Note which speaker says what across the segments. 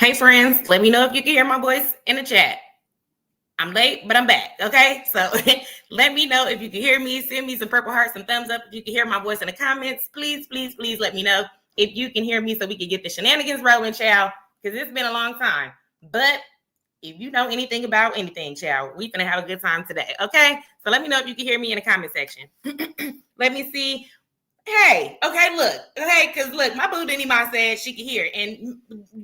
Speaker 1: Hey friends, let me know if you can hear my voice in the chat. I'm late, but I'm back, okay? So let me know if you can hear me. Send me some purple hearts, some thumbs up if you can hear my voice in the comments. Please, please, please let me know if you can hear me so we can get the shenanigans rolling, child, because it's been a long time. But if you know anything about anything, child, we're going to have a good time today, okay? So let me know if you can hear me in the comment section. Let me see. Hey, okay, look, okay, because look, my boo Denny Ma said she could hear, and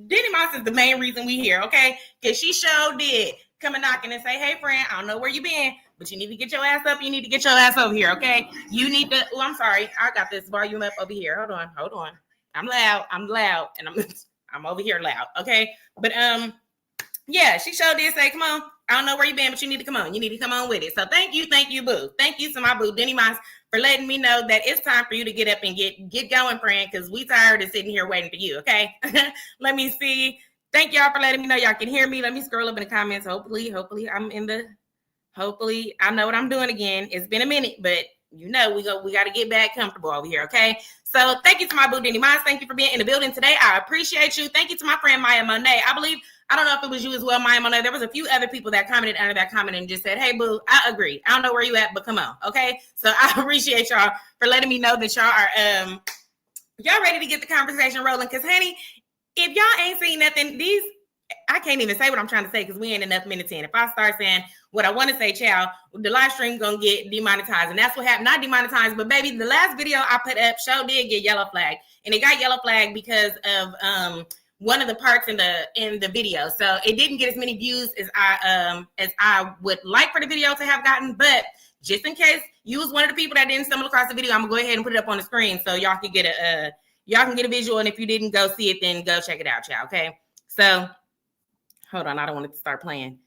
Speaker 1: Denny Ma is the main reason we here, okay? Because she sure did come and knocking and say, hey, friend, I don't know where you been, but you need to get your ass up. You need to get your ass over here, okay? You need to, oh, I'm sorry. I got this volume up over here. Hold on. I'm loud, and I'm over here loud, okay? But, yeah, she sure did say, come on. I don't know where you been, but you need to come on. You need to come on with it. So thank you, boo. Thank you to my boo, Denny Moss, for letting me know that it's time for you to get up and get going, friend, because we tired of sitting here waiting for you, okay? Let me see. Thank y'all for letting me know y'all can hear me. Let me scroll up in the comments. Hopefully I know what I'm doing again. It's been a minute, but you know we got to get back comfortable over here, okay? So thank you to my boo, Denny Moss. Thank you for being in the building today. I appreciate you. Thank you to my friend, Maya Monet. I don't know if it was you as well, Maya Monet. There was a few other people that commented under that comment and just said, hey, boo, I agree. I don't know where you at, but come on, okay? So I appreciate y'all for letting me know that y'all are y'all ready to get the conversation rolling. Because, honey, if y'all ain't seen nothing, I can't even say what I'm trying to say because we ain't enough minutes in. If I start saying what I want to say, child, the live stream gonna get demonetized. And that's what happened. Not demonetized, but baby, the last video I put up did get yellow flagged. And it got yellow flagged because of one of the parts in the video. So it didn't get as many views as I would like for the video to have gotten. But just in case you was one of the people that didn't stumble across the video, I'm gonna go ahead and put it up on the screen so y'all can get a visual. And if you didn't go see it, then go check it out, y'all. Okay. So hold on, I don't want it to start playing.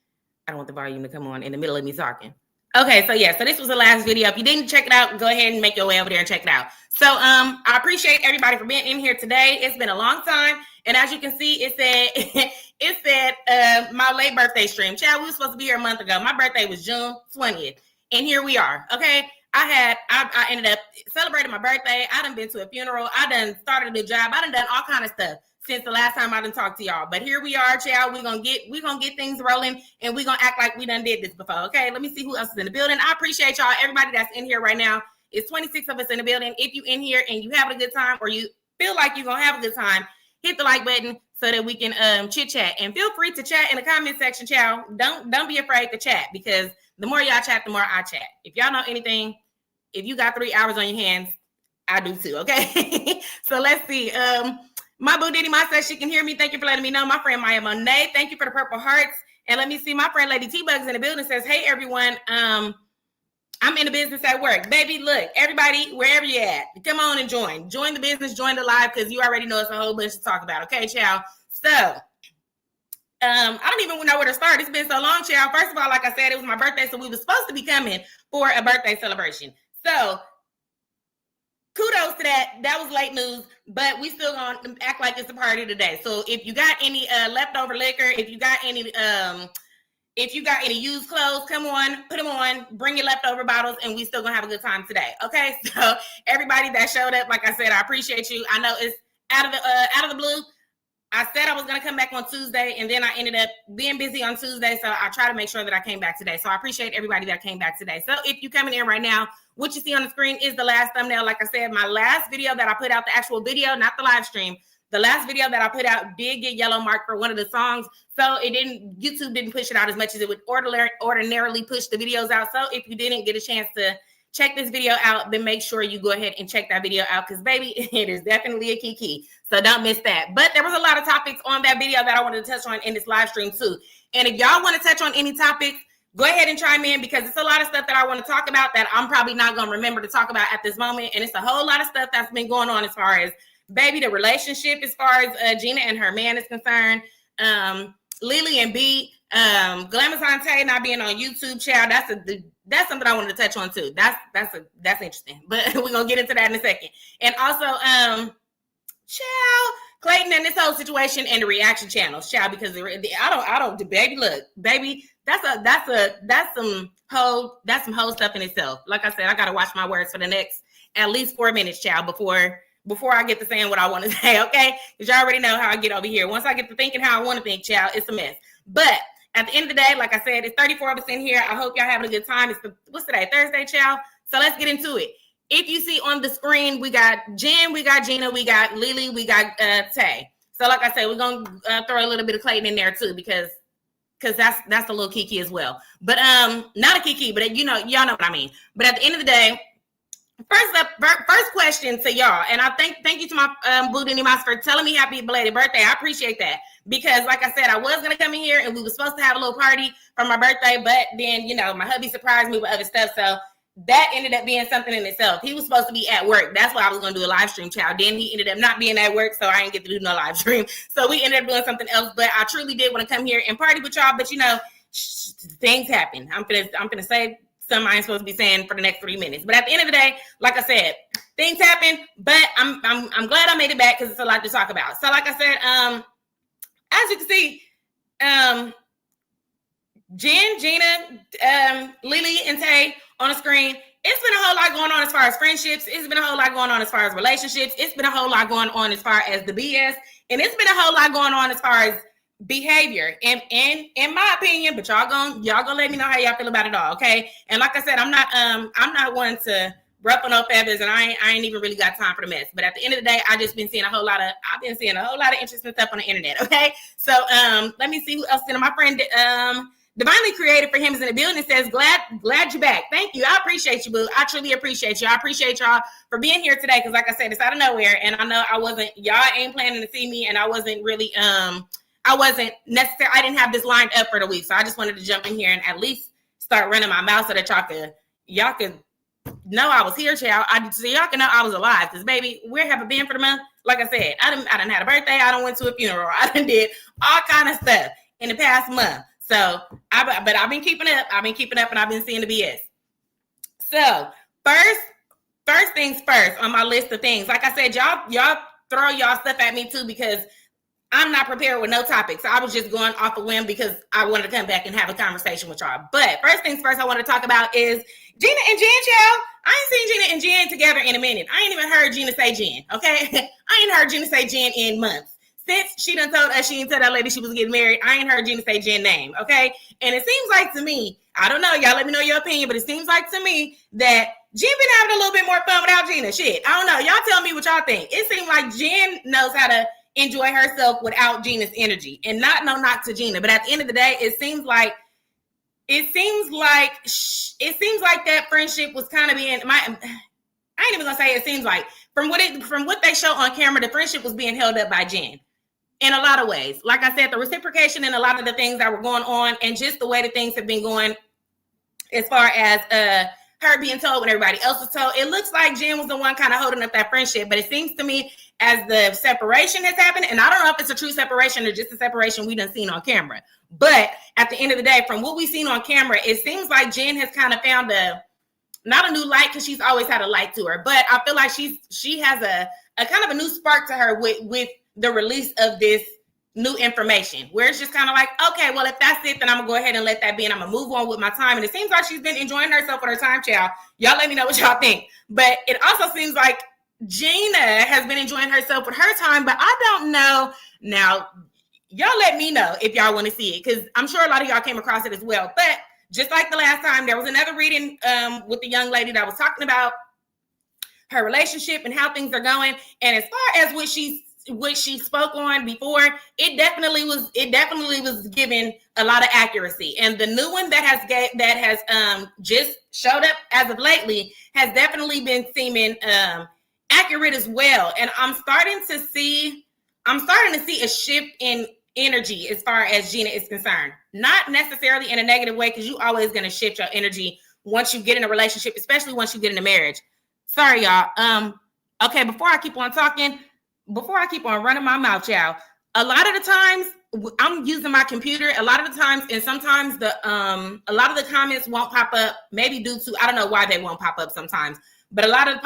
Speaker 1: I don't want the volume to come on in the middle of me talking. Okay, so yeah, so this was the last video. If you didn't check it out, go ahead and make your way over there and check it out. So I appreciate everybody for being in here today. It's been a long time. And as you can see, it said my late birthday stream. Child, we were supposed to be here a month ago. My birthday was June 20th. And here we are. Okay. I ended up celebrating my birthday. I done been to a funeral. I done started a new job. I done all kind of stuff since the last time I done talked to y'all. But here we are, child. We're gonna get things rolling and we're gonna act like we done did this before. Okay. Let me see who else is in the building. I appreciate y'all. Everybody that's in here right now. It's 26 of us in the building. If you in here and you having a good time or you feel like you're gonna have a good time, hit the like button so that we can chit chat. And feel free to chat in the comment section, child. Don't be afraid to chat because the more y'all chat, the more I chat. If y'all know anything, if you got 3 hours on your hands, I do too, okay? So let's see. My boo Diddy Ma says she can hear me. Thank you for letting me know. My friend Maya Monet, thank you for the purple hearts. And let me see. My friend Lady T-Bugs in the building says, hey, everyone. I'm in the business at work. Baby, look, everybody, wherever you're at, come on and join. Join the business, join the live, because you already know it's a whole bunch to talk about. Okay, child? So, I don't even know where to start. It's been so long, child. First of all, like I said, it was my birthday, so we were supposed to be coming for a birthday celebration. So, kudos to that. That was late news, but we still gonna act like it's a party today. So, if you got any leftover liquor, if you got any used clothes, come on, put them on, bring your leftover bottles, and we still gonna have a good time today. Okay, so everybody that showed up, like I said, I appreciate you. I know it's out of the blue. I said I was gonna come back on Tuesday, and then I ended up being busy on Tuesday, so I try to make sure that I came back today. So I appreciate everybody that came back today. So if you coming in right now, what you see on the screen is the last thumbnail. Like I said, my last video that I put out, the actual video, not the live stream. The last video that I put out did get yellow marked for one of the songs. So YouTube didn't push it out as much as it would ordinarily push the videos out. So if you didn't get a chance to check this video out, then make sure you go ahead and check that video out because, baby, it is definitely a key. So don't miss that. But there was a lot of topics on that video that I wanted to touch on in this live stream too. And if y'all want to touch on any topics, go ahead and chime in because it's a lot of stuff that I want to talk about that I'm probably not going to remember to talk about at this moment. And it's a whole lot of stuff that's been going on as far as, baby, the relationship as far as Gina and her man is concerned. Lily and B, Glamazante not being on YouTube, child. That's something I wanted to touch on too. That's interesting. But we're gonna get into that in a second. And also, child, Clayton and this whole situation and the reaction channels, child, because I don't baby, look, baby, that's some whole stuff in itself. Like I said, I gotta watch my words for the next at least 4 minutes, child, before before I get to saying what I want to say, okay? Because y'all already know how I get over here. Once I get to thinking how I want to think, child, it's a mess. But at the end of the day, like I said, it's 34 of us in here. I hope y'all having a good time. What's today? Thursday, child. So let's get into it. If you see on the screen, we got Jen, we got Gina, we got Lily, we got Tay. So like I said, we're going to throw a little bit of Clayton in there too, because that's a little kiki as well. But not a kiki, but y'all know what I mean. But at the end of the day, first question to y'all, and I thank you to my Boo Denny Mouse for telling me happy belated birthday. I appreciate that, because like I said, I was gonna come in here and we were supposed to have a little party for my birthday, but then my hubby surprised me with other stuff, so that ended up being something in itself. He was supposed to be at work. That's why I was gonna do a live stream, child. Then he ended up not being at work, so I didn't get to do no live stream. So we ended up doing something else. But I truly did want to come here and party with y'all. But things happen. I'm gonna say something I ain't supposed to be saying for the next 3 minutes. But at the end of the day, like I said, things happen. But I'm glad I made it back, because it's a lot to talk about. So like I said, as you can see, Jen, Gina, Lily, and Tay on the screen. It's been a whole lot going on as far as friendships. It's been a whole lot going on as far as relationships. It's been a whole lot going on as far as the BS. And it's been a whole lot going on as far as behavior. And in my opinion, but y'all gonna let me know how y'all feel about it all, okay? And like I said, I'm not one to ruffle no feathers, and I ain't even really got time for the mess. But at the end of the day, I've been seeing a whole lot of interesting stuff on the internet, okay? So let me see who else in. My friend Divinely Created for Him is in the building. Says, glad you're back. Thank you. I appreciate you, boo. I truly appreciate you. I appreciate y'all for being here today, because like I said, it's out of nowhere, and I know y'all ain't planning to see me, and I wasn't really I didn't have this lined up for the week, so I just wanted to jump in here and at least start running my mouth so that y'all could know I was here, child. So y'all can know I was alive, because baby, where have I been for the month? Like I said, I done had a birthday, I done went to a funeral, I done did all kind of stuff in the past month. So, but I've been keeping up, and I've been seeing the BS. So, first things first on my list of things. Like I said, y'all throw y'all stuff at me too, because I'm not prepared with no topics. So I was just going off a whim because I wanted to come back and have a conversation with y'all. But first things first, I want to talk about is Gina and Jen, child. I ain't seen Gina and Jen together in a minute. I ain't even heard Gina say Jen, okay? I ain't heard Gina say Jen in months. Since she done told us she didn't tell that lady she was getting married, I ain't heard Gina say Jen's name, okay? And it seems like to me, I don't know, y'all let me know your opinion, but it seems like to me that Jen been having a little bit more fun without Gina. Shit, I don't know. Y'all tell me what y'all think. It seems like Jen knows how to enjoy herself without Gina's energy. And no knock to Gina, but at the end of the day, it seems like that friendship was kind of being I ain't even gonna say it seems like from what they show on camera, the friendship was being held up by Jen. In a lot of ways. Like I said, the reciprocation and a lot of the things that were going on, and just the way that things have been going as far as her being told when everybody else was told. It looks like Jen was the one kind of holding up that friendship, but it seems to me as the separation has happened, and I don't know if it's a true separation or just a separation we done seen on camera, but at the end of the day, from what we've seen on camera, it seems like Jen has kind of found not a new light, because she's always had a light to her, but I feel like she has a kind of a new spark to her with the release of this new information, where it's just kind of like, okay, well, if that's it, then I'm gonna go ahead and let that be, and I'm gonna move on with my time. And it seems like she's been enjoying herself with her time, child. Y'all let me know what y'all think. But it also seems like Gina has been enjoying herself with her time, but I don't know. Now, y'all let me know if y'all want to see it, because I'm sure a lot of y'all came across it as well. But just like the last time, there was another reading with the young lady that was talking about her relationship and how things are going. And as far as what she spoke on before, it definitely was given a lot of accuracy. And the new one that has just showed up as of lately has definitely been seeming accurate as well. And I'm starting to see a shift in energy as far as Gina is concerned. Not necessarily in a negative way, because you always going to shift your energy once you get in a relationship, especially once you get in a marriage. Sorry, y'all. Okay, before I keep on running my mouth, y'all, a lot of the times I'm using my computer, a lot of the times, and sometimes a lot of the comments won't pop up, maybe due to, I don't know why they won't pop up sometimes, but a lot of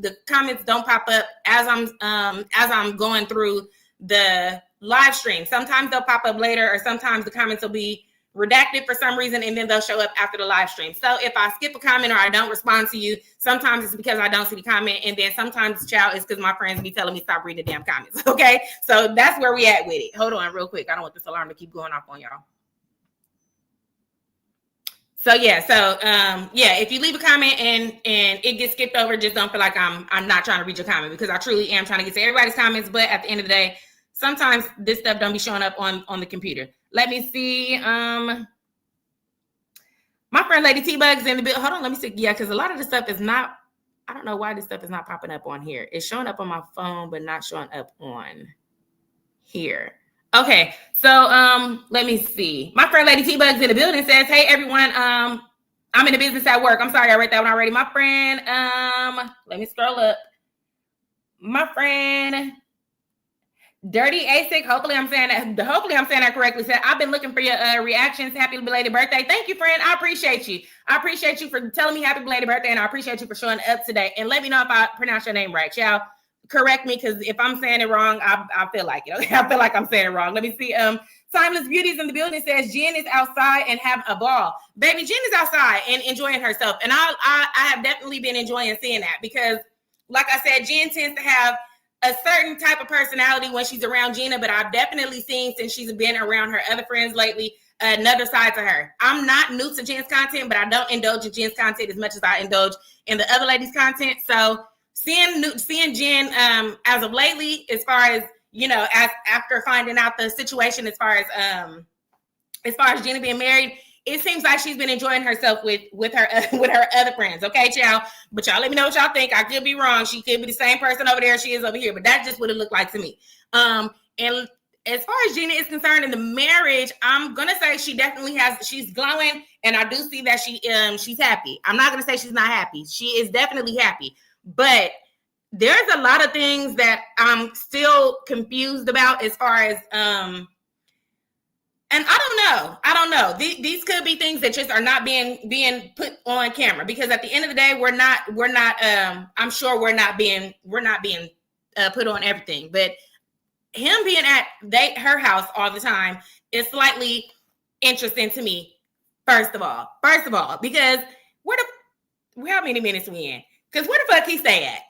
Speaker 1: the comments don't pop up as I'm going through the live stream. Sometimes they'll pop up later, or sometimes the comments will be redacted for some reason, and then they'll show up after the live stream. So if I skip a comment or I don't respond to you, sometimes it's because I don't see the comment, and then sometimes, child, it's because my friends be telling me stop reading the damn comments. Okay, so that's where we at with it. Hold on real quick. I don't want this alarm to keep going off on y'all. So yeah, if you leave a comment and it gets skipped over, just don't feel like I'm not trying to read your comment, because I truly am trying to get to everybody's comments. But at the end of the day, sometimes this stuff don't be showing up on the computer. Let me see. My friend Lady T-Bug's in the building. Hold on, let me see. Yeah, because a lot of this stuff is not, I don't know why this stuff is not popping up on here. It's showing up on my phone, but not showing up on here. Okay, so let me see. My friend Lady T-Bug's in the building, says, hey everyone, I'm in the business at work. I'm sorry, I read that one already. My friend, let me scroll up. My friend Dirty ASIC, hopefully I'm saying that correctly, said, I've been looking for your reactions. Happy belated birthday. Thank you, friend. I appreciate you. I appreciate you for telling me happy belated birthday, and I appreciate you for showing up today. And let me know if I pronounce your name right, y'all. Correct me, because if I'm saying it wrong, I feel like it. Okay, I feel like I'm saying it wrong. Let me see. Timeless Beauties in the building says Jen is outside and have a ball. Baby, Jen is outside and enjoying herself, and I have definitely been enjoying seeing that, because, like I said, Jen tends to have a certain type of personality when she's around Gina, but I've definitely seen, since she's been around her other friends lately, another side to her. I'm not new to Jen's content, but I don't indulge in Jen's content as much as I indulge in the other ladies' content. So seeing Jen as of lately, as far as, as after finding out the situation, as far as Gina being married, it seems like she's been enjoying herself with her other friends. Okay, y'all. But y'all let me know what y'all think. I could be wrong. She could be the same person over there she is over here, but that's just what it looked like to me. And as far as Gina is concerned in the marriage, I'm gonna say she's glowing, and I do see that she's happy. I'm not gonna say she's not happy. She is definitely happy, but there's a lot of things that I'm still confused about, as far as and I don't know. These could be things that just are not being put on camera, because at the end of the day, we're not. I'm sure we're not being put on everything. But him being at her house all the time is slightly interesting to me. First of all, because how many minutes we in? Because where the fuck he stay at?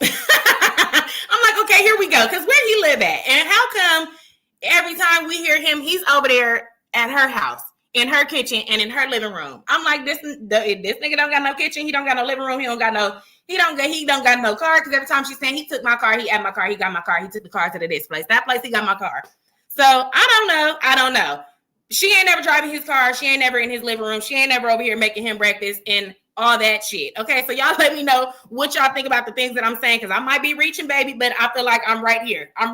Speaker 1: I'm like, okay, here we go. Because where he live at, and how come every time we hear him, he's over there at her house, in her kitchen, and in her living room? I'm like, this nigga don't got no kitchen. He don't got no living room. He don't got no car. Because every time she's saying, he took my car, he had my car, he got my car, he took the car to this place, that place, he got my car. So I don't know. She ain't never driving his car. She ain't never in his living room. She ain't never over here making him breakfast and all that shit. Okay, so y'all let me know what y'all think about the things that I'm saying, because I might be reaching, baby, but I feel like I'm right here. I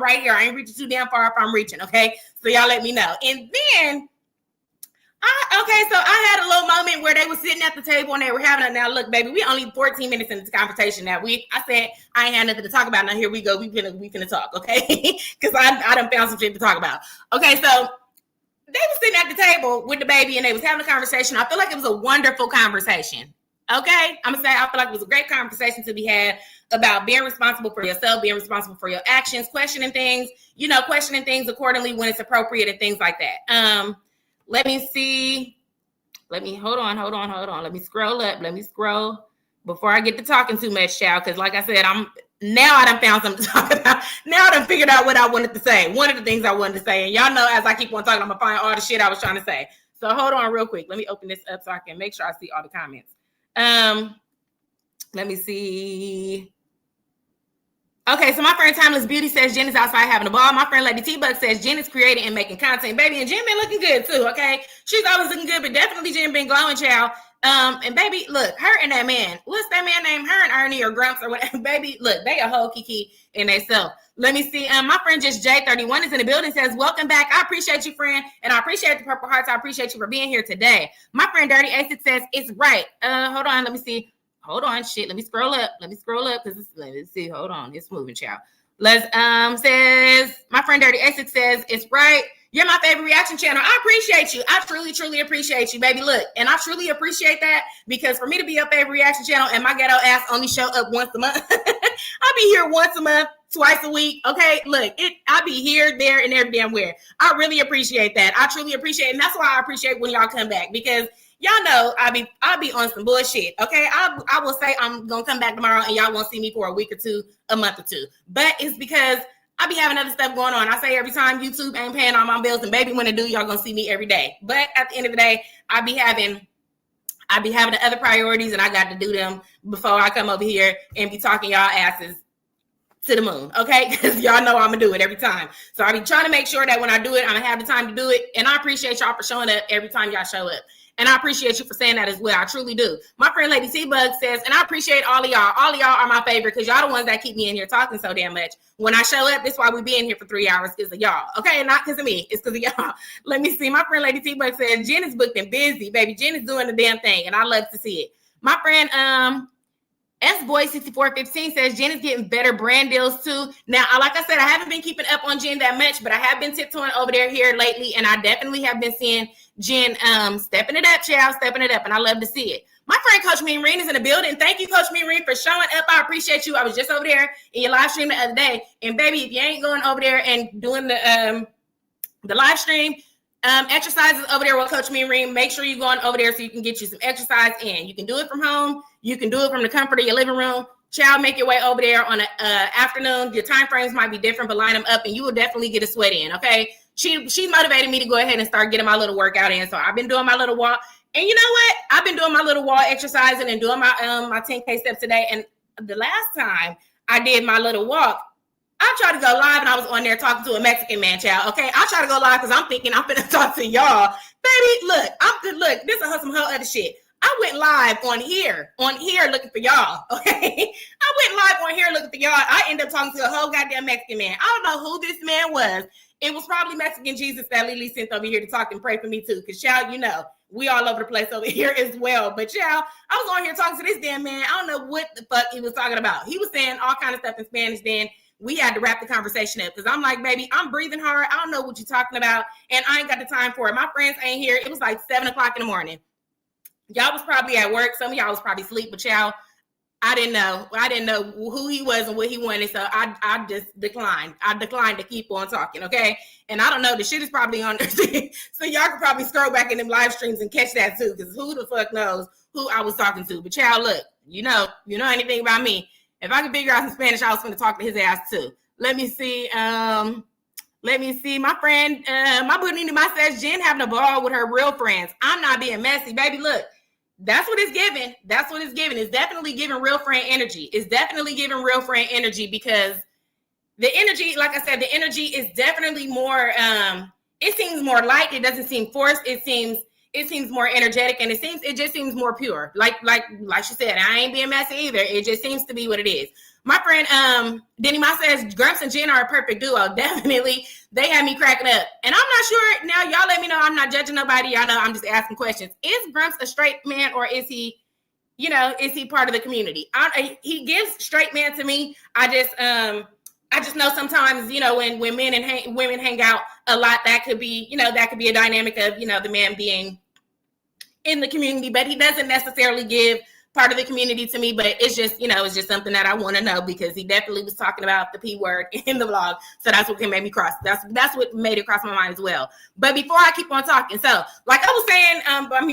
Speaker 1: ain't reaching too damn far if I'm reaching. Okay, so y'all let me know. And then so I had a little moment where they were sitting at the table and they were having it. Now look, baby, we only 14 minutes into the conversation. Now I said I ain't had nothing to talk about. Now here we go. We finna talk, okay? Because I done found some shit to talk about. Okay, so they were sitting at the table with the baby and they was having a conversation. I feel like it was a wonderful conversation. Okay, I'm gonna say I feel like it was a great conversation to be had about being responsible for yourself, being responsible for your actions, questioning things accordingly when it's appropriate and things like that. Let me see. Hold on. Let me scroll up. Before I get to talking too much, child. Because like I said, I done found something to talk about. Now I done figured out what I wanted to say. One of the things I wanted to say. And y'all know, as I keep on talking, I'm going to find all the shit I was trying to say. So hold on real quick. Let me open this up so I can make sure I see all the comments. Let me see. Okay, so my friend Timeless Beauty says Jen is outside having a ball. My friend Lady T-Bug says Jen is creating and making content. Baby, and Jen been looking good too, okay? She's always looking good, but definitely Jen been glowing, child. And baby, look, her and that man, what's that man named? Her and Ernie or Grumps or whatever. Baby, look, they a whole kiki in themselves. Let me see. My friend just J31 is in the building, says, welcome back. I appreciate you, friend. And I appreciate the Purple Hearts. I appreciate you for being here today. My friend Dirty Acid says, it's right. Hold on, let me see. Hold on, shit. Let me scroll up. Because let me see. Hold on. It's moving, child. Says my friend Dirty Essex says, it's right. You're my favorite reaction channel. I appreciate you. I truly, truly appreciate you, baby. Look, and I truly appreciate that, because for me to be your favorite reaction channel and my ghetto ass only show up once a month, I'll be here once a month, twice a week. Okay, look, I'll be here, there, and every damn where. I really appreciate that. I truly appreciate it. And that's why I appreciate when y'all come back, because y'all know I'll be on some bullshit. Okay, I will say I'm gonna come back tomorrow and y'all won't see me for a week or two, a month or two. But it's because I be having other stuff going on. I say every time YouTube ain't paying all my bills, and baby, when it do, y'all gonna see me every day. But at the end of the day, I be having the other priorities, and I got to do them before I come over here and be talking y'all asses to the moon, okay? Because y'all know I'm gonna do it every time. So I be trying to make sure that when I do it, I'm gonna have the time to do it. And I appreciate y'all for showing up every time y'all show up. And I appreciate you for saying that as well. I truly do. My friend Lady T-Bug says, and I appreciate all of y'all. All of y'all are my favorite because y'all the ones that keep me in here talking so damn much. When I show up, that's why we be in here for 3 hours, because of y'all. Okay, not because of me. It's because of y'all. Let me see. My friend Lady T-Bug says, Jen is booked and busy. Baby, Jen is doing the damn thing, and I love to see it. My friend S-Boy6415 says, Jen is getting better brand deals too. Now, like I said, I haven't been keeping up on Jen that much, but I have been tiptoeing over there here lately, and I definitely have been seeing Jen stepping it up, child, stepping it up, and I love to see it. My friend Coach Mean is in the building. Thank you, Coach Mean, for showing up. I appreciate you. I was just over there in your live stream the other day, and baby, if you ain't going over there and doing the live stream exercises over there with Coach Mean, make sure you're going over there so you can get you some exercise in. You can do it from home. You can do it from the comfort of your living room. Child, make your way over there on an afternoon. Your time frames might be different, but line them up, and you will definitely get a sweat in, okay? She motivated me to go ahead and start getting my little workout in. So I've been doing my little walk. And you know what? I've been doing my little wall exercising and doing my 10K steps today. And the last time I did my little walk, I tried to go live and I was on there talking to a Mexican man, child. Okay, I try to go live because I'm thinking I'm going to talk to y'all. Baby, look, this is some whole other shit. I went live on here looking for y'all, okay? I went live on here looking for y'all. I ended up talking to a whole goddamn Mexican man. I don't know who this man was. It was probably Mexican Jesus that Lily sent over here to talk and pray for me too. Because, child, you know, we all over the place over here as well. But, child, I was on here talking to this damn man. I don't know what the fuck he was talking about. He was saying all kind of stuff in Spanish then. We had to wrap the conversation up because I'm like, baby, I'm breathing hard. I don't know what you're talking about. And I ain't got the time for it. My friends ain't here. It was like 7 o'clock in the morning. Y'all was probably at work. Some of y'all was probably asleep, but y'all, I didn't know who he was and what he wanted. So I just declined. I declined to keep on talking, okay? And I don't know. The shit is probably on there. So y'all could probably scroll back in them live streams and catch that too, because who the fuck knows who I was talking to. But y'all, look, you know anything about me. If I could figure out some Spanish, I was going to talk to his ass too. Let me see. My friend, my Bunini says, Jen having a ball with her real friends. I'm not being messy, baby. Look. That's what it's giving. That's what it's giving. It's definitely giving real friend energy. It's definitely giving real friend energy because the energy, like I said, the energy is definitely more, it seems more light. It doesn't seem forced. It seems more energetic, and it just seems more pure. Like she said, I ain't being messy either. It just seems to be what it is. My friend Denny Ma says Grumps and Jen are a perfect duo. Definitely. They had me cracking up. And I'm not sure. Now, y'all let me know. I'm not judging nobody. Y'all know I'm just asking questions. Is Grumps a straight man, or is he part of the community? He gives straight man to me. I just know sometimes, when men and women hang out a lot, that could be a dynamic of, the man being in the community, but he doesn't necessarily give part of the community to me, but it's just something that I want to know because he definitely was talking about the P word in the vlog. So that's what made me cross. That's what made it cross my mind as well. But before I keep on talking, so like I was saying,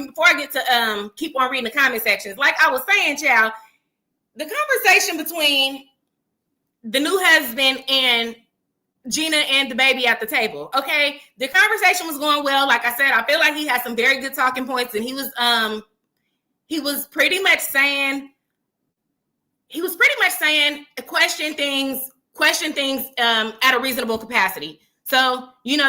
Speaker 1: before I get to keep on reading the comment sections, like I was saying, child, the conversation between the new husband and Gina and the baby at the table. Okay. The conversation was going well. Like I said, I feel like he had some very good talking points, and he was pretty much saying question things at a reasonable capacity. So, you're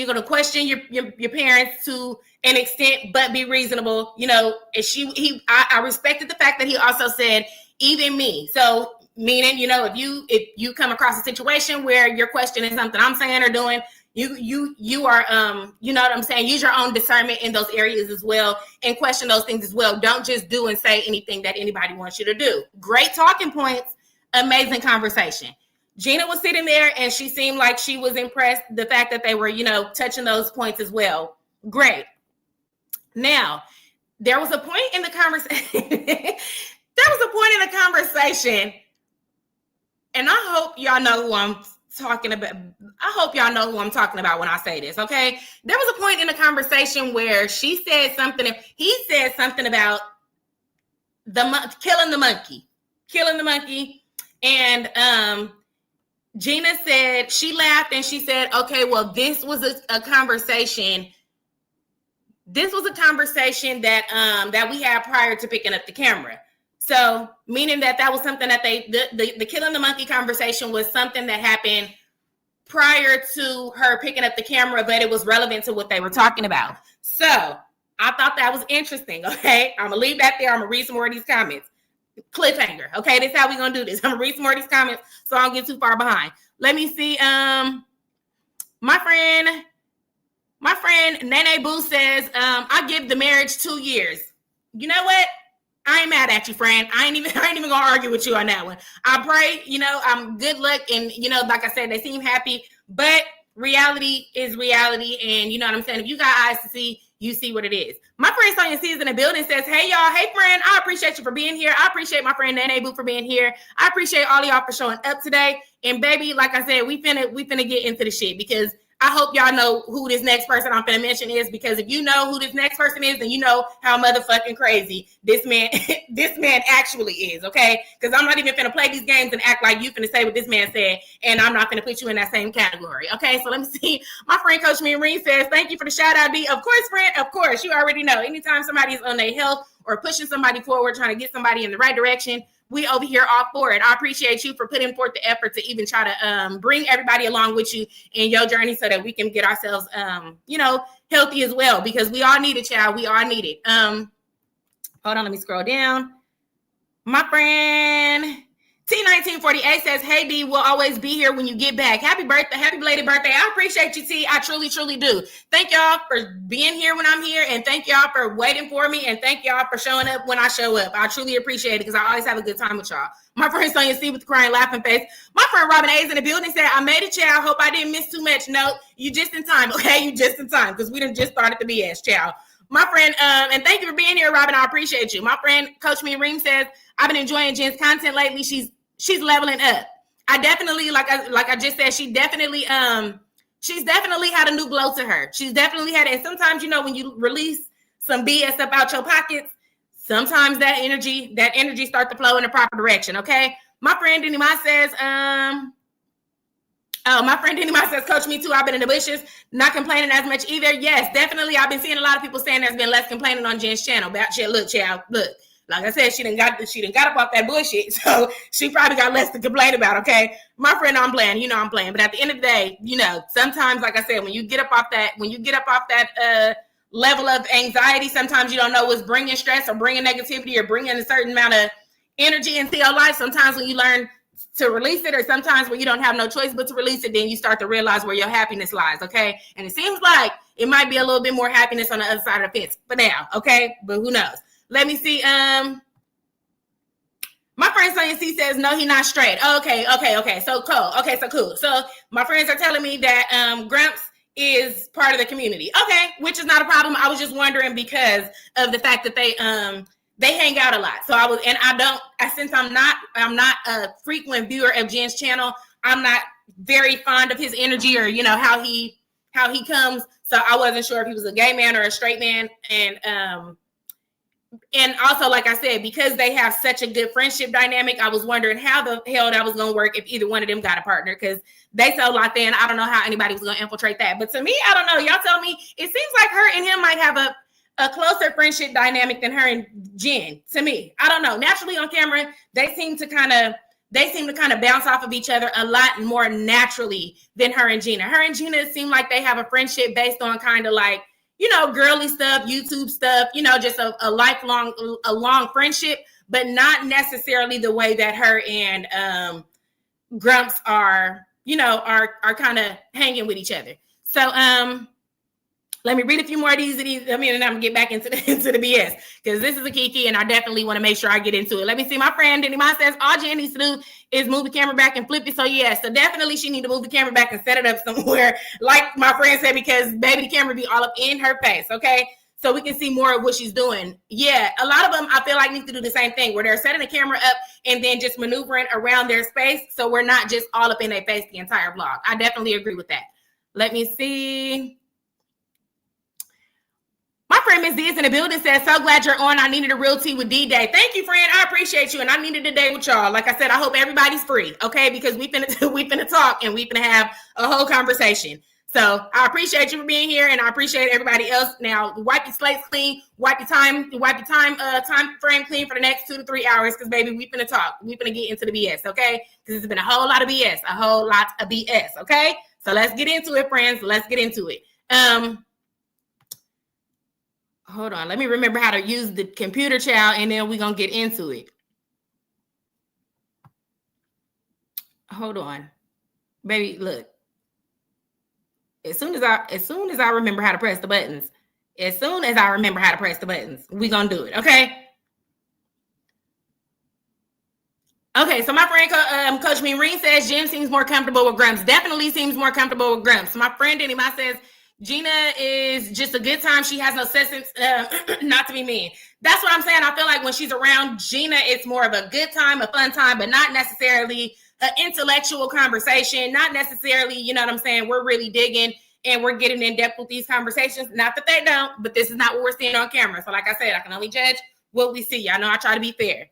Speaker 1: gonna question your parents to an extent, but be reasonable. I respected the fact that he also said, even me. So meaning, if you come across a situation where you're questioning something I'm saying or doing, you are, you know what I'm saying? Use your own discernment in those areas as well and question those things as well. Don't just do and say anything that anybody wants you to do. Great talking points, amazing conversation. Gina was sitting there and she seemed like she was impressed the fact that they were, touching those points as well. Great. Now, there was a point in the conversation. And I hope y'all know who I'm talking about. I hope y'all know who I'm talking about when I say this, okay? There was a point in the conversation where he said something about killing the monkey. And Gina said, she laughed and she said, okay, well, this was a conversation. This was a conversation that we had prior to picking up the camera. So meaning that was something that the killing the monkey conversation was something that happened prior to her picking up the camera, but it was relevant to what they were talking about. So I thought that was interesting. Okay. I'm gonna leave that there. I'm gonna read some more of these comments. Cliffhanger. Okay. This is how we're gonna do this. I'm gonna read some more of these comments so I don't get too far behind. Let me see. My friend Nene Boo says, I give the marriage 2 years. You know what? I ain't mad at you, friend. I ain't even gonna argue with you on that one. I pray, I'm good luck, and like I said, they seem happy, but reality is reality, and you know what I'm saying? If you got eyes to see, you see what it is. My friend Sonia C is in the building, says, hey y'all, hey friend, I appreciate you for being here. I appreciate my friend Nene Boo for being here. I appreciate all of y'all for showing up today. And baby, like I said, we finna get into the shit, because I hope y'all know who this next person I'm finna mention is, because if you know who this next person is, then you know how motherfucking crazy this man actually is, okay? Because I'm not even finna play these games and act like you finna say what this man said, and I'm not finna put you in that same category, okay? So let me see. My friend Coach Jyneen says, thank you for the shout out, D. Of course, friend, of course. You already know. Anytime somebody is on their health or pushing somebody forward, trying to get somebody in the right direction, we over here all for it. I appreciate you for putting forth the effort to even try to bring everybody along with you in your journey so that we can get ourselves, healthy as well, because we all need it, child. We all need it. Hold on, let me scroll down. My friend T1948 says, hey, D, we'll always be here when you get back. Happy birthday. Happy belated birthday. I appreciate you, T. I truly, truly do. Thank y'all for being here when I'm here, and thank y'all for waiting for me, and thank y'all for showing up when I show up. I truly appreciate it, because I always have a good time with y'all. My friend Sonia C with the crying laughing face. My friend Robin A is in the building, said, I made it, child. Hope I didn't miss too much. No, you just in time, okay? You just in time, because we done just started the BS, child. My friend, and thank you for being here, Robin. I appreciate you. My friend Coach Reem says, I've been enjoying Jen's content lately. She's leveling up. I definitely, like I just said, she's definitely had a new glow to her. She's definitely had it. And sometimes, when you release some BS up out your pockets, sometimes that energy starts to flow in the proper direction. Okay. My friend Denny Ma says, Coach, me too. I've been in the bushes, not complaining as much either. Yes, definitely. I've been seeing a lot of people saying there's been less complaining on Jen's channel. But look, child, look. Like I said, she done got up off that bullshit, so she probably got less to complain about, okay? My friend, I'm playing, I'm playing. But at the end of the day, sometimes, like I said, when you get up off that level of anxiety, sometimes you don't know what's bringing stress or bringing negativity or bringing a certain amount of energy into your life. Sometimes when you learn to release it, or sometimes when you don't have no choice but to release it, then you start to realize where your happiness lies, okay? And it seems like it might be a little bit more happiness on the other side of the fence for now, okay? But who knows? Let me see. My friend Sonia C says, no, he's not straight. Okay. So cool. Okay, so cool. So my friends are telling me that Grumps is part of the community. Okay, which is not a problem. I was just wondering because of the fact that they hang out a lot. So since I'm not a frequent viewer of Jen's channel, I'm not very fond of his energy, or how he comes. So I wasn't sure if he was a gay man or a straight man, and also, like I said, because they have such a good friendship dynamic, I was wondering how the hell that was going to work if either one of them got a partner, because they so locked in. I don't know how anybody was going to infiltrate that. But to me, I don't know. Y'all tell me. It seems like her and him might have a closer friendship dynamic than her and Jen. To me, I don't know. Naturally on camera, they seem to kind of bounce off of each other a lot more naturally than her and Gina. Her and Gina seem like they have a friendship based on kind of like, girly stuff, YouTube stuff, just a long friendship, but not necessarily the way that her and Grumps are kind of hanging with each other. So let me read a few more of these, and I'm gonna get back into the BS, because this is a kiki, and I definitely want to make sure I get into it. Let me see. My friend Denny Ma says all Jen needs to do is move the camera back and flip it. So yeah, so definitely she need to move the camera back and set it up somewhere, like my friend said, because baby, the camera be all up in her face. Okay, so we can see more of what she's doing. Yeah, a lot of them I feel like need to do the same thing where they're setting the camera up and then just maneuvering around their space so we're not just all up in their face the entire vlog. I definitely agree with that. Let me see. My friend Miss D is in the building, says, so glad you're on. I needed a real tea with D-Day. Thank you, friend. I appreciate you. And I needed a day with y'all. Like I said, I hope everybody's free, okay? Because we finna talk and we finna have a whole conversation. So I appreciate you for being here, and I appreciate everybody else. Now, wipe your slates clean, wipe your time frame clean for the next 2 to 3 hours, because baby, we finna talk. We finna get into the BS, okay? Because it's been a whole lot of BS, okay? So let's get into it, friends. Let's get into it. Hold on. Let me remember how to use the computer, child, and then we're going to get into it. Hold on. Baby, look. As soon as I remember how to press the buttons, we're going to do it, okay? Okay, so my friend Coach Mean says Jen seems more comfortable with Grumps. Definitely seems more comfortable with Grumps. My friend Anima says Gina is just a good time. She has no sense, not to be mean. That's what I'm saying. I feel like when she's around Gina, it's more of a good time, a fun time, but not necessarily an intellectual conversation. Not necessarily, you know what I'm saying? We're really digging and we're getting in depth with these conversations. Not that they don't, but this is not what we're seeing on camera. So like I said, I can only judge what we see. I know I try to be fair.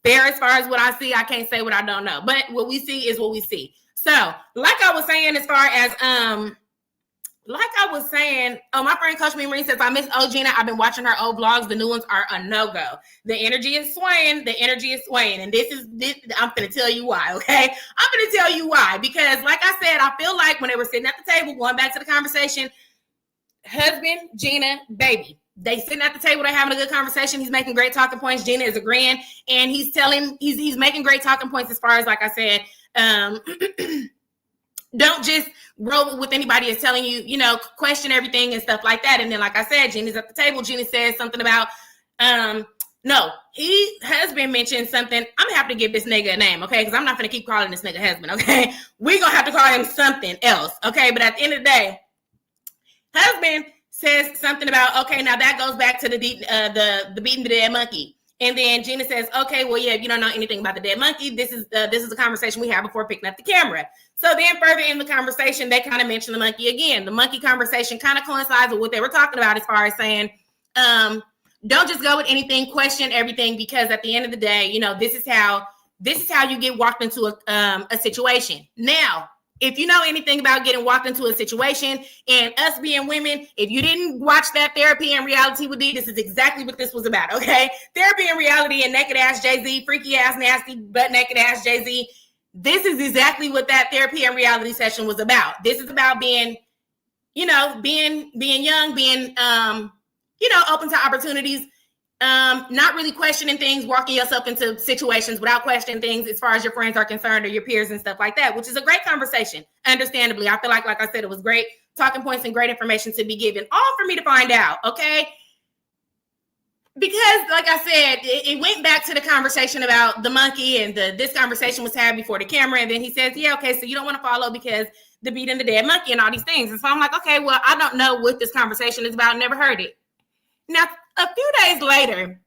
Speaker 1: Fair as far as what I see. I can't say what I don't know, but what we see is what we see. So like I was saying, as far as, my friend Coach Memory says, I miss Gina. I've been watching her old vlogs. The new ones are a no-go. The energy is swaying. And this, I'm going to tell you why, okay? I'm going to tell you why. Because like I said, I feel like when they were sitting at the table, going back to the conversation, husband, Gina, baby. They sitting at the table, they're having a good conversation. He's making great talking points. Gina is agreeing. And he's making great talking points as far as, like I said, don't just roll with anybody is telling you, question everything and stuff like that. And then, like I said, Gina's at the table. Gina says something about, husband mentioned something. I'm going to have to give this nigga a name, okay? Because I'm not going to keep calling this nigga husband, okay? We're going to have to call him something else, okay? But at the end of the day, husband says something about, okay, now that goes back to the beating the dead monkey. And then Gina says, okay, well, yeah, if you don't know anything about the dead monkey, this is a conversation we had before picking up the camera. So then further in the conversation, they kind of mention the monkey again. The monkey conversation kind of coincides with what they were talking about as far as saying, don't just go with anything, question everything, because at the end of the day, this is how you get walked into a situation. Now, if you know anything about getting walked into a situation and us being women, if you didn't watch that Therapy and Reality with D, this is exactly what this was about, okay? Therapy and Reality and naked ass Jay-Z, freaky ass, nasty, butt naked ass Jay-Z. This is exactly what that Therapy and Reality session was about. This is about being young, being, open to opportunities, not really questioning things, walking yourself into situations without questioning things as far as your friends are concerned or your peers and stuff like that, which is a great conversation. Understandably, I feel like I said, it was great talking points and great information to be given, all for me to find out, okay? Because, like I said, it went back to the conversation about the monkey, and this conversation was had before the camera, and then he says, yeah, okay, so you don't want to follow because the beating the dead monkey and all these things. And so I'm like, okay, well, I don't know what this conversation is about. Never heard it. Now, a few days later,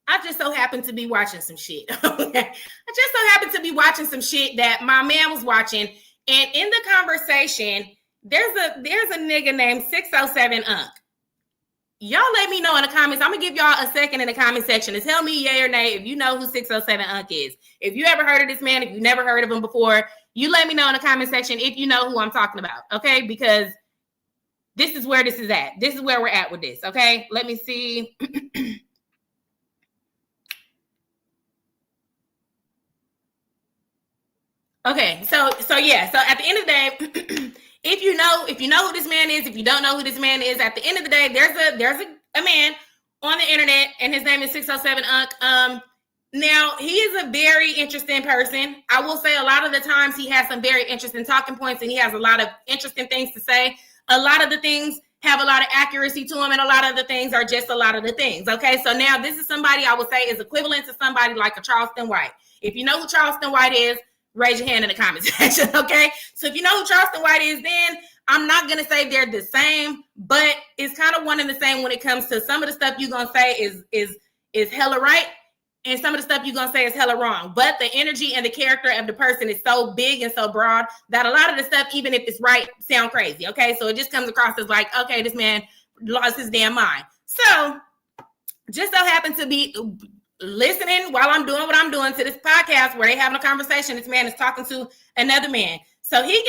Speaker 1: I just so happened to be watching some shit. I just so happened to be watching some shit that my man was watching. And in the conversation, there's a nigga named 607 Unc. Y'all let me know in the comments. I'm going to give y'all a second in the comment section to tell me yay or nay if you know who 607 Unc is. If you ever heard of this man, if you never heard of him before, you let me know in the comment section if you know who I'm talking about, okay? Because this is where this is at. This is where we're at with this, okay? Let me see. Okay, so yeah. So at the end of the day, if you know who this man is, if you don't know who this man is, at the end of the day, there's a man on the internet, and his name is 607 Unc. Now, he is a very interesting person. I will say a lot of the times he has some very interesting talking points, and he has a lot of interesting things to say. A lot of the things have a lot of accuracy to them, and a lot of the things are just a lot of the things, okay? So now this is somebody I would say is equivalent to somebody like a Charleston White. If you know who Charleston White is, raise your hand in the comment section, okay? So if you know who Charleston White is, then I'm not going to say they're the same, but it's kind of one and the same when it comes to some of the stuff you're going to say is hella right, and some of the stuff you're going to say is hella wrong. But the energy and the character of the person is so big and so broad that a lot of the stuff, even if it's right, sound crazy, okay? So it just comes across as like, okay, this man lost his damn mind. So just so happened to be listening while I'm doing what I'm doing to this podcast where they having a conversation. This man is talking to another man. So he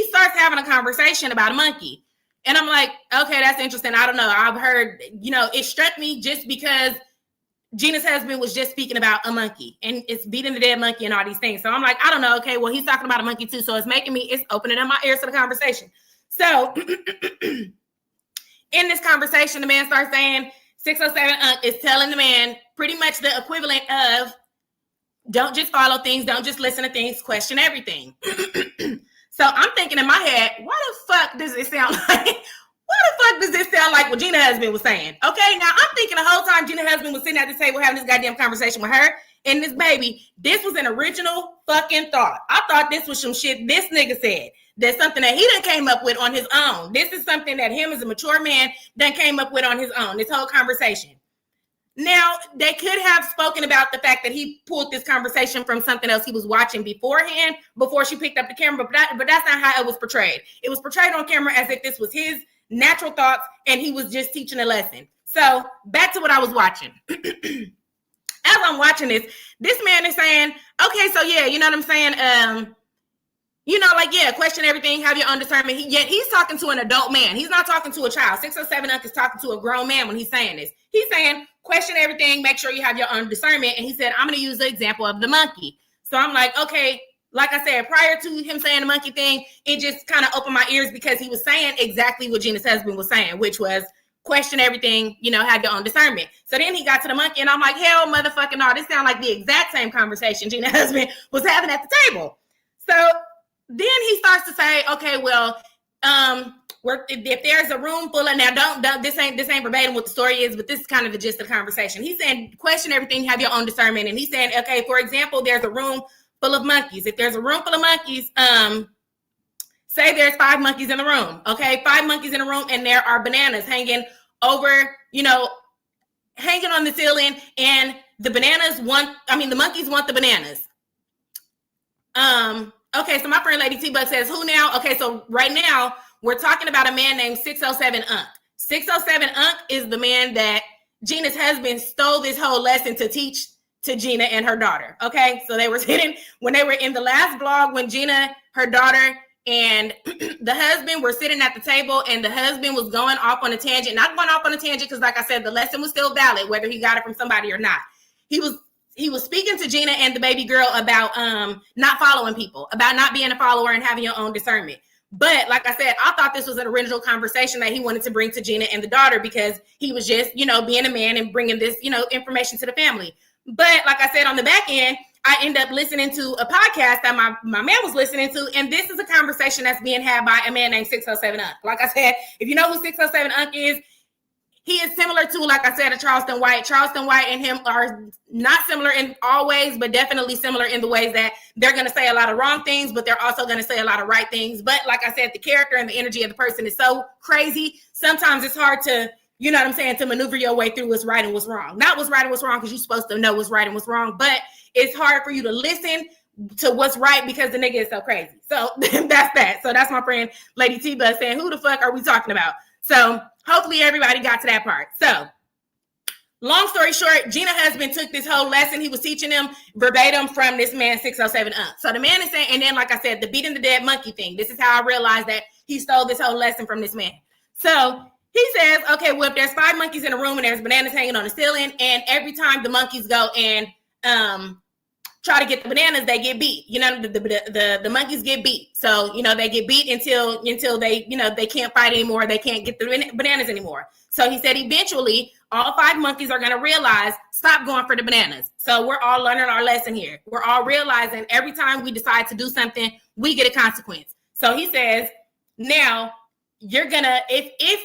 Speaker 1: starts having a conversation about a monkey. And I'm like, okay, that's interesting. I don't know. I've heard, it struck me just because Gina's husband was just speaking about a monkey and it's beating the dead monkey and all these things. So I'm like, I don't know. Okay, well, he's talking about a monkey too. So it's opening up my ears to the conversation. So in this conversation, the man starts saying, 607 is telling the man pretty much the equivalent of don't just follow things, don't just listen to things, question everything. So I'm thinking in my head, why the fuck does it sound like? Why the fuck does this sound like what Gina's husband was saying? Okay, now I'm thinking the whole time Gina's husband was sitting at the table having this goddamn conversation with her and this baby. This was an original fucking thought. I thought this was some shit this nigga said. That's something that he done came up with on his own. This is something that him as a mature man done came up with on his own, this whole conversation. Now, they could have spoken about the fact that he pulled this conversation from something else he was watching beforehand, before she picked up the camera, but that's not how it was portrayed. It was portrayed on camera as if this was his natural thoughts and he was just teaching a lesson. So back to what I was watching. As I'm watching this man is saying, okay, so yeah, you know what I'm saying? Question everything, have your own discernment. Yet he's talking to an adult man. He's not talking to a child. 607 is talking to a grown man when he's saying this. He's saying, question everything, make sure you have your own discernment. And he said, I'm going to use the example of the monkey. So I'm like, okay, like I said, prior to him saying the monkey thing, it just kind of opened my ears because he was saying exactly what Gina's husband was saying, which was question everything, have your own discernment. So then he got to the monkey and I'm like, hell motherfucking no, this sounds like the exact same conversation Gina's husband was having at the table. So then he starts to say, okay, well, if there's a room full of, now don't this ain't verbatim what the story is, but this is kind of the gist of the conversation. He's saying, question everything, have your own discernment. And he's saying, okay, for example, there's a room full of monkeys. If there's a room full of monkeys, say there's 5 monkeys in the room, okay? 5 monkeys in the room, and there are bananas hanging over, hanging on the ceiling, and the monkeys want the bananas. Okay, so my friend Lady T-Buck says, who now? Okay, so right now, we're talking about a man named 607 Unk. 607 Unk is the man that Gina's husband stole this whole lesson to teach to Gina and her daughter, okay? So they were sitting, when they were in the last vlog, when Gina, her daughter, and the husband were sitting at the table, and the husband was going off on a tangent, not going off on a tangent because, like I said, the lesson was still valid, whether he got it from somebody or not. He was speaking to Gina and the baby girl about not following people, about not being a follower and having your own discernment. But like I said, I thought this was an original conversation that he wanted to bring to Gina and the daughter because he was just, being a man and bringing this, information to the family. But like I said, on the back end, I end up listening to a podcast that my man was listening to. And this is a conversation that's being had by a man named 607 Unk. Like I said, if you know who 607 Unk is, he is similar to, like I said, a Charleston White. Charleston White and him are not similar in all ways, but definitely similar in the ways that they're going to say a lot of wrong things, but they're also going to say a lot of right things. But like I said, the character and the energy of the person is so crazy. Sometimes it's hard to, to maneuver your way through what's right and what's wrong. Not what's right and what's wrong because you're supposed to know what's right and what's wrong, but it's hard for you to listen to what's right because the nigga is so crazy. So that's that. So that's my friend Lady T-Buzz saying, who the fuck are we talking about? So hopefully everybody got to that part. So long story short, Gina's husband took this whole lesson he was teaching them verbatim from this man 607 Unk. So the man is saying, and then like I said, the beating the dead monkey thing. This is how I realized that he stole this whole lesson from this man. So he says, okay, well, if there's 5 monkeys in a room and there's bananas hanging on the ceiling, and every time the monkeys go and try to get the bananas, they get beat. The monkeys get beat. So, they get beat until they, they can't fight anymore. They can't get the bananas anymore. So he said eventually all 5 monkeys are going to realize, stop going for the bananas. So we're all learning our lesson here. We're all realizing every time we decide to do something, we get a consequence. So he says, now you're going to, if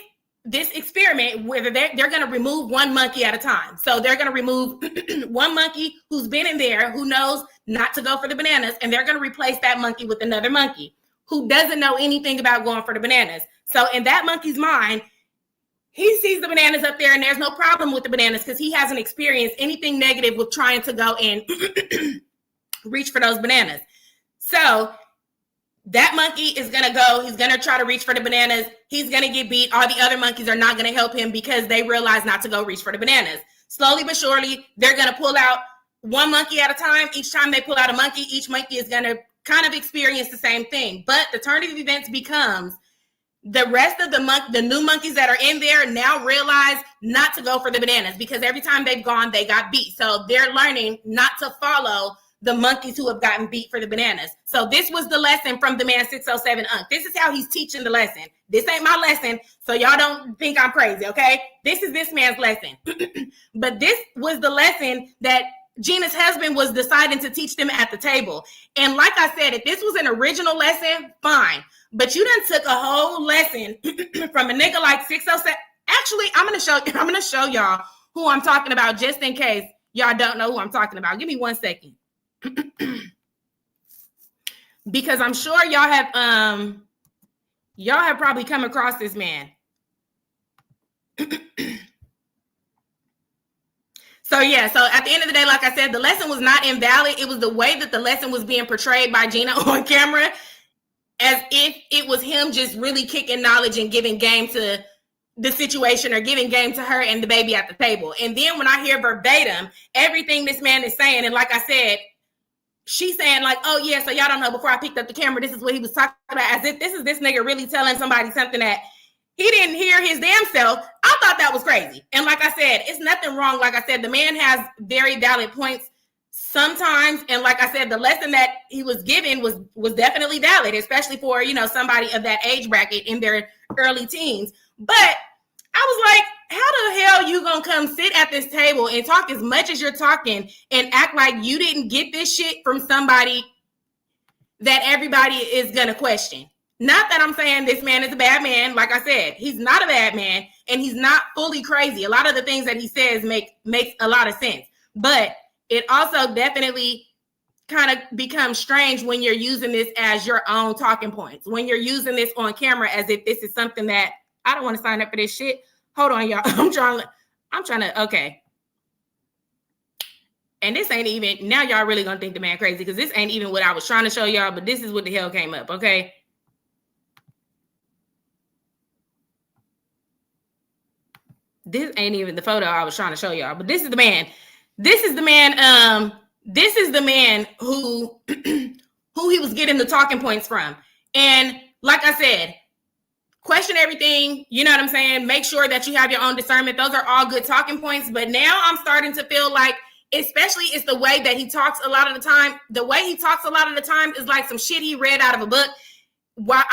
Speaker 1: this experiment where they're going to remove one monkey at a time. So they're going to remove one monkey who's been in there, who knows not to go for the bananas, and they're going to replace that monkey with another monkey who doesn't know anything about going for the bananas. So in that monkey's mind, he sees the bananas up there and there's no problem with the bananas because he hasn't experienced anything negative with trying to go and reach for those bananas. So that monkey is going to go. He's going to try to reach for the bananas. He's going to get beat. All the other monkeys are not going to help him because they realize not to go reach for the bananas. Slowly but surely, they're going to pull out one monkey at a time. Each time they pull out a monkey, each monkey is going to kind of experience the same thing. But the turn of events becomes the rest of the new monkeys that are in there now realize not to go for the bananas because every time they've gone, they got beat. So they're learning not to follow the monkeys who have gotten beat for the bananas. So this was the lesson from the man 607 Unc. This is how he's teaching the lesson. This ain't my lesson, so y'all don't think I'm crazy, okay? This is this man's lesson. But this was the lesson that Gina's husband was deciding to teach them at the table. And like I said, if this was an original lesson, fine. But you done took a whole lesson from a nigga like 607. Actually, I'm gonna show y'all who I'm talking about just in case y'all don't know who I'm talking about. Give me 1 second. Because I'm sure y'all have probably come across this man. So at the end of the day, like I said, the lesson was not invalid. It was the way that the lesson was being portrayed by Gina on camera, as if it was him just really kicking knowledge and giving game to the situation or giving game to her and the baby at the table. And then when I hear verbatim everything this man is saying, and like I said, she's saying like, oh yeah, so y'all don't know, before I picked up the camera, this is what he was talking about, as if this is this nigga really telling somebody something that he didn't hear his damn self. I thought that was crazy. And like I said, it's nothing wrong. Like I said, the man has very valid points sometimes. And like I said, the lesson that he was given was definitely valid, especially for, somebody of that age bracket in their early teens. But I was like, how the hell you gonna come sit at this table and talk as much as you're talking and act like you didn't get this shit from somebody that everybody is gonna question? Not that I'm saying this man is a bad man. Like I said, he's not a bad man and he's not fully crazy. A lot of the things that he says makes a lot of sense. But it also definitely kind of becomes strange when you're using this as your own talking points, when you're using this on camera as if this is something that I don't want to sign up for this shit. Hold on, y'all. I'm trying to, okay. And this ain't even, now y'all really gonna think the man crazy because this ain't even what I was trying to show y'all, but this is what the hell came up, okay? This ain't even the photo I was trying to show y'all, but this is the man. This is the man who he was getting the talking points from. And like I said, question everything, you know what I'm saying? Make sure that you have your own discernment. Those are all good talking points. But now I'm starting to feel like, especially it's the way that he talks a lot of the time. The way he talks a lot of the time is like some shit he read out of a book. Why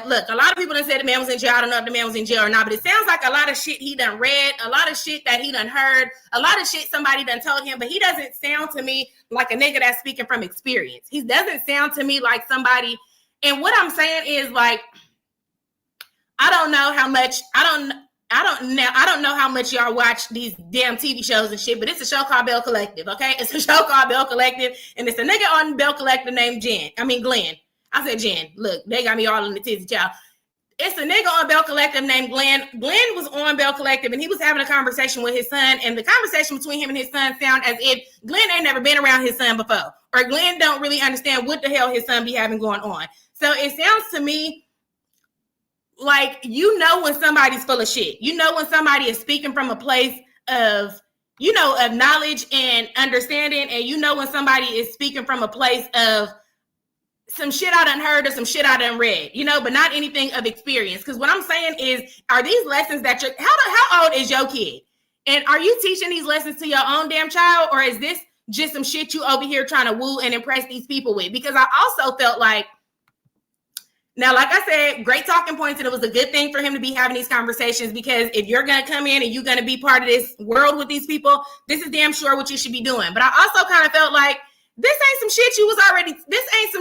Speaker 1: look, a lot of people done said the man was in jail. I don't know if the man was in jail or not, but it sounds like a lot of shit he done read, a lot of shit that he done heard, a lot of shit somebody done told him, but he doesn't sound to me like a nigga that's speaking from experience. He doesn't sound to me like somebody, and what I'm saying is like, I don't know how much y'all watch these damn TV shows and shit, but it's a show called Bell Collective, okay? It's a show called Bell Collective, and it's a nigga on Bell Collective named Glenn. I said Jen. Look, they got me all in the tizzy, child. It's a nigga on Bell Collective named Glenn. Glenn was on Bell Collective, and he was having a conversation with his son, and the conversation between him and his son sound as if Glenn ain't never been around his son before, or Glenn don't really understand what the hell his son be having going on. So it sounds to me like, when somebody's full of shit. When somebody is speaking from a place of, of knowledge and understanding, and when somebody is speaking from a place of some shit I done heard or some shit I done read, but not anything of experience. Because what I'm saying is, are these lessons that how old is your kid? And are you teaching these lessons to your own damn child? Or is this just some shit you over here trying to woo and impress these people with? Because I also felt like, now, like I said, great talking points, and it was a good thing for him to be having these conversations, because if you're going to come in and you're going to be part of this world with these people, this is damn sure what you should be doing. But I also kind of felt like, this ain't some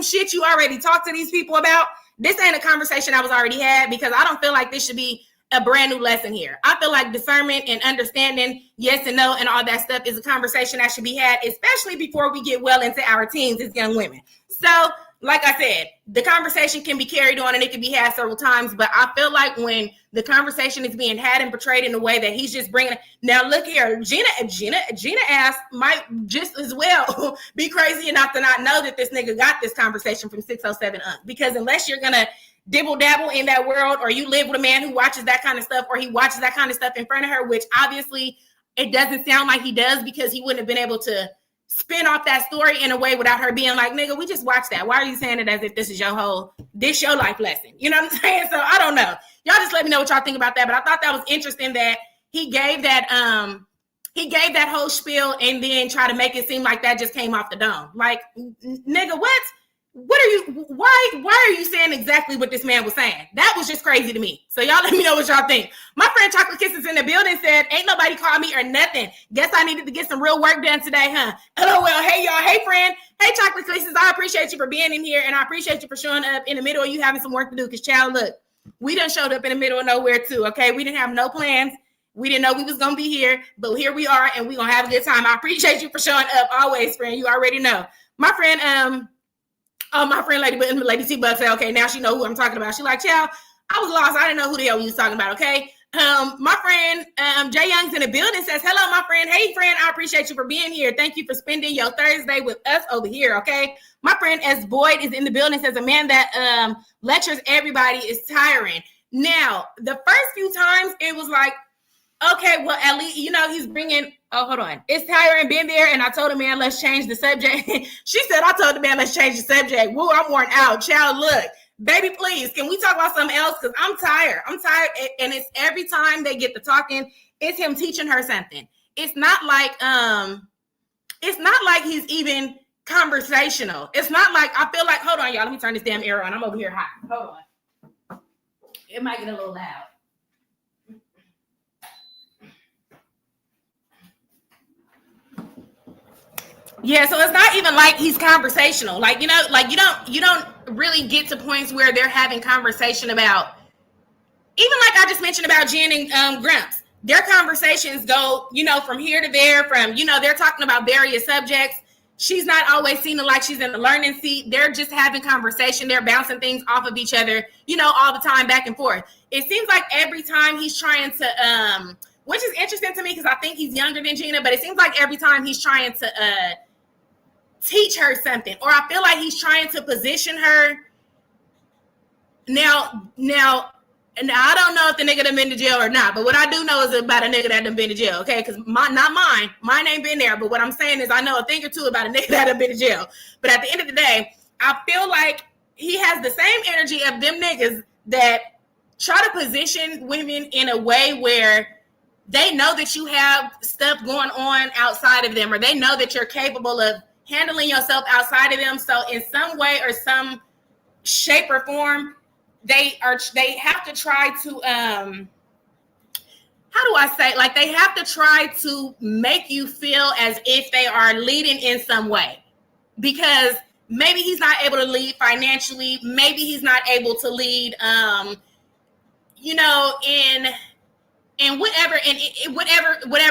Speaker 1: shit you already talked to these people about. This ain't a conversation I was already had, because I don't feel like this should be a brand new lesson here. I feel like discernment and understanding yes and no and all that stuff is a conversation that should be had, especially before we get well into our teens as young women. So, like I said, the conversation can be carried on and it can be had several times, but I feel like when the conversation is being had and portrayed in a way that he's just bringing it. Now, look here, Gina ass might just as well be crazy enough to not know that this nigga got this conversation from 607 because unless you're going to dibble dabble in that world, or you live with a man who watches that kind of stuff, or he watches that kind of stuff in front of her, which obviously it doesn't sound like he does because he wouldn't have been able to spin off that story in a way without her being like, nigga, we just watched that. Why are you saying it as if this is your life lesson? You know what I'm saying? So I don't know. Y'all just let me know what y'all think about that. But I thought that was interesting that he gave that whole spiel and then try to make it seem like that just came off the dome. Like, nigga, what? Why are you saying exactly what this man was saying? That was just crazy to me. So y'all let me know what y'all think. My friend Chocolate Kisses in the building said, ain't nobody called me or nothing. Guess I needed to get some real work done today, huh? LOL. Hey, y'all. Hey, friend. Hey, Chocolate Kisses. I appreciate you for being in here, and I appreciate you for showing up in the middle of you having some work to do. Because, child, look, we done showed up in the middle of nowhere, too, okay? We didn't have no plans. We didn't know we was going to be here, but here we are, and we going to have a good time. I appreciate you for showing up always, friend. You already know. My friend, my friend Lady T-Bug said, okay, now she know who I'm talking about. She like, child, I was lost. I didn't know who the hell we was talking about, okay? My friend Jay Young's in the building says, hello, my friend. Hey, friend, I appreciate you for being here. Thank you for spending your Thursday with us over here, okay? My friend S. Boyd is in the building, says a man that lectures everybody is tiring. Now, the first few times, it was like, okay, well, at least, he's bringing, hold on. It's tiring, been there, and I told the man, let's change the subject. She said, I told the man, let's change the subject. Woo, I'm worn out. Child, look. Baby, please, can we talk about something else? Because I'm tired. And it's every time they get to talking, it's him teaching her something. It's not like he's even conversational. It's not like, I feel like, hold on, y'all. Let me turn this damn air on. I'm over here hot. Hold on. It might get a little loud. Yeah, so it's not even like he's conversational. Like, you don't really get to points where they're having conversation about, even like I just mentioned about Jen and Grumps. Their conversations go, from here to there, from, they're talking about various subjects. She's not always seeming like she's in the learning seat. They're just having conversation. They're bouncing things off of each other, all the time, back and forth. It seems like every time he's trying to, which is interesting to me because I think he's younger than Gina, but it seems like every time he's trying to teach her something, or I feel like he's trying to position her. Now, I don't know if the nigga done been to jail or not, but what I do know is about a nigga that done been to jail, okay? Because mine ain't been there, but what I'm saying is I know a thing or two about a nigga that done been to jail. But at the end of the day, I feel like he has the same energy of them niggas that try to position women in a way where they know that you have stuff going on outside of them, or they know that you're capable of handling yourself outside of them. So in some way or some shape or form, they have to try to, how do I say? Like, they have to try to make you feel as if they are leading in some way, because maybe he's not able to lead financially. Maybe he's not able to lead, in whatever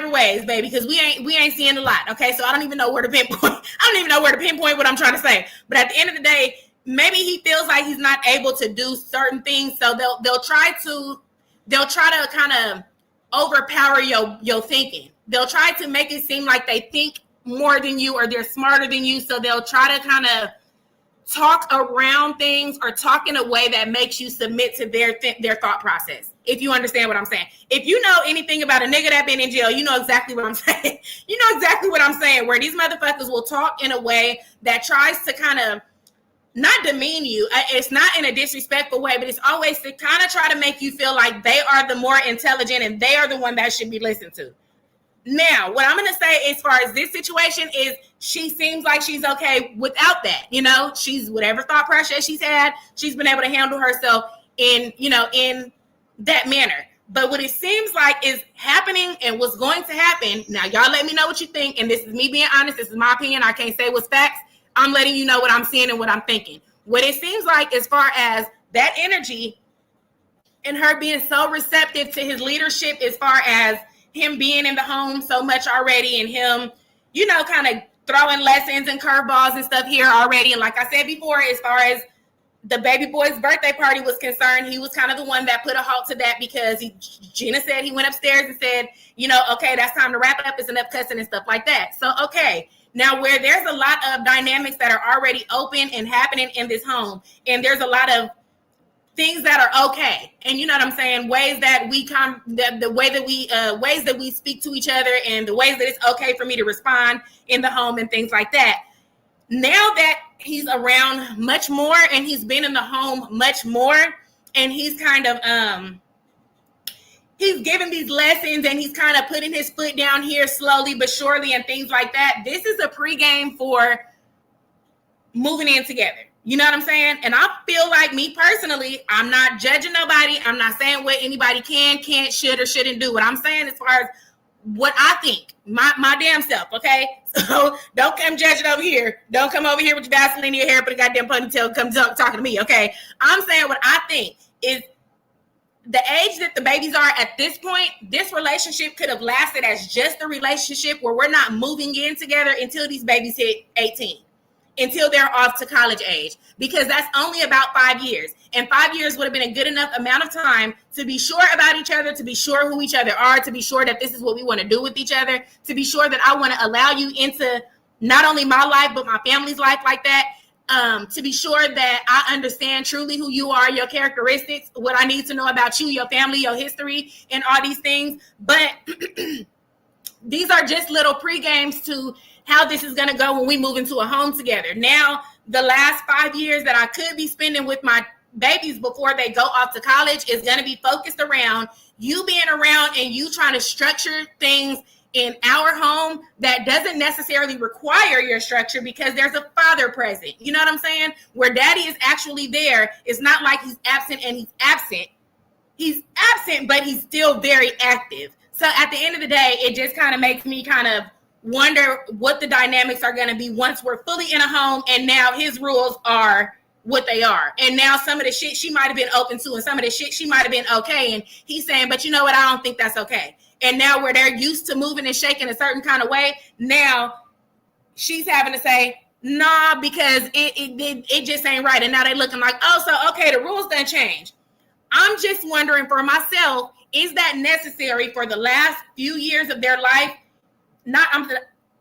Speaker 1: ways, baby, because we ain't seeing a lot. Okay, so I don't even know where to pinpoint. I don't even know where to pinpoint what I'm trying to say. But at the end of the day, maybe he feels like he's not able to do certain things, so they'll try to kind of overpower your thinking. They'll try to make it seem like they think more than you, or they're smarter than you. So they'll try to kind of talk around things, or talk in a way that makes you submit to their thought process. If you understand what I'm saying. If you know anything about a nigga that been in jail, you know exactly what I'm saying. You know exactly what I'm saying, where these motherfuckers will talk in a way that tries to kind of not demean you. It's not in a disrespectful way, but it's always to kind of try to make you feel like they are the more intelligent and they are the one that should be listened to. Now, what I'm going to say as far as this situation is, she seems like she's okay without that. She's, whatever thought process she's had, she's been able to handle herself in that manner. But what it seems like is happening and what's going to happen, now y'all let me know what you think, and this is me being honest, this is my opinion, I can't say what's facts, I'm letting you know what I'm seeing and what I'm thinking. What it seems like as far as that energy and her being so receptive to his leadership as far as him being in the home so much already, and him, kind of throwing lessons and curveballs and stuff here already. And like I said before, as far as the baby boy's birthday party was concerned, he was kind of the one that put a halt to that, because Gina said he went upstairs and said, okay, that's time to wrap it up. It's enough cussing and stuff like that. So, okay. Now, where there's a lot of dynamics that are already open and happening in this home, and there's a lot of things that are okay, and you know what I'm saying, ways that we ways that we speak to each other, and the ways that it's okay for me to respond in the home and things like that. Now that he's around much more, and he's been in the home much more, and he's kind of he's giving these lessons, and he's kind of putting his foot down here slowly but surely and things like that. This is a pregame for moving in together. You know what I'm saying? And I feel like, me personally, I'm not judging nobody. I'm not saying what anybody can, can't, should, or shouldn't do. What I'm saying as far as what I think, my damn self, okay? So don't come judging over here. Don't come over here with your Vaseline in your hair, put a goddamn ponytail, come talking to me, okay? I'm saying what I think is, the age that the babies are at this point, this relationship could have lasted as just a relationship where we're not moving in together until these babies hit 18, until they're off to college age, because that's only about 5 years. And 5 years would have been a good enough amount of time to be sure about each other, to be sure who each other are, to be sure that this is what we want to do with each other, to be sure that I want to allow you into not only my life, but my family's life like that. To be sure that I understand truly who you are, your characteristics, what I need to know about you, your family, your history, and all these things. But these are just little pre-games to how this is going to go when we move into a home together. Now, the last 5 years that I could be spending with my babies before they go off to college is going to be focused around you being around and you trying to structure things in our home that doesn't necessarily require your structure, because there's a father present. You know what I'm saying? Where daddy is actually there. It's not like he's absent and he's absent. He's absent, but he's still very active. So at the end of the day, it just kind of makes me kind of wonder what the dynamics are going to be once we're fully in a home, and now his rules are what they are. And now some of the shit she might have been open to, and some of the shit she might have been okay. And he's saying, but you know what? I don't think that's okay. And now where they're used to moving and shaking a certain kind of way, now she's having to say, nah, because it just ain't right. And now they're looking like, oh, so, okay, the rules done change. I'm just wondering for myself, is that necessary for the last few years of their life? I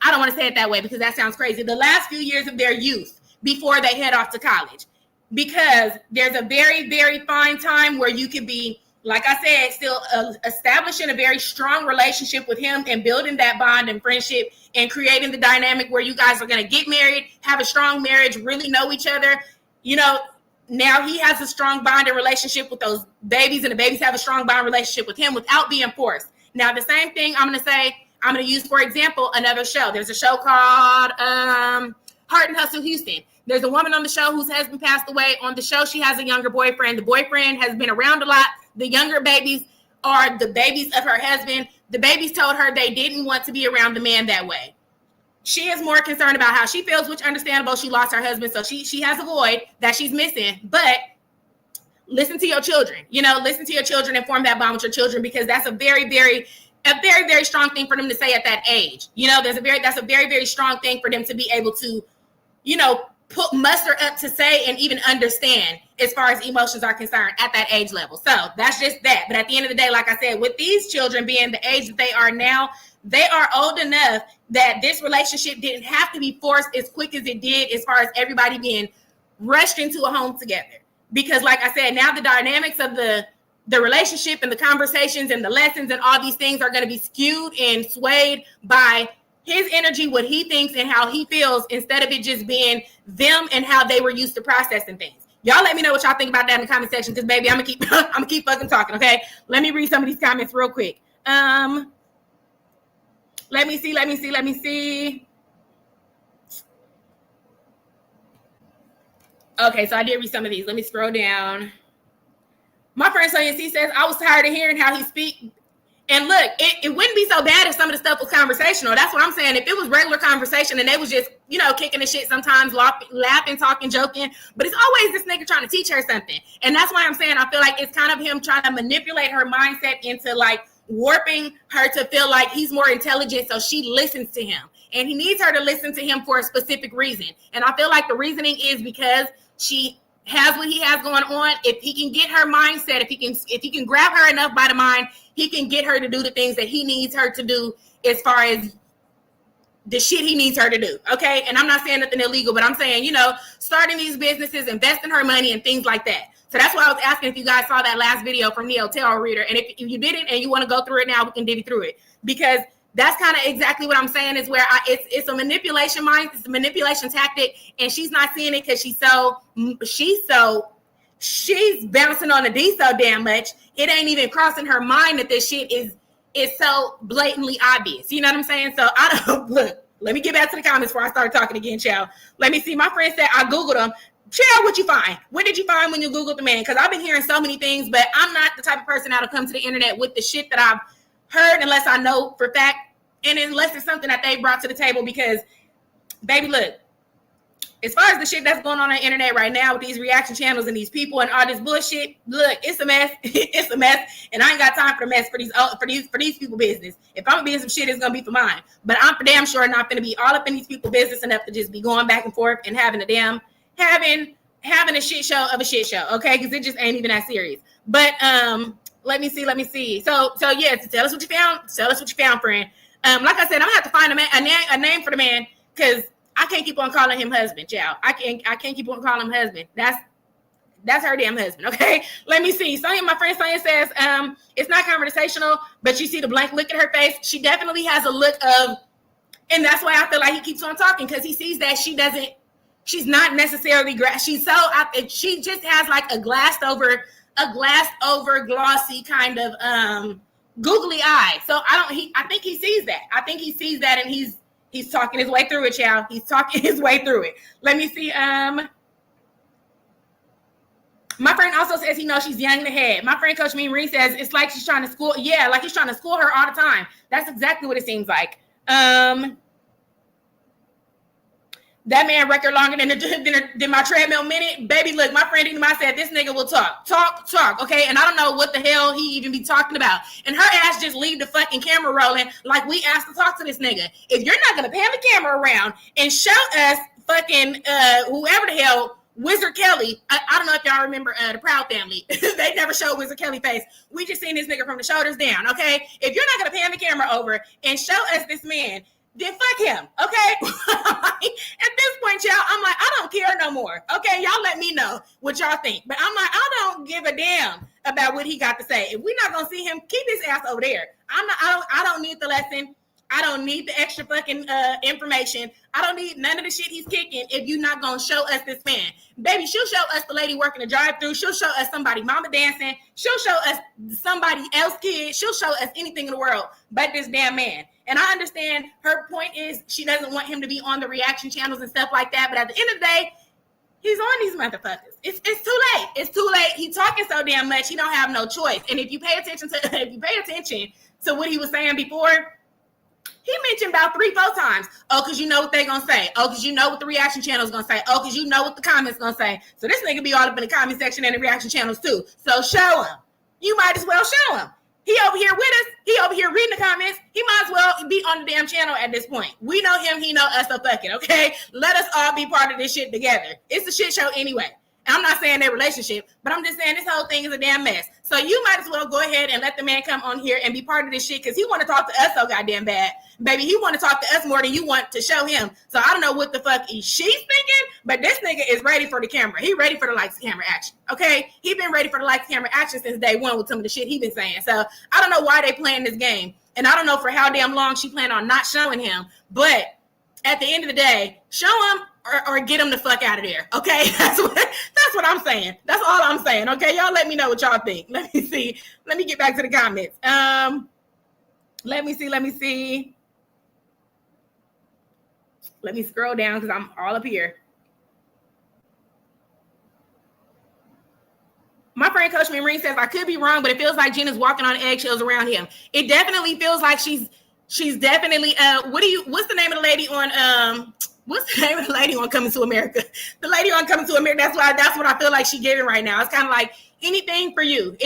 Speaker 1: don't want to say it that way because that sounds crazy. The last few years of their youth before they head off to college. Because there's a very, very fine time where you could be, like I said, still establishing a very strong relationship with him and building that bond and friendship and creating the dynamic where you guys are going to get married, have a strong marriage, really know each other. Now he has a strong bond and relationship with those babies, and the babies have a strong bond relationship with him without being forced. Now, the same thing I'm going to use, for example, another show. There's a show called Heart and Hustle Houston. There's a woman on the show whose husband passed away. On the show, she has a younger boyfriend. The boyfriend has been around a lot. The younger babies are the babies of her husband. The babies told her they didn't want to be around the man that way. She is more concerned about how she feels, which understandable. She lost her husband, so she has a void that she's missing. But listen to your children. Listen to your children and form that bond with your children, because that's a very, very strong thing for them to say at that age. That's a very, very strong thing for them to be able to, muster up to say and even understand as far as emotions are concerned at that age level. So that's just that. But at the end of the day, like I said, with these children being the age that they are now, they are old enough that this relationship didn't have to be forced as quick as it did, as far as everybody being rushed into a home together. Because like I said, now the dynamics of the relationship and the conversations and the lessons and all these things are going to be skewed and swayed by his energy, what he thinks and how he feels, instead of it just being them and how they were used to processing things. Y'all let me know what y'all think about that in the comment section, because baby, I'm gonna keep fucking talking, okay? Let me read some of these comments real quick. Let me see. Okay, so I did read some of these. Let me scroll down. My friend Sonia C says, I was tired of hearing how he speak. And look, it wouldn't be so bad if some of the stuff was conversational. That's what I'm saying. If it was regular conversation and they was just, you know, kicking the shit sometimes, laughing, talking, joking, but it's always this nigga trying to teach her something. And that's why I'm saying I feel like it's kind of him trying to manipulate her mindset into like warping her to feel like he's more intelligent, so she listens to him. And he needs her to listen to him for a specific reason. And I feel like the reasoning is because she has what he has going on. If he can get her mindset, if he can grab her enough by the mind, he can get her to do the things that he needs her to do as far as the shit he needs her to do. Okay. And I'm not saying nothing illegal, but I'm saying, you know, starting these businesses, investing her money and things like that. So that's why I was asking if you guys saw that last video from Neo Tarot Reader. And if you didn't and you want to go through it now, we can divvy through it, because that's kind of exactly what I'm saying is where it's a manipulation mind. It's a manipulation tactic. And she's not seeing it because she's bouncing on the D so damn much. It ain't even crossing her mind that this shit is so blatantly obvious. You know what I'm saying? So I don't look. Let me get back to the comments before I start talking again, child. Let me see. My friend said I Googled him. Child, what you find? What did you find when you Googled the man? Because I've been hearing so many things, but I'm not the type of person that'll come to the internet with the shit that I've heard unless I know for fact, and unless it's something that they brought to the table. Because, baby, look, as far as the shit that's going on the internet right now with these reaction channels and these people and all this bullshit, look, it's a mess. It's a mess, and I ain't got time for the mess for these people business. If I'm gonna be in some shit, it's gonna be for mine. But I'm for damn sure not gonna be all up in these people business enough to just be going back and forth and having a shit show of a shit show, okay? Because it just ain't even that serious. But let me see. So yes, tell us what you found. Tell us what you found, friend. Like I said, I'm gonna have to find a name for the man, because I can't keep on calling him husband, child. I can't keep on calling him husband. That's her damn husband, okay? Let me see. Sonia, my friend Sonia says, it's not conversational, but you see the blank look at her face. She definitely has a look of, and that's why I feel like he keeps on talking, because he sees that she's not necessarily, she just has like a glassed over glossy kind of googly eye. So I think he sees that. I think he sees that, and he's talking his way through it, y'all. He's talking his way through it. Let me see. My friend also says he knows she's young in the head. My friend Coach Marie says it's like she's trying to school. Yeah, like he's trying to school her all the time. That's exactly what it seems like. That man record longer than my treadmill minute. Baby, look, my friend Inima said this nigga will talk, okay? And I don't know what the hell he even be talking about. And her ass just leave the fucking camera rolling like we asked to talk to this nigga. If you're not going to pan the camera around and show us fucking whoever the hell, Wizard Kelly, I don't know if y'all remember the Proud Family. They never showed Wizard Kelly face. We just seen this nigga from the shoulders down, okay? If you're not going to pan the camera over and show us this man, then fuck him, okay? At this point, y'all, I'm like, I don't care no more, okay? Y'all let me know what y'all think. But I'm like, I don't give a damn about what he got to say. If we're not gonna see him, keep his ass over there. I don't need the lesson. I don't need the extra fucking information. I don't need none of the shit he's kicking if you're not gonna show us this man. Baby, she'll show us the lady working the drive-thru. She'll show us somebody mama dancing. She'll show us somebody else's kid. She'll show us anything in the world but this damn man. And I understand her point is she doesn't want him to be on the reaction channels and stuff like that. But at the end of the day, he's on these motherfuckers. It's too late. It's too late. He's talking so damn much. He don't have no choice. And if you pay attention to what he was saying before, he mentioned about 3-4 times. Oh, because you know what they're going to say. Oh, because you know what the reaction channel is going to say. Oh, because you know what the comments going to say. So this nigga be all up in the comment section and the reaction channels too. So show him. You might as well show him. He over here with us. He over here reading the comments. He might as well be on the damn channel at this point. We know him. He know us. So fuck it, okay? Let us all be part of this shit together. It's a shit show anyway. I'm not saying their relationship, but I'm just saying this whole thing is a damn mess. So you might as well go ahead and let the man come on here and be part of this shit, because he want to talk to us so goddamn bad. Baby, he want to talk to us more than you want to show him. So I don't know what the fuck she's thinking, but this nigga is ready for the camera. He ready for the lights camera action, okay? He been ready for the lights camera action since day one with some of the shit he been saying. So I don't know why they playing this game, and I don't know for how damn long she planned on not showing him, but at the end of the day, show him or get him the fuck out of there, okay? That's what I'm saying. That's all I'm saying, okay? Y'all let me know what y'all think. Let me see. Let me get back to the comments. Let me see. Let me scroll down because I'm all up here. My friend friend Coach Marine says, I could be wrong, but it feels like Gina's walking on eggshells around him. It definitely feels like she's definitely what's the name of the lady on what's the name of the lady on Coming to America? The lady on Coming to America, that's what I feel like she's giving right now. It's kind of like anything for you,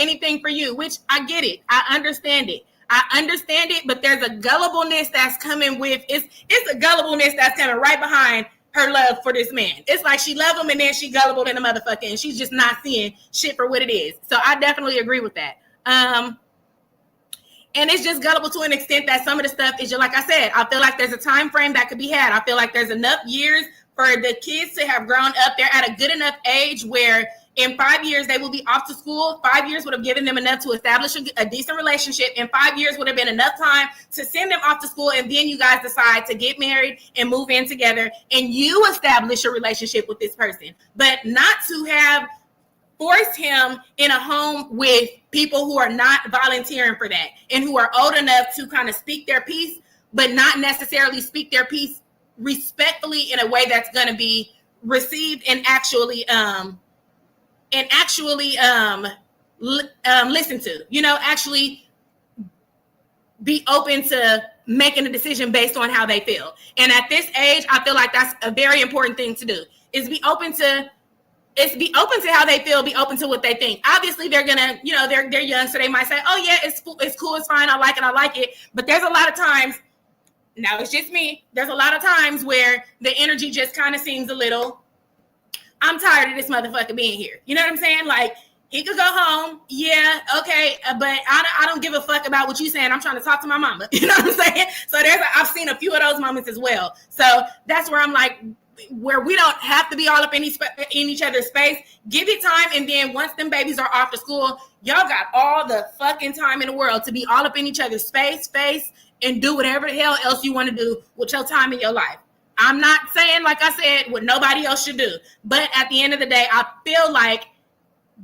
Speaker 1: which I get it. I understand it, but there's a gullibleness that's coming with it's a gullibleness that's coming right behind her love for this man. It's like she loves him and then she gullible in a motherfucker and she's just not seeing shit for what it is. So I definitely agree with that. And it's just gullible to an extent that some of the stuff is just like I said, I feel like there's a time frame that could be had. I feel like there's enough years for the kids to have grown up. They're at a good enough age where in 5 years they will be off to school. 5 years would have given them enough to establish a decent relationship. And 5 years would have been enough time to send them off to school. And then you guys decide to get married and move in together and you establish a relationship with this person. But not to have forced him in a home with people who are not volunteering for that and who are old enough to kind of speak their piece, but not necessarily speak their piece respectfully in a way that's going to be received and actually listened to, actually be open to making a decision based on how they feel. And at this age, I feel like that's a very important thing to do, is be open to how they feel, be open to what they think. Obviously, they're gonna, they're young, so they might say, "Oh yeah, it's cool, it's fine, I like it." But there's a lot of times, now it's just me. There's a lot of times where the energy just kind of seems a little, I'm tired of this motherfucker being here. You know what I'm saying? Like, he could go home, yeah, okay, but I don't give a fuck about what you saying. I'm trying to talk to my mama. You know what I'm saying? So I've seen a few of those moments as well. So that's where I'm like, where we don't have to be all up in each other's space. Give it time, and then once them babies are off to school, y'all got all the fucking time in the world to be all up in each other's space, and do whatever the hell else you want to do with your time in your life. I'm not saying, like I said, what nobody else should do, but at the end of the day, I feel like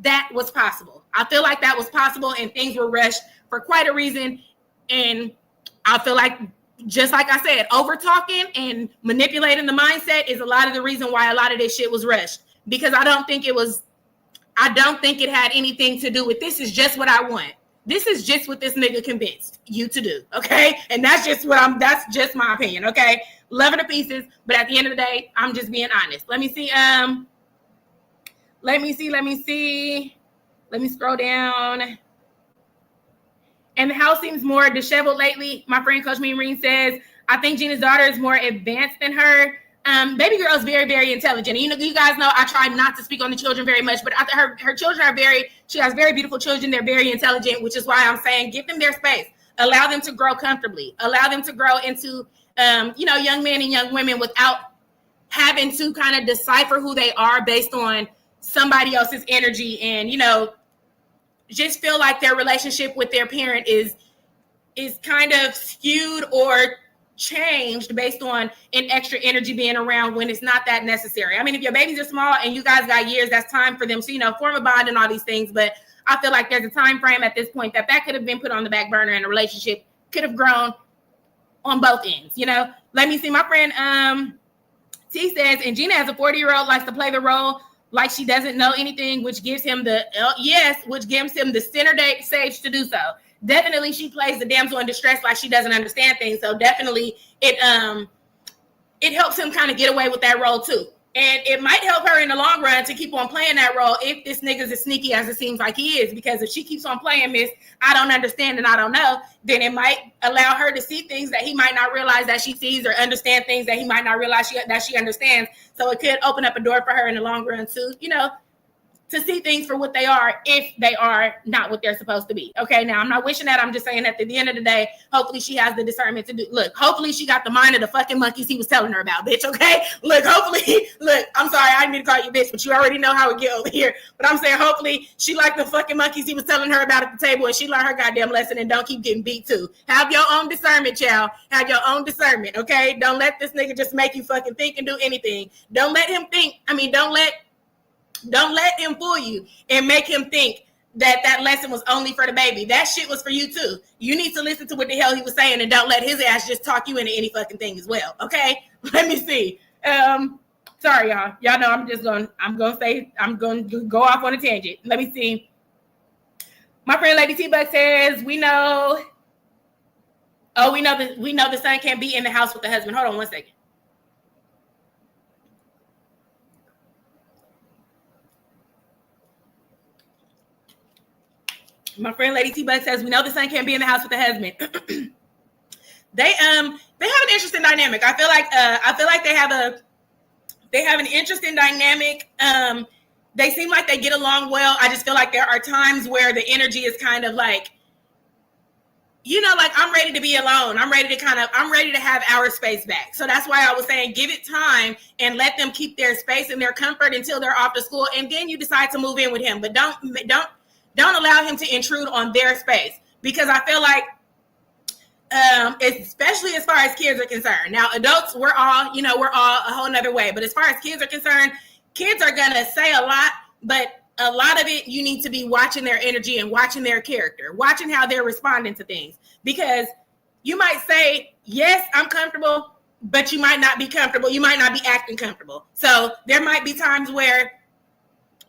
Speaker 1: that was possible. And things were rushed for quite a reason. And I feel like, just like I said, over talking and manipulating the mindset is a lot of the reason why a lot of this shit was rushed, because I don't think it had anything to do with, this is just what I want. This is just what this nigga convinced you to do. Okay. And that's just my opinion. Okay. Loving the pieces. But at the end of the day, I'm just being honest. Let me see. Let me scroll down. And the house seems more disheveled lately. My friend Coach Marine says, I think Gina's daughter is more advanced than her. Baby girl is very, very intelligent. You guys know I try not to speak on the children very much, but her children she has very beautiful children. They're very intelligent, which is why I'm saying give them their space. Allow them to grow comfortably. Allow them to grow into, young men and young women without having to kind of decipher who they are based on somebody else's energy, and, just feel like their relationship with their parent is kind of skewed or changed based on an extra energy being around when it's not that necessary. I mean, if your babies are small and you guys got years, that's time for them to, form a bond and all these things. But I feel like there's a time frame at this point that could have been put on the back burner and the relationship could have grown on both ends. Let me see. My friend T says, and Gina as a 40-year-old likes to play the role like she doesn't know anything, which gives him the center stage to do so. Definitely she plays the damsel in distress like she doesn't understand things. So definitely it helps him kind of get away with that role too. And it might help her in the long run to keep on playing that role if this nigga's as sneaky as it seems like he is. Because if she keeps on playing Miss I don't understand and I don't know, then it might allow her to see things that he might not realize that she sees, or understand things that he might not realize that she understands. So it could open up a door for her in the long run to, to see things for what they are if they are not what they're supposed to be. Okay, now I'm not wishing that. I'm just saying that at the end of the day, hopefully she has the discernment to do. Look, hopefully she got the mind of the fucking monkeys he was telling her about, bitch, okay? Look, I'm sorry, I didn't mean to call you bitch, but you already know how it get over here. But I'm saying hopefully she liked the fucking monkeys he was telling her about at the table, and she learned her goddamn lesson and don't keep getting beat too. Have your own discernment, child. Have your own discernment, okay? Don't let this nigga just make you fucking think and do anything. Don't let him think. Don't let him fool you and make him think that lesson was only for the baby. That shit was for you too. You need to listen to what the hell he was saying, and don't let his ass just talk you into any fucking thing as well. Okay? Let me see. Sorry, y'all. Y'all know I'm going to go off on a tangent. Let me see. My friend Lady T-Buck says, we know the son can't be in the house with the husband. Hold on one second. My friend Lady T-Buck says, we know the son can't be in the house with the husband. They have an interesting dynamic. I feel like they have an interesting dynamic. They seem like they get along well. I just feel like there are times where the energy is kind of like, like I'm ready to be alone. I'm ready to have our space back. So that's why I was saying, give it time and let them keep their space and their comfort until they're off to school. And then you decide to move in with him, but don't allow him to intrude on their space, because I feel like, especially as far as kids are concerned. Now, adults, we're all a whole nother way. But as far as kids are concerned, kids are going to say a lot, but a lot of it, you need to be watching their energy and watching their character, watching how they're responding to things. Because you might say, yes, I'm comfortable, but you might not be comfortable. You might not be acting comfortable. So there might be times where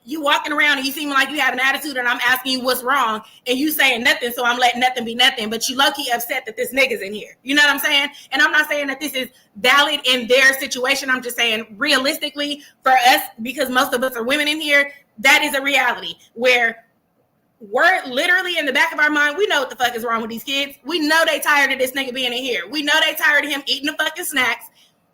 Speaker 1: you walking around and you seem like you have an attitude and I'm asking you what's wrong and you saying nothing, so I'm letting nothing be nothing, but you low-key upset that this nigga's in here. You know what I'm saying? And I'm not saying that this is valid in their situation. I'm just saying realistically for us, because most of us are women in here, that is a reality where we're literally in the back of our mind, we know what the fuck is wrong with these kids. We know they tired of this nigga being in here. We know they tired of him eating the fucking snacks.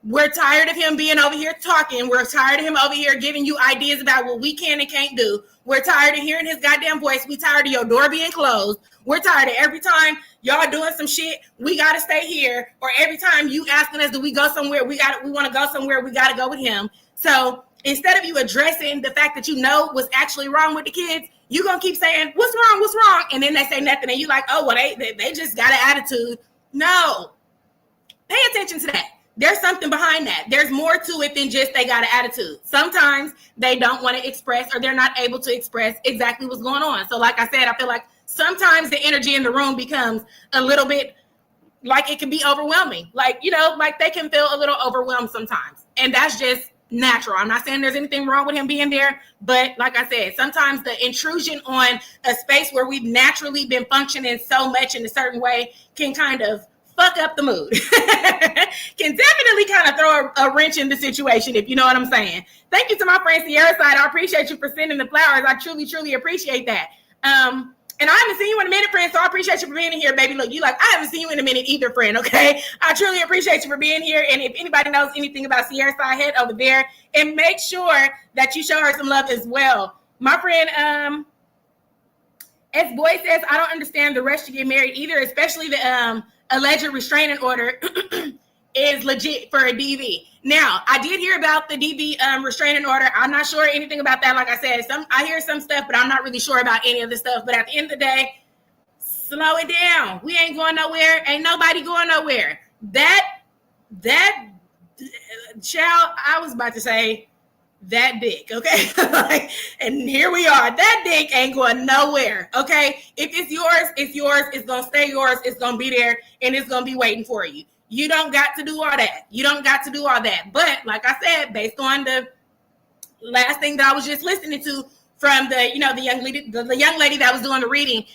Speaker 1: We're tired of him being over here talking. We're tired of him over here giving you ideas about what we can and can't do. We're tired of hearing his goddamn voice. We tired of your door being closed. We're tired of every time y'all doing some shit, we got to stay here. Or every time you asking us, do we go somewhere? We want to go somewhere. We got to go with him. So instead of you addressing the fact that you know what's actually wrong with the kids, you're going to keep saying, what's wrong? What's wrong? And then they say nothing. And you like, oh, well, they just got an attitude. No. Pay attention to that. There's something behind that. There's more to it than just they got an attitude. Sometimes they don't want to express, or they're not able to express exactly what's going on. So like I said, I feel like sometimes the energy in the room becomes a little bit like it can be overwhelming. Like, like they can feel a little overwhelmed sometimes. And that's just natural. I'm not saying there's anything wrong with him being there, but like I said, sometimes the intrusion on a space where we've naturally been functioning so much in a certain way can kind of fuck up the mood. Can definitely kind of throw a wrench in the situation, if you know what I'm saying. Thank you to my friend Sierra Side. I appreciate you for sending the flowers. I truly, truly appreciate that. And I haven't seen you in a minute, friend, so I appreciate you for being in here, baby. Look, I haven't seen you in a minute either, friend, okay? I truly appreciate you for being here. And if anybody knows anything about Sierra Side, head over there and make sure that you show her some love as well. My friend, S-Boy says, I don't understand the rush to get married either, especially the alleged restraining order is legit for a DV. Now, I did hear about the DV restraining order. I'm not sure anything about that. Like I said, I hear some stuff, but I'm not really sure about any of the stuff. But at the end of the day, slow it down. We ain't going nowhere. Ain't nobody going nowhere. That child, I was about to say that dick, okay? And here we are. That dick ain't going nowhere, okay? If it's yours, it's yours. It's going to stay yours. It's going to be there, and it's going to be waiting for you. You don't got to do all that. You don't got to do all that. But like I said, based on the last thing that I was just listening to from the young lady that was doing the reading,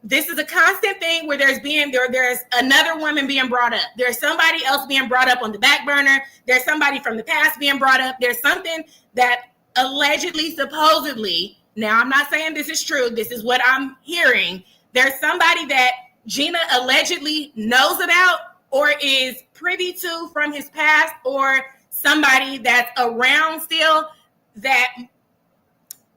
Speaker 1: this is a constant thing where there's another woman being brought up. There's somebody else being brought up on the back burner. There's somebody from the past being brought up. There's something that allegedly, supposedly, now I'm not saying this is true. This is what I'm hearing. There's somebody that Gina allegedly knows about or is privy to from his past, or somebody that's around still that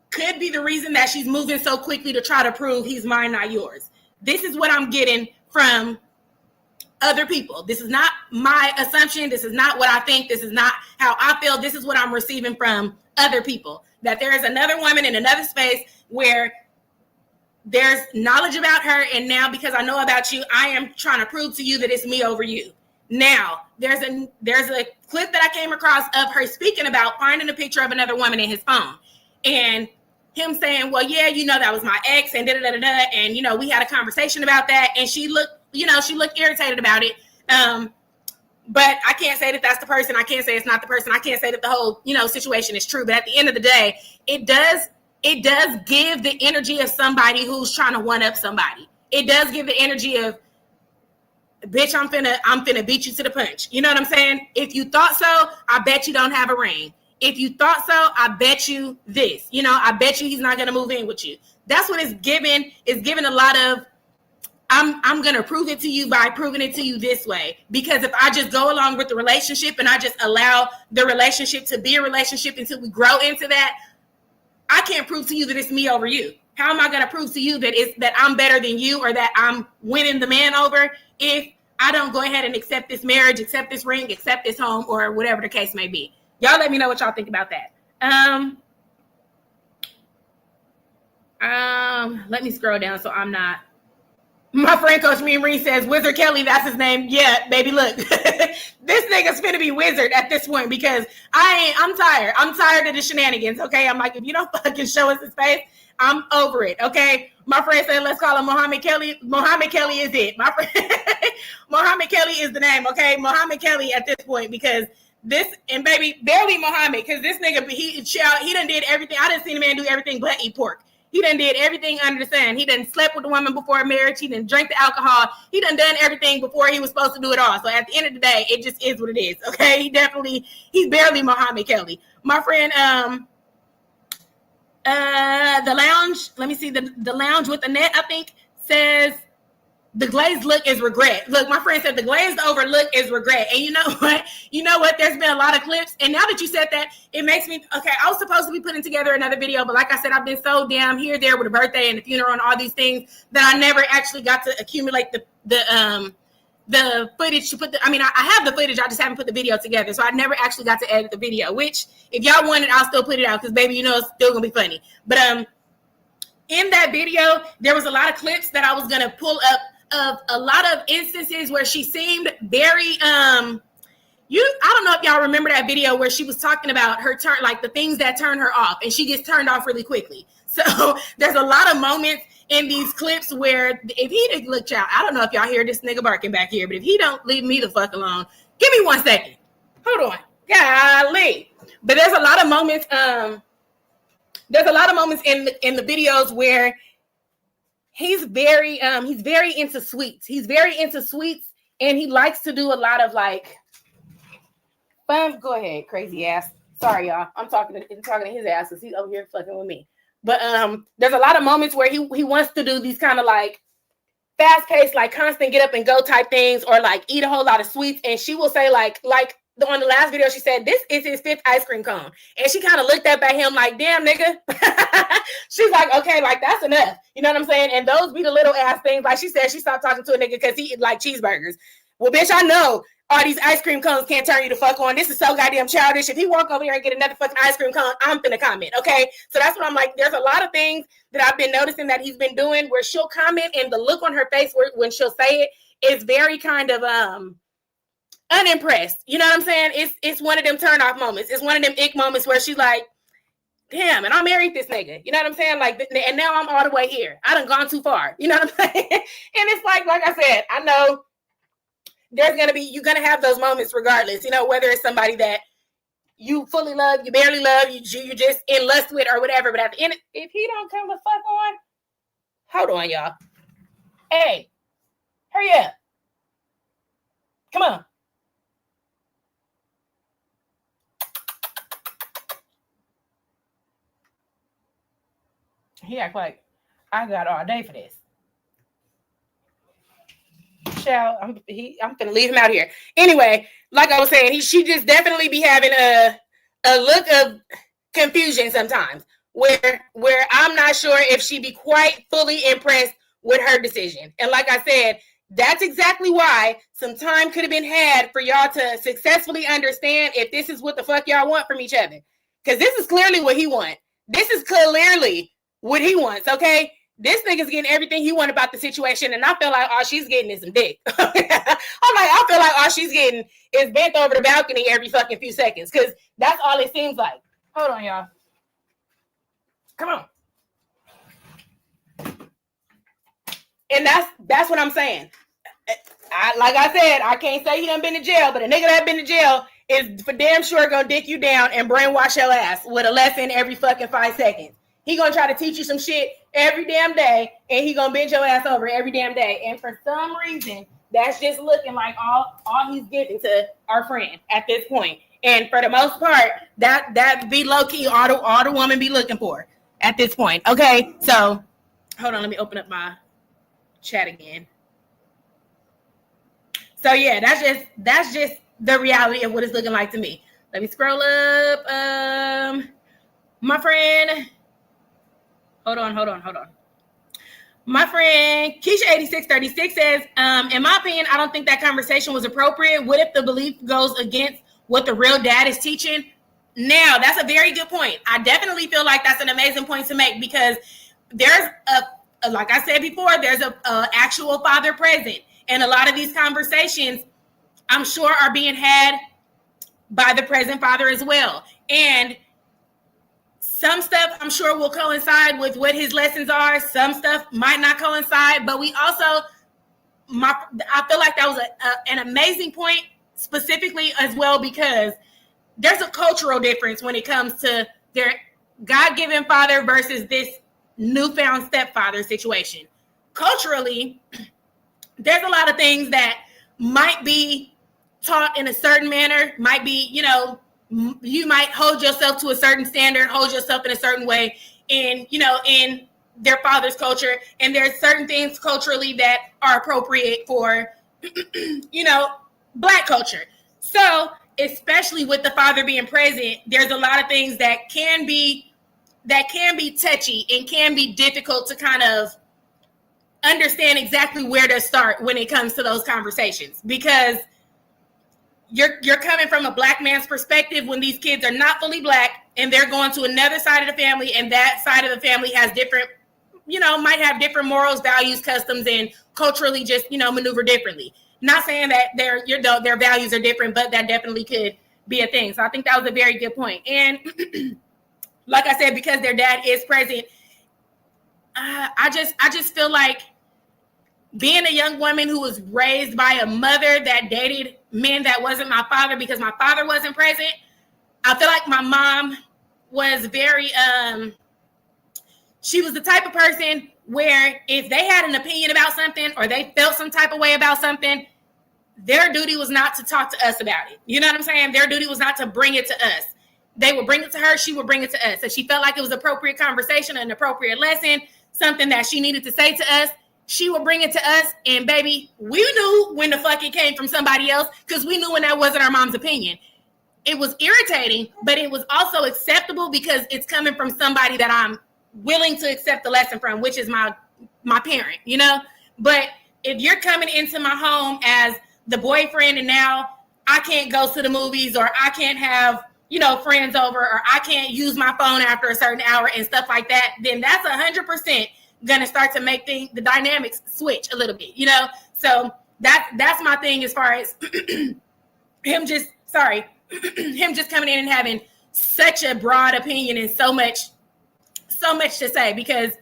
Speaker 1: could be the reason that she's moving so quickly to try to prove he's mine, not yours. This is what I'm getting from other people. This is not my assumption. This is not what I think. This is not how I feel. This is what I'm receiving from other people, that there is another woman in another space where there's knowledge about her, and now because I know about you, I am trying to prove to you that it's me over you. Now, there's a clip that I came across of her speaking about finding a picture of another woman in his phone, and him saying, well, yeah, that was my ex, and da-da-da-da-da, and, we had a conversation about that, and she looked irritated about it, but I can't say that that's the person. I can't say it's not the person. I can't say that the whole, situation is true, but at the end of the day, it does it does give the energy of somebody who's trying to one up somebody. It does give the energy of, bitch, I'm finna beat you to the punch. You know what I'm saying? If you thought so, I bet you don't have a ring. If you thought so, I bet you this. You know, I bet you he's not gonna move in with you. That's what it's giving. It's giving a lot of, I'm gonna prove it to you by proving it to you this way. Because if I just go along with the relationship and I just allow the relationship to be a relationship until we grow into that, I can't prove to you that it's me over you. How am I going to prove to you that I'm better than you, or that I'm winning the man over, if I don't go ahead and accept this marriage, accept this ring, accept this home, or whatever the case may be? Y'all let me know what y'all think about that. Let me scroll down so I'm not. My friend Coach Marine says, Wizard Kelly, that's his name. Yeah, baby, look. This nigga's finna be Wizard at this point, because I'm tired. I'm tired of the shenanigans, okay? I'm like, if you don't fucking show us his face, I'm over it, okay? My friend said, let's call him Muhammad Kelly. Muhammad Kelly is it. My friend, Muhammad Kelly is the name, okay? Muhammad Kelly at this point, because this, and baby, barely Muhammad, because this nigga, he done did everything. I done seen a man do everything but eat pork. He done did everything under the sun. He done slept with the woman before marriage. He done drank the alcohol. He done everything before he was supposed to do it all. So at the end of the day, it just is what it is, okay? He's barely Muhammad Kelly. My friend, the lounge, let me see, the lounge with the net, I think, says the glazed look is regret. Look, my friend said the glazed over look is regret. And you know what? You know what? There's been a lot of clips. And now that you said that, it makes me, okay, I was supposed to be putting together another video, but like I said, I've been so damn here, there with a birthday and the funeral and all these things that I never actually got to accumulate the footage to put I have the footage, I just haven't put the video together. So I never actually got to edit the video, which if y'all want it, I'll still put it out, because baby, you know, it's still gonna be funny. But in that video, there was a lot of clips that I was gonna pull up of a lot of instances where she seemed very I don't know if y'all remember that video where she was talking about her turn, like the things that turn her off, and she gets turned off really quickly. So there's a lot of moments in these clips where if he didn't look, y'all, I don't know if y'all hear this nigga barking back here, but if he don't leave me the fuck alone, give me 1 second. Hold on. Golly. But there's a lot of moments, in the videos where he's very into sweets. He's very into sweets, and he likes to do a lot of like fun. Go ahead, crazy ass. Sorry, y'all. I'm talking to his ass because he's over here fucking with me. But there's a lot of moments where he wants to do these kind of like fast-paced, like constant get up and go type things, or like eat a whole lot of sweets. And she will say like on the last video, she said, this is his 5th ice cream cone. And she kind of looked up at him like, damn, nigga. She's like, okay, like that's enough. You know what I'm saying? And those be the little ass things. Like she said, she stopped talking to a nigga because he eat like cheeseburgers. Well, bitch, I know all these ice cream cones can't turn you the fuck on. This is so goddamn childish. If he walk over here and get another fucking ice cream cone, I'm finna comment, okay? So that's what I'm like. There's a lot of things that I've been noticing that he's been doing where she'll comment, and the look on her face when she'll say it is very kind of unimpressed. You know what I'm saying? It's one of them turn off moments. It's one of them ick moments where she's like, damn, and I married this nigga. You know what I'm saying? Like, and now I'm all the way here. I done gone too far. You know what I'm saying? And it's like I said, I know you're gonna have those moments regardless, you know, whether it's somebody that you fully love, you barely love, you just in lust with or whatever. But at the end, if he don't come the fuck on, hold on, y'all. Hey, hurry up. Come on. He act like I got all day for this. I'm gonna leave him out here. Anyway, like I was saying, she just definitely be having a look of confusion sometimes, where I'm not sure if she be quite fully impressed with her decision. And like I said, that's exactly why some time could have been had for y'all to successfully understand if this is what the fuck y'all want from each other. Because this is clearly what he wants. This is clearly what he wants, okay? This nigga's getting everything he wants about the situation, and I feel like all she's getting is some dick. I feel like all she's getting is bent over the balcony every fucking few seconds, because that's all it seems like. Hold on, y'all. Come on. And that's what I'm saying. Like I said, I can't say he done been to jail, but a nigga that been to jail is for damn sure gonna dick you down and brainwash your ass with a lesson every fucking 5 seconds. He gonna try to teach you some shit every damn day, and he gonna bend your ass over every damn day. And for some reason, that's just looking like all he's giving to our friend at this point. And for the most part, that be low key all the woman be looking for at this point. Okay, so hold on, let me open up my chat again. So yeah, that's just the reality of what it's looking like to me. Let me scroll up. My friend, hold on. My friend Keisha8636 says, in my opinion, I don't think that conversation was appropriate. What if the belief goes against what the real dad is teaching? Now, that's a very good point. I definitely feel like that's an amazing point to make, because there's like I said before, there's a actual father present. And a lot of these conversations, I'm sure, are being had by the present father as well. And some stuff I'm sure will coincide with what his lessons are. Some stuff might not coincide, but we also, I feel like that was an amazing point specifically as well, because there's a cultural difference when it comes to their God-given father versus this newfound stepfather situation. Culturally, there's a lot of things that might be taught in a certain manner, might be, you might hold yourself to a certain standard, hold yourself in a certain way in their father's culture. And there's certain things culturally that are appropriate for, Black culture. So especially with the father being present, there's a lot of things that can be touchy and can be difficult to kind of understand exactly where to start when it comes to those conversations, because you're coming from a Black man's perspective when these kids are not fully Black and they're going to another side of the family, and that side of the family has different, might have different morals, values, customs, and culturally just, maneuver differently. Not saying that their values are different, but that definitely could be a thing. So I think that was a very good point. And like I said, because their dad is present, I just feel like being a young woman who was raised by a mother that dated men that wasn't my father because my father wasn't present, I feel like my mom was very, she was the type of person where if they had an opinion about something or they felt some type of way about something, their duty was not to talk to us about it. You know what I'm saying? Their duty was not to bring it to us. They would bring it to her. She would bring it to us. If she felt like it was appropriate conversation, an appropriate lesson, something that she needed to say to us, she would bring it to us. And baby, we knew when the fuck it came from somebody else, because we knew when that wasn't our mom's opinion. It was irritating, but it was also acceptable because it's coming from somebody that I'm willing to accept the lesson from, which is my parent, But if you're coming into my home as the boyfriend and now I can't go to the movies, or I can't have, friends over, or I can't use my phone after a certain hour and stuff like that, then that's 100% going to start to make the dynamics switch a little bit, So that's my thing as far as him just coming in and having such a broad opinion and so much to say, because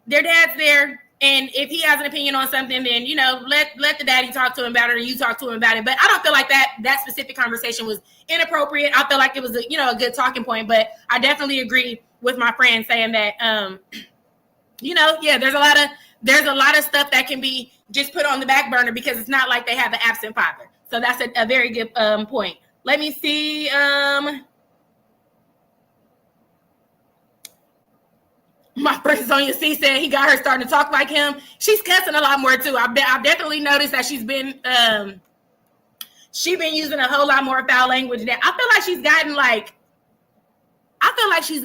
Speaker 1: their dad's there. And if he has an opinion on something, then, let the daddy talk to him about it, or you talk to him about it. But I don't feel like that specific conversation was inappropriate. I feel like it was a good talking point. But I definitely agree with my friend saying that, there's a lot of stuff that can be just put on the back burner because it's not like they have an absent father. So that's a very good point. Let me see. My friend Sonia C said he got her starting to talk like him. She's cussing a lot more too. I've definitely noticed that she's been using a whole lot more foul language now. I feel like she's gotten blacker. I feel like she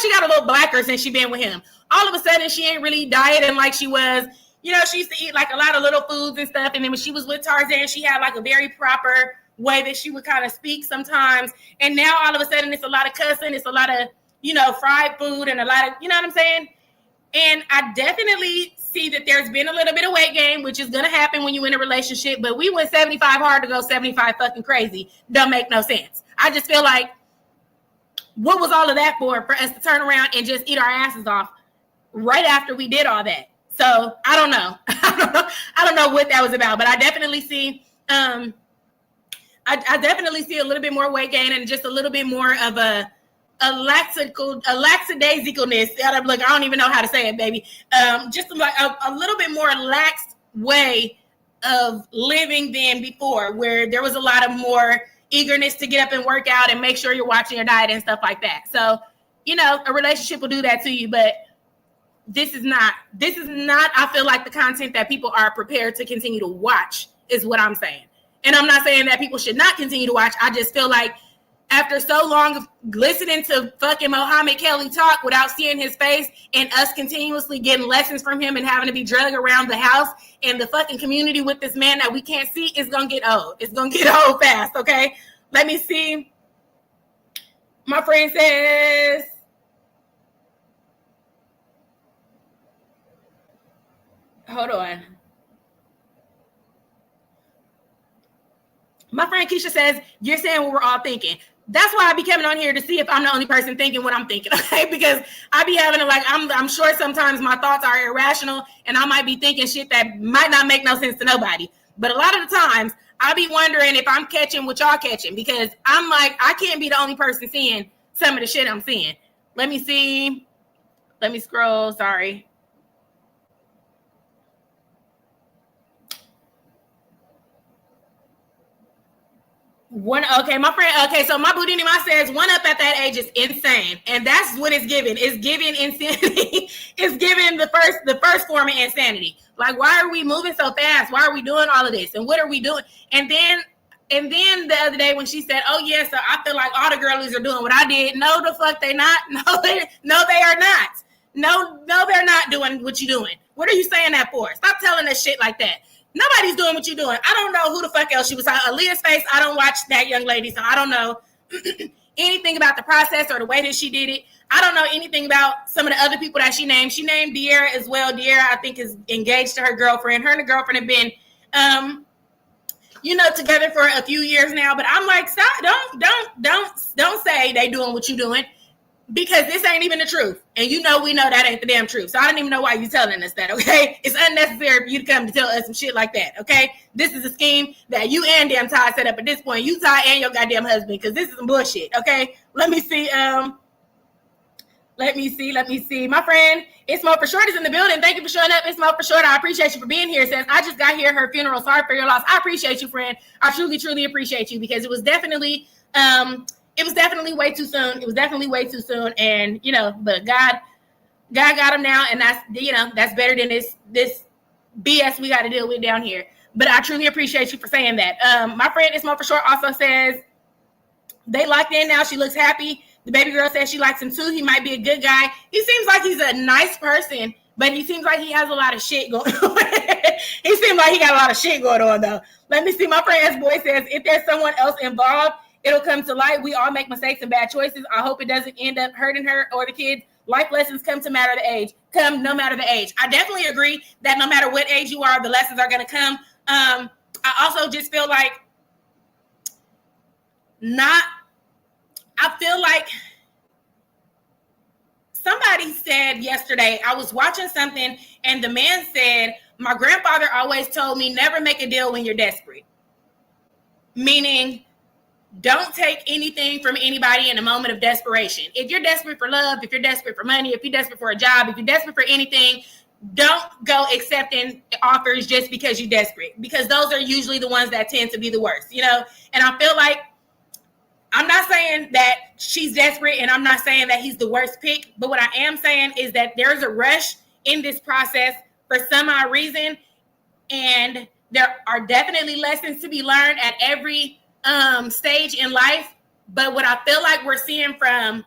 Speaker 1: got a little blacker since she been with him. All of a sudden, she ain't really dieting like she was. She used to eat like a lot of little foods and stuff. And then when she was with Tarzan, she had like a very proper way that she would kind of speak sometimes. And now all of a sudden, it's a lot of cussing. It's a lot of fried food and a lot of, you know what I'm saying? And I definitely see that there's been a little bit of weight gain, which is going to happen when you're in a relationship. But we went 75 hard to go 75 fucking crazy. Don't make no sense. I just feel like, what was all of that for us to turn around and just eat our asses off right after we did all that? So I don't know. I don't know what that was about, but I definitely see, I definitely see a little bit more weight gain and just a little bit more of a a lackadaisicalness. Look, I don't even know how to say it, baby. Just like a little bit more lax way of living than before, where there was a lot of more eagerness to get up and work out and make sure you're watching your diet and stuff like that. So, you know, a relationship will do that to you, but this is not, I feel like the content that people are prepared to continue to watch is what I'm saying. And I'm not saying that people should not continue to watch. I just feel like after so long of listening to fucking Mohammed Kelly talk without seeing his face and us continuously getting lessons from him and having to be drugged around the house and the fucking community with this man that we can't see, is going to get old. It's going to get old fast, okay? Let me see. My friend says, hold on. My friend Keisha says, you're saying what we're all thinking. That's why I be coming on here, to see if I'm the only person thinking what I'm thinking, okay? Because I be having to, like, I'm sure sometimes my thoughts are irrational and I might be thinking shit that might not make no sense to nobody. But a lot of the times I be wondering if I'm catching what y'all catching, because I'm like, I can't be the only person seeing some of the shit I'm seeing. Let me see. Let me scroll. Sorry. My friend, so my booty Nima says 1 up at that age is insane. And that's what it's giving. It's giving insanity. It's giving the first form of insanity. Like, why are we moving so fast? Why are we doing all of this? And what are we doing? And then the other day when she said, oh yeah, so I feel like all the girlies are doing what I did. No, the fuck they not. No, they are not. No, they're not doing what you're doing. What are you saying that for? Stop telling us shit like that. Nobody's doing what you're doing. I don't know who the fuck else she was on. Aaliyah's face, I don't watch that young lady, so I don't know anything about the process or the way that she did it. I don't know anything about some of the other people that she named. She named De'Ara as well. De'Ara, I think, is engaged to her girlfriend. Her and the girlfriend have been, together for a few years now. But I'm like, stop! Don't say they doing what you doing, because this ain't even the truth. And we know that ain't the damn truth. So I don't even know why you telling us that, okay? It's unnecessary for you to come to tell us some shit like that, okay? This is a scheme that you and damn Ty set up at this point. You, Ty, and your goddamn husband, because this is some bullshit, okay? Let me see. My friend, It's Mo for Short is in the building. Thank you for showing up. It's Mo for Short. I appreciate you for being here. It says, I just got here, her funeral. Sorry for your loss. I appreciate you, friend. I truly, truly appreciate you, because it was definitely way too soon. It was definitely way too soon. And, but God got him now. And that's better than this BS we got to deal with down here. But I truly appreciate you for saying that. My friend It's Mo for Short also says, they locked in now. She looks happy. The baby girl says she likes him too. He might be a good guy. He seems like he's a nice person, but he seems like he has a lot of shit going on. He seems like he got a lot of shit going on, though. Let me see. My friend S-Boy says, if there's someone else involved, it'll come to light. We all make mistakes and bad choices. I hope it doesn't end up hurting her or the kids. Life lessons come no matter the age. I definitely agree that no matter what age you are, the lessons are going to come. I also just feel like I feel like somebody said yesterday, I was watching something and the man said, my grandfather always told me never make a deal when you're desperate. Meaning, don't take anything from anybody in a moment of desperation. If you're desperate for love, if you're desperate for money, if you're desperate for a job, if you're desperate for anything, don't go accepting offers just because you're desperate, because those are usually the ones that tend to be the worst, And I feel like, I'm not saying that she's desperate, and I'm not saying that he's the worst pick, but what I am saying is that there's a rush in this process for some odd reason, and there are definitely lessons to be learned at every stage in life. But what I feel like we're seeing from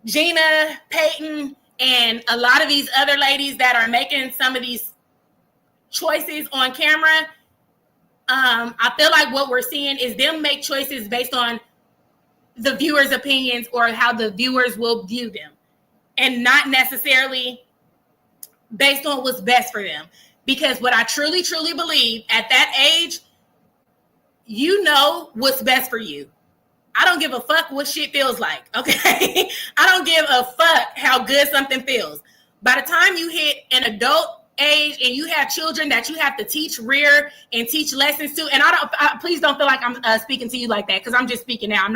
Speaker 1: Gina, Peyton, and a lot of these other ladies that are making some of these choices on camera, I feel like what we're seeing is them make choices based on the viewers' opinions or how the viewers will view them, and not necessarily based on what's best for them. Because what I truly, truly believe, at that age, you know what's best for you. I don't give a fuck what shit feels like, okay? I don't give a fuck how good something feels. By the time you hit an adult age and you have children that you have to teach, rear, and teach lessons to, and please don't feel like I'm speaking to you like that, because I'm just speaking now.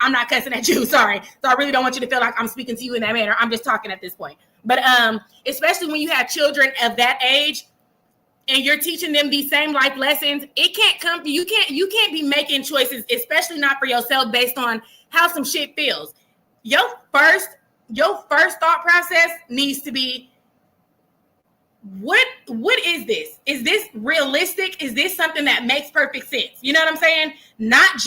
Speaker 1: I'm not cussing at you. Sorry. So I really don't want you to feel like I'm speaking to you in that manner. I'm just talking at this point. But especially when you have children of that age and you're teaching them these same life lessons, it can't come. You can't be making choices, especially not for yourself, based on how some shit feels. Your first thought process needs to be, what is this? Is this realistic? Is this something that makes perfect sense? You know what I'm saying? Not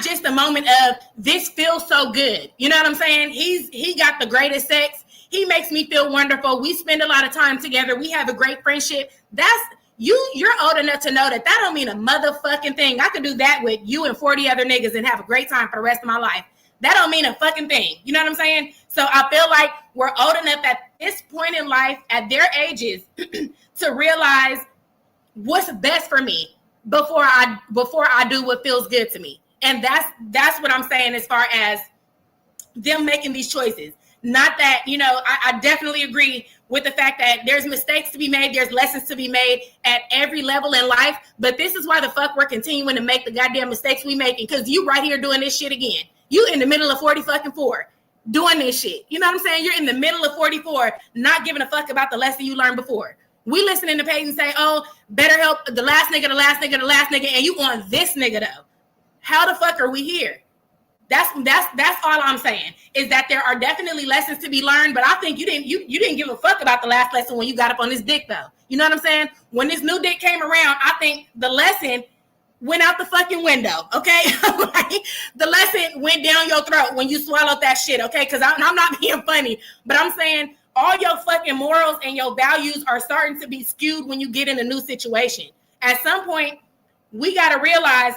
Speaker 1: just a moment of this feels so good. You know what I'm saying? He got the greatest sex. He makes me feel wonderful. We spend a lot of time together. We have a great friendship. That's you're old enough to know that don't mean a motherfucking thing. I could do that with you and 40 other niggas and have a great time for the rest of my life. That don't mean a fucking thing. You know what I'm saying? So I feel like we're old enough at this point in life, at their ages, to realize what's best for me before I do what feels good to me. And that's what I'm saying as far as them making these choices. Not that, I definitely agree with the fact that there's mistakes to be made. There's lessons to be made at every level in life. But this is why the fuck we're continuing to make the goddamn mistakes we making. Because you right here doing this shit again. You in the middle of 44 doing this shit. You know what I'm saying? You're in the middle of 44, not giving a fuck about the lesson you learned before. We listening to Peyton say, oh, better help the last nigga, and you on this nigga though. How the fuck are we here? That's all I'm saying, is that there are definitely lessons to be learned, but I think you didn't give a fuck about the last lesson when you got up on this dick though. You know what I'm saying? When this new dick came around, I think the lesson went out the fucking window, okay? The lesson went down your throat when you swallowed that shit, okay? Because I'm not being funny, but I'm saying all your fucking morals and your values are starting to be skewed when you get in a new situation. At some point, we got to realize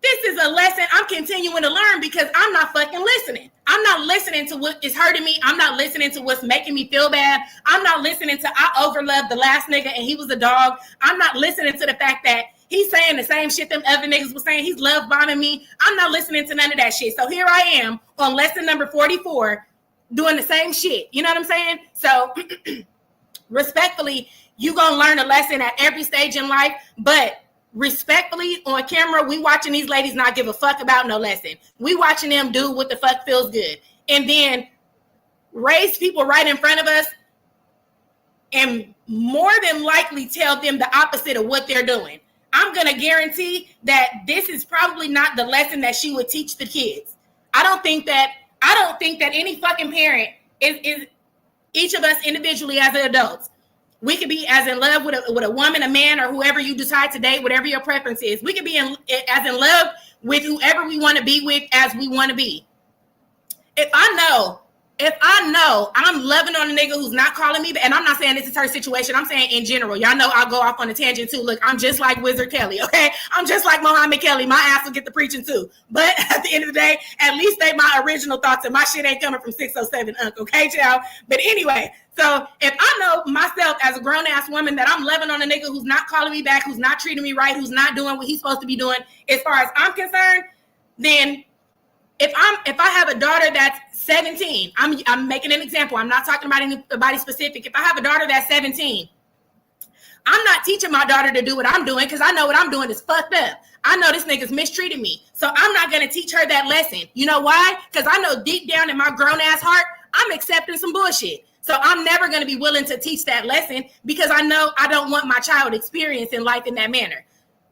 Speaker 1: this is a lesson I'm continuing to learn, because I'm not fucking listening. I'm not listening to what is hurting me. I'm not listening to what's making me feel bad. I'm not listening to I overloved the last nigga and he was a dog. I'm not listening to the fact that he's saying the same shit them other niggas was saying. He's love bombing me. I'm not listening to none of that shit. So here I am on lesson number 44 doing the same shit. You know what I'm saying? So respectfully, you gonna learn a lesson at every stage in life, but respectfully, on camera, we watching these ladies not give a fuck about no lesson. We watching them do what the fuck feels good. And then raise people right in front of us and more than likely tell them the opposite of what they're doing. I'm going to guarantee that this is probably not the lesson that she would teach the kids. I don't think that any fucking parent is each of us individually as adults. We could be as in love with a woman, a man, or whoever you decide to date, whatever your preference is. We could be as in love with whoever we want to be with as we want to be. If I know I'm loving on a nigga who's not calling me, and I'm not saying this is her situation, I'm saying in general. Y'all know I'll go off on a tangent too. Look, I'm just like Wizard Kelly, okay? I'm just like Muhammad Kelly. My ass will get the preaching too. But at the end of the day, at least they my original thoughts, and my shit ain't coming from 607 Unc, okay, y'all? But anyway, so if I know myself as a grown-ass woman that I'm loving on a nigga who's not calling me back, who's not treating me right, who's not doing what he's supposed to be doing, as far as I'm concerned, then if I have a daughter that's 17, I'm making an example. I'm not talking about anybody specific. If I have a daughter that's 17, I'm not teaching my daughter to do what I'm doing, because I know what I'm doing is fucked up. I know this nigga's mistreated me. So I'm not going to teach her that lesson. You know why? Because I know deep down in my grown-ass heart, I'm accepting some bullshit. So I'm never going to be willing to teach that lesson, because I know I don't want my child experiencing life in that manner.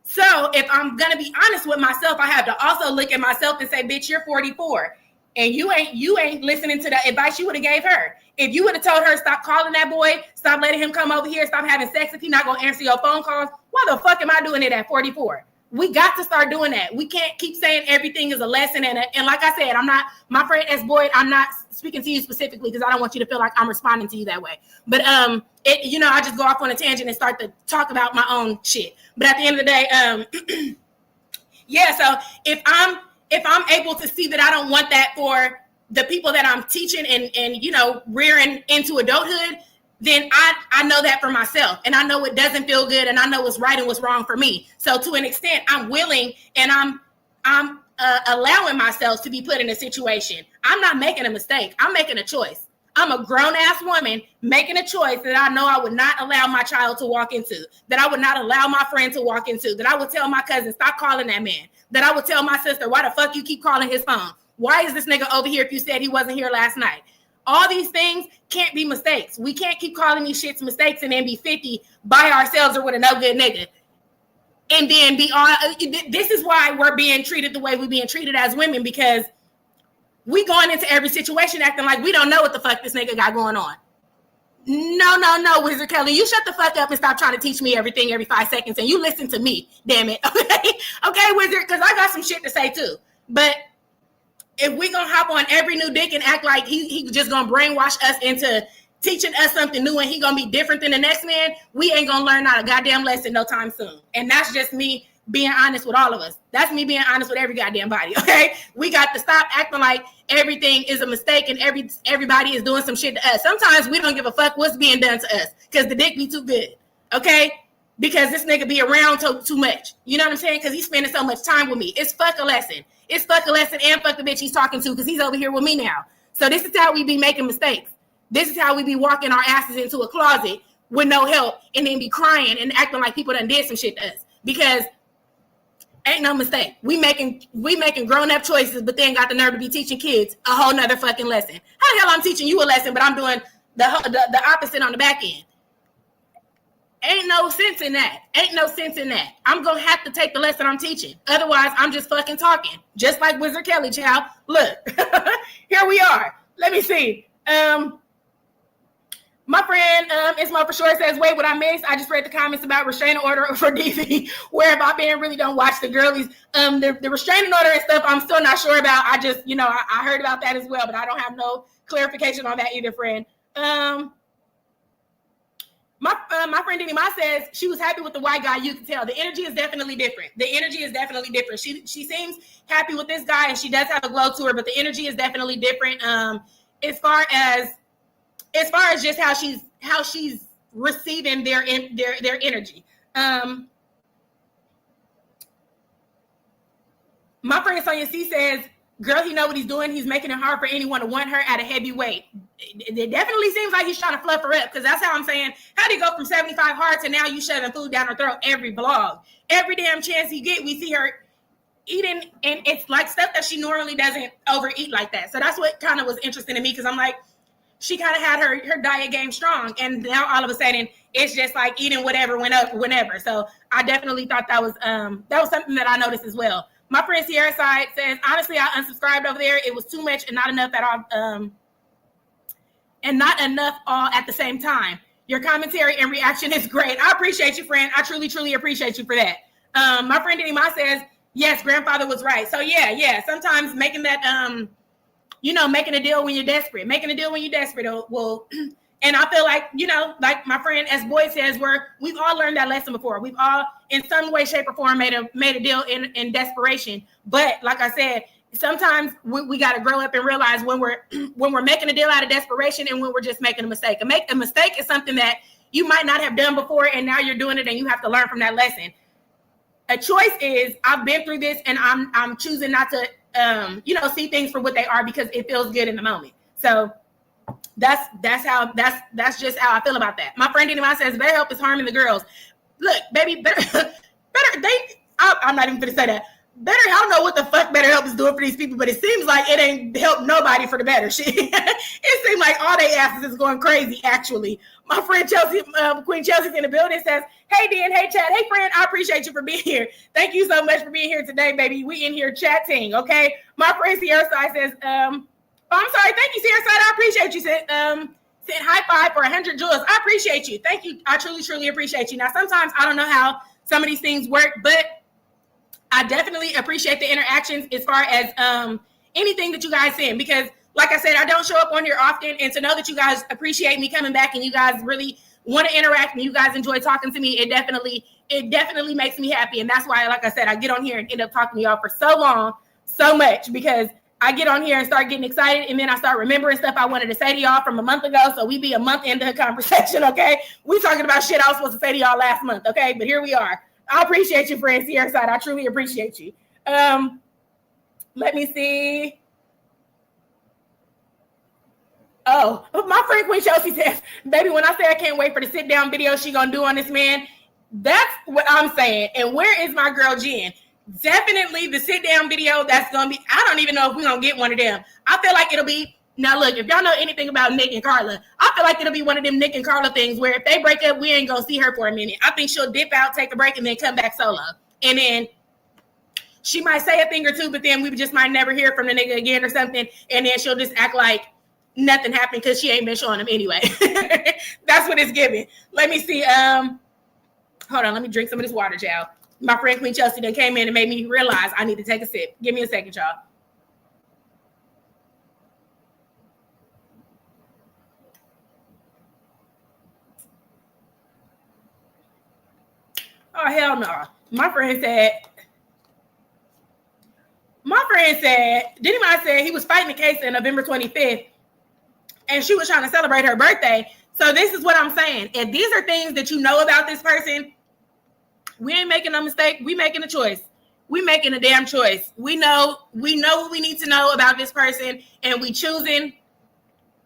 Speaker 1: So if I'm going to be honest with myself, I have to also look at myself and say, bitch, you're 44 and you ain't listening to the advice you would have gave her. If you would have told her, stop calling that boy, stop letting him come over here, stop having sex if he's not going to answer your phone calls, why the fuck am I doing it at 44? We got to start doing that. We can't keep saying everything is a lesson. And like I said, I'm not, my friend S. Boyd, I'm not speaking to you specifically because I don't want you to feel like I'm responding to you that way. But, I just go off on a tangent and start to talk about my own shit. But at the end of the day, so if I'm able to see that I don't want that for the people that I'm teaching and rearing into adulthood, then I know that for myself, and I know it doesn't feel good, and I know what's right and what's wrong for me. So to an extent, I'm willing, and I'm allowing myself to be put in a situation. I'm not making a mistake. I'm making a choice. I'm a grown-ass woman making a choice that I know I would not allow my child to walk into, that I would not allow my friend to walk into, that I would tell my cousin, stop calling that man, that I would tell my sister, why the fuck you keep calling his phone? Why is this nigga over here if you said he wasn't here last night? All these things can't be mistakes. We can't keep calling these shits mistakes and then be 50 by ourselves or with a no good nigga. And then be on. This is why we're being treated the way we're being treated as women, because we going into every situation acting like we don't know what the fuck this nigga got going on. No, Wizard Kelly, you shut the fuck up and stop trying to teach me everything every 5 seconds, and you listen to me, damn it. Okay, Wizard, because I got some shit to say too. But if we gonna hop on every new dick and act like he just gonna brainwash us into teaching us something new and he gonna be different than the next man, we ain't gonna learn not a goddamn lesson no time soon. And that's just me being honest with all of us. That's me being honest with every goddamn body, okay? We got to stop acting like everything is a mistake and everybody is doing some shit to us. Sometimes we don't give a fuck what's being done to us because the dick be too good, okay? Because this nigga be around too much. You know what I'm saying? Because he's spending so much time with me. It's fuck a lesson. It's fuck a lesson and fuck the bitch he's talking to because he's over here with me now. So this is how we be making mistakes. This is how we be walking our asses into a closet with no help and then be crying and acting like people done did some shit to us. Because ain't no mistake. We making grown-up choices, but then got the nerve to be teaching kids a whole nother fucking lesson. How the hell I'm teaching you a lesson, but I'm doing the opposite on the back end? Ain't no sense in that. Ain't no sense in that. I'm going to have to take the lesson I'm teaching. Otherwise, I'm just fucking talking. Just like Wizard Kelly, child. Look, here we are. Let me see. My friend Ismo for sure says, wait, what I missed? I just read the comments about restraining order for DV. Where have I been? Really don't watch the girlies. The restraining order and stuff, I'm still not sure about. I just, I heard about that as well, but I don't have no clarification on that either, friend. My friend Dini Ma says she was happy with the white guy. You can tell the energy is definitely different. The energy is definitely different. She seems happy with this guy, and she does have a glow to her, but the energy is definitely different. As far as just how she's receiving their energy. My friend Sonia C says, girl, he know what he's doing. He's making it hard for anyone to want her at a heavy weight. It definitely seems like he's trying to fluff her up, because that's how I'm saying, how do you go from 75 hard to now you shoving food down her throat every vlog? Every damn chance you get, we see her eating, and it's like stuff that she normally doesn't overeat like that. So that's what kind of was interesting to me, because I'm like, she kind of had her diet game strong, and now all of a sudden it's just like eating whatever whenever. So I definitely thought that was something that I noticed as well. My friend Sierra Side says, honestly, I unsubscribed over there. It was too much and not enough at all, and not enough all at the same time. Your commentary and reaction is great. I appreciate you, friend. I truly, truly appreciate you for that. My friend Denny Ma says, yes, grandfather was right. So yeah. Sometimes making that, making a deal when you're desperate. Making a deal when you're desperate will. And I feel like, like my friend S. Boyd says, we've all learned that lesson before. We've all, in some way, shape, or form, made a deal in desperation. But like I said, sometimes we got to grow up and realize when we're making a deal out of desperation and when we're just making a mistake. A mistake is something that you might not have done before, and now you're doing it, and you have to learn from that lesson. A choice is, I've been through this, and I'm choosing not to, see things for what they are because it feels good in the moment. So that's just how I feel about that. My friend Denny says better help is harming the girls. Look, baby, I'm not even gonna say that. I don't know what the fuck BetterHelp is doing for these people, but it seems like it ain't helped nobody for the better. It seems like all they asses is going crazy, actually. My friend Chelsea, Queen Chelsea's in the building, says, hey, Dan, hey, Chad, hey, friend, I appreciate you for being here. Thank you so much for being here today, baby. We in here chatting, okay? My friend Sierra Side says, I'm sorry. Thank you, Sierra Side. I appreciate you. Sent high five for 100 jewels. I appreciate you. Thank you. I truly, truly appreciate you. Now, sometimes I don't know how some of these things work, but I definitely appreciate the interactions as far as anything that you guys send, because like I said, I don't show up on here often, and to know that you guys appreciate me coming back and you guys really want to interact and you guys enjoy talking to me, it definitely makes me happy. And that's why, like I said, I get on here and end up talking to y'all for so long, so much, because I get on here and start getting excited, and then I start remembering stuff I wanted to say to y'all from a month ago. So we be a month into the conversation, okay? We talking about shit I was supposed to say to y'all last month, okay? But here we are. I appreciate you, friend Sierra Side. I truly appreciate you. Let me see. Oh, my friend Queen Chelsea says, baby, when I say I can't wait for the sit down video she gonna do on this man, that's what I'm saying. And where is my girl Jen? Definitely the sit down video. That's gonna be, I don't even know if we're gonna get one of them. I feel like it'll be, now look, if y'all know anything about Nick and Carla, I feel like it'll be one of them Nick and Carla things where if they break up, we ain't gonna see her for a minute. I think she'll dip out, take a break, and then come back solo. And then she might say a thing or two, but then we just might never hear from the nigga again or something. And then she'll just act like nothing happened because she ain't been showing him anyway. That's what it's giving. Let me see. Hold on, let me drink some of this water, y'all. My friend Queen Chelsea then came in and made me realize I need to take a sip. Give me a second, y'all. Oh, hell no. My friend said, Diddy Mine said he was fighting the case on November 25th and she was trying to celebrate her birthday. So this is what I'm saying. If these are things that you know about this person, we ain't making a mistake. We making a choice. We making a damn choice. We know what we need to know about this person, and we choosing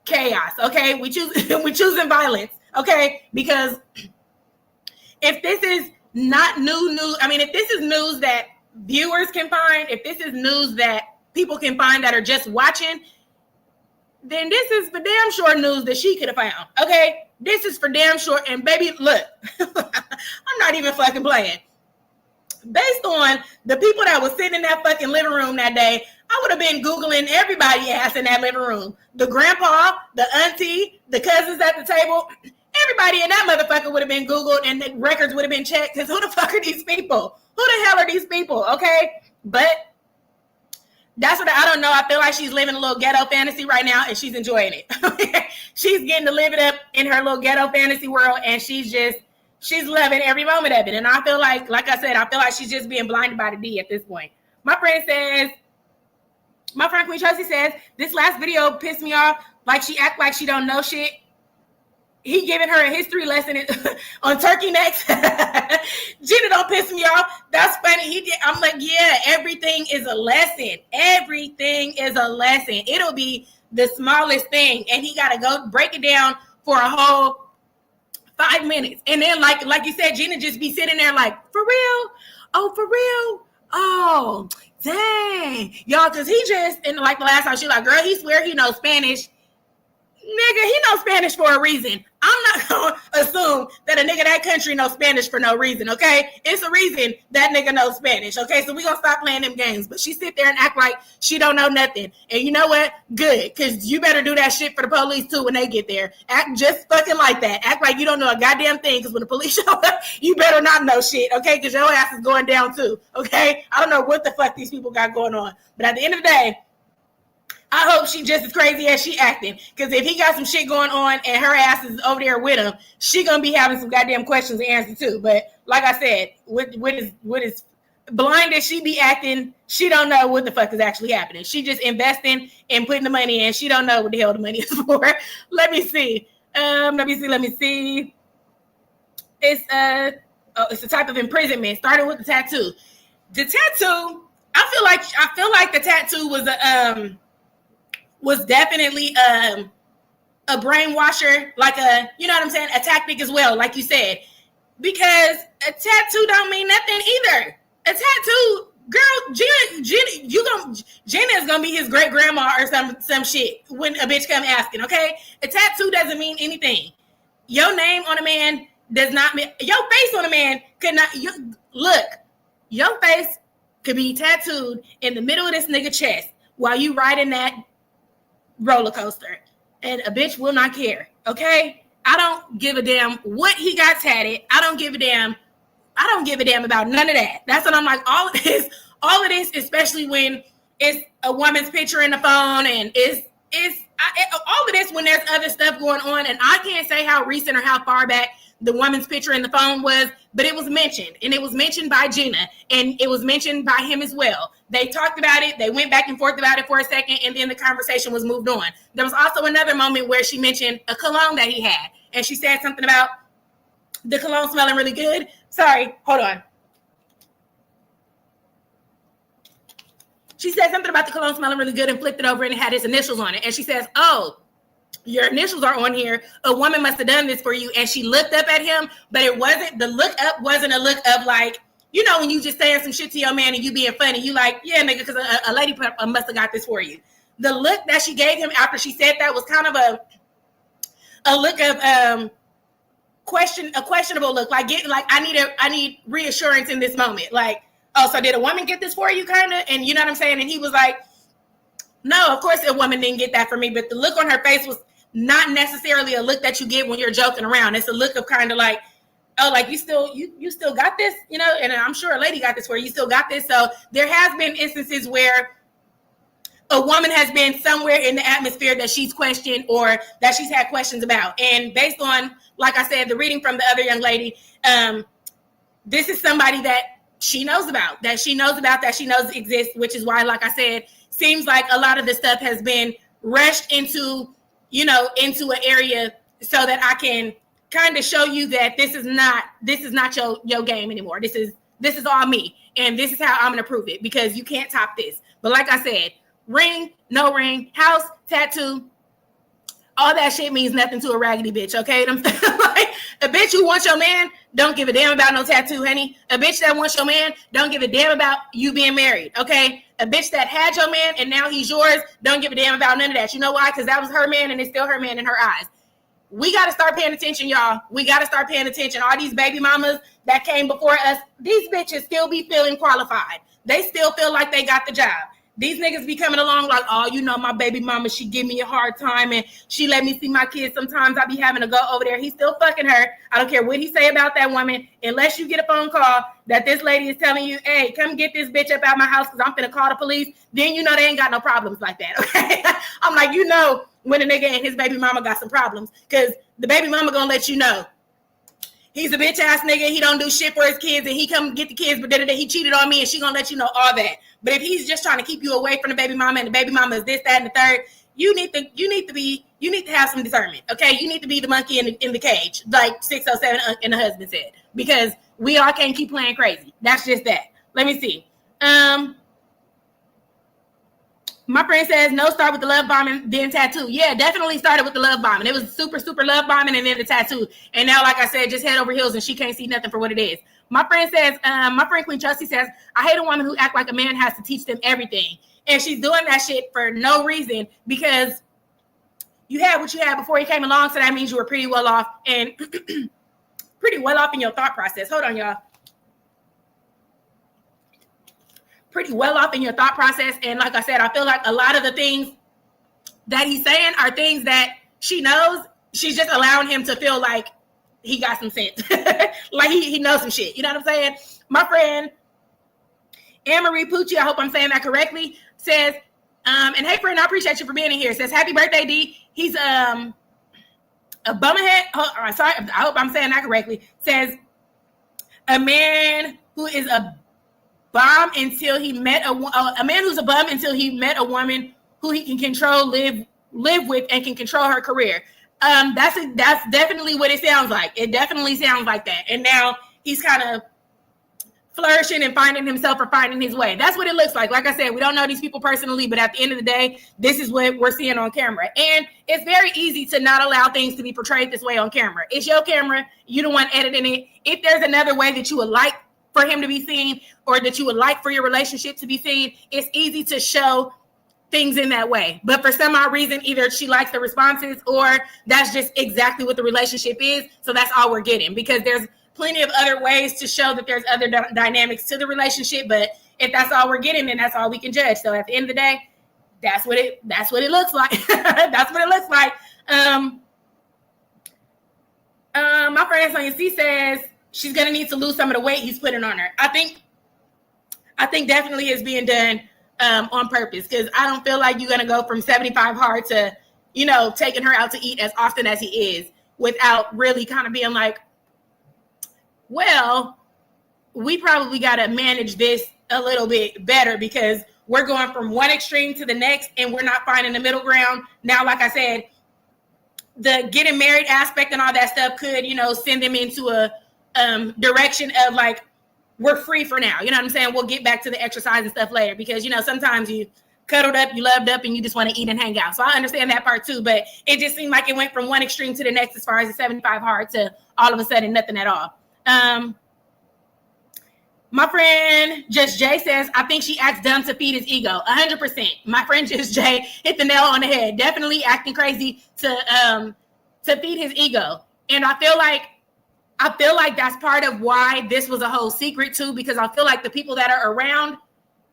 Speaker 1: chaos. Okay, we choosing violence. Okay, because if this is not new news, I mean, if this is news that viewers can find, if this is news that people can find that are just watching, then this is for damn sure news that she could have found. Okay, this is for damn sure. And baby, look, I'm not even fucking playing. Based on the people that was sitting in that fucking living room that day, I would have been Googling everybody ass in that living room. The grandpa, the auntie, the cousins at the table, everybody in that motherfucker would have been Googled and the records would have been checked because who the fuck are these people? Who the hell are these people? Okay, but that's what I don't know. I feel like she's living a little ghetto fantasy right now and she's enjoying it. She's getting to live it up in her little ghetto fantasy world and she's loving every moment of it. And I feel like I said, I feel like she's just being blinded by the D at this point. My friend Queen Chelsea says, this last video pissed me off. Like she act like she don't know shit. He giving her a history lesson on turkey necks. Gina don't piss me off. That's funny. I'm like, yeah, everything is a lesson. Everything is a lesson. It'll be the smallest thing. And he got to go break it down for a whole 5 minutes. And then like you said, Gina just be sitting there like, for real? Oh, for real? Oh, dang. Y'all, because he just, and like the last time, she like, girl, he swear he knows Spanish. Nigga, he knows Spanish for a reason. I'm not going to assume that a nigga that country knows Spanish for no reason, okay? It's a reason that nigga knows Spanish, okay? So we going to stop playing them games. But she sit there and act like she don't know nothing. And you know what? Good, because you better do that shit for the police, too, when they get there. Act just fucking like that. Act like you don't know a goddamn thing, because when the police show up, you better not know shit, okay? Because your ass is going down, too, okay? I don't know what the fuck these people got going on. But at the end of the day, I hope she just as crazy as she acting. Because if he got some shit going on and her ass is over there with him, she gonna be having some goddamn questions to answer too. But like I said, with his blind as she be acting, she don't know what the fuck is actually happening. She just investing and putting the money in. She don't know what the hell the money is for. Let me see. Let me see. It's a type of imprisonment. Starting with the tattoo. The tattoo, I feel like the tattoo was definitely a brainwasher, like you know what I'm saying, a tactic as well, like you said, because a tattoo don't mean nothing either. A tattoo, girl, Gina is gonna be his great grandma or some shit when a bitch come asking. Okay, a tattoo doesn't mean anything. Your name on a man does not mean, your face on a man could not. Look, your face could be tattooed in the middle of this nigga chest while you riding that roller coaster, and a bitch will not care. Okay, I don't give a damn what he got tatted. I don't give a damn about none of that. That's what I'm like. All of this, especially when it's a woman's picture in the phone, and all of this when there's other stuff going on. And I can't say how recent or how far back the woman's picture in the phone was, but it was mentioned, and it was mentioned by Gina, and it was mentioned by him as well. They talked about it. They went back and forth about it for a second, and then the conversation was moved on. There was also another moment where she mentioned a cologne that he had, and she said something about the cologne smelling really good. Sorry, hold on. She said something about the cologne smelling really good and flipped it over, and it had his initials on it. And she says, oh, your initials are on here. A woman must have done this for you. And she looked up at him, but it wasn't, the look up wasn't a look of like, you know, when you just saying some shit to your man and you being funny, you like, yeah, nigga, because a lady must have got this for you. The look that she gave him after she said that was kind of a look of a questionable look. Like, I need reassurance in this moment. Like, oh, so did a woman get this for you, kind of? And you know what I'm saying? And he was like, no, of course a woman didn't get that for me. But the look on her face was not necessarily a look that you get when you're joking around. It's a look of kind of like, oh, like you still got this, you know, and I'm sure a lady got this for you still got this. So there has been instances where a woman has been somewhere in the atmosphere that she's questioned or that she's had questions about. And based on, like I said, the reading from the other young lady, this is somebody that she knows about, that she knows exists, which is why, like I said, seems like a lot of the stuff has been rushed into, you know, into an area so that I can kind of show you that this is not your game anymore. This is all me, and this is how I'm gonna prove it, because you can't top this. But like I said, ring, no ring, house, tattoo, all that shit means nothing to a raggedy bitch, okay? I'm like, a bitch who wants your man don't give a damn about no tattoo, honey. A bitch that wants your man don't give a damn about you being married, okay? A bitch that had your man and now he's yours don't give a damn about none of that. You know why? Because that was her man and it's still her man in her eyes. We got to start paying attention, y'all. We got to start paying attention. All these baby mamas that came before us, these bitches still be feeling qualified. They still feel like they got the job. These niggas be coming along like, oh, you know, my baby mama, she give me a hard time and she let me see my kids. Sometimes I be having to go over there. He's still fucking her. I don't care what he say about that woman. Unless you get a phone call that this lady is telling you, hey, come get this bitch up out my house because I'm finna call the police. Then you know they ain't got no problems like that, okay? I'm like, you know, when a nigga and his baby mama got some problems, because the baby mama gonna let you know. He's a bitch ass nigga. He don't do shit for his kids, and he come get the kids, but then he cheated on me, and she gonna let you know all that. But if he's just trying to keep you away from the baby mama, and the baby mama is this, that, and the third, you need to have some discernment. Okay, you need to be the monkey in the cage, like 607 and the husband said, because we all can't keep playing crazy. That's just that. Let me see. My friend says, no, start with the love bombing, then tattoo. Yeah, definitely started with the love bombing. It was super, super love bombing and then the tattoo. And now, like I said, just head over heels and she can't see nothing for what it is. My friend says, my friend Queen Trusty says, I hate a woman who act like a man has to teach them everything. And she's doing that shit for no reason, because you had what you had before you came along. So that means you were pretty well off and pretty well off in your thought process. Hold on, y'all. Pretty well off in your thought process. And like I said, I feel like a lot of the things that he's saying are things that she knows. She's just allowing him to feel like he got some sense. Like he knows some shit. You know what I'm saying? My friend Anne-Marie Pucci, I hope I'm saying that correctly, says, and hey friend, I appreciate you for being in here. Says, happy birthday, D. He's a bummerhead. Oh, sorry, I hope I'm saying that correctly. Says, a man who is a bum until he met a man who's a bum until he met a woman who he can control, live with, and can control her career. That's definitely what it sounds like. It definitely sounds like that. And now he's kind of flourishing and finding himself or finding his way. That's what it looks like. Like I said, we don't know these people personally, but at the end of the day, this is what we're seeing on camera. And it's very easy to not allow things to be portrayed this way on camera. It's your camera. You the one editing it. If there's another way that you would like for him to be seen, or that you would like for your relationship to be seen, it's easy to show things in that way. But for some odd reason, either she likes the responses or that's just exactly what the relationship is. So that's all we're getting, because there's plenty of other ways to show that there's other dynamics to the relationship. But if that's all we're getting, then that's all we can judge. So at the end of the day, that's what it looks like. That's what it looks like. My friend Sonia C says she's gonna need to lose some of the weight he's putting on her. I think definitely it's being done on purpose, because I don't feel like you're gonna go from 75 hard to, you know, taking her out to eat as often as he is without really kind of being like, well, we probably got to manage this a little bit better, because we're going from one extreme to the next and we're not finding the middle ground. Now, like I said, the getting married aspect and all that stuff could, you know, send them into a direction of like, we're free for now. You know what I'm saying? We'll get back to the exercise and stuff later, because, you know, sometimes you cuddled up, you loved up, and you just want to eat and hang out. So I understand that part too, but it just seemed like it went from one extreme to the next as far as the 75 hard to all of a sudden nothing at all. My friend Just Jay says, I think she acts dumb to feed his ego. 100%. My friend Just Jay hit the nail on the head. Definitely acting crazy to feed his ego. And I feel like that's part of why this was a whole secret too, because I feel like the people that are around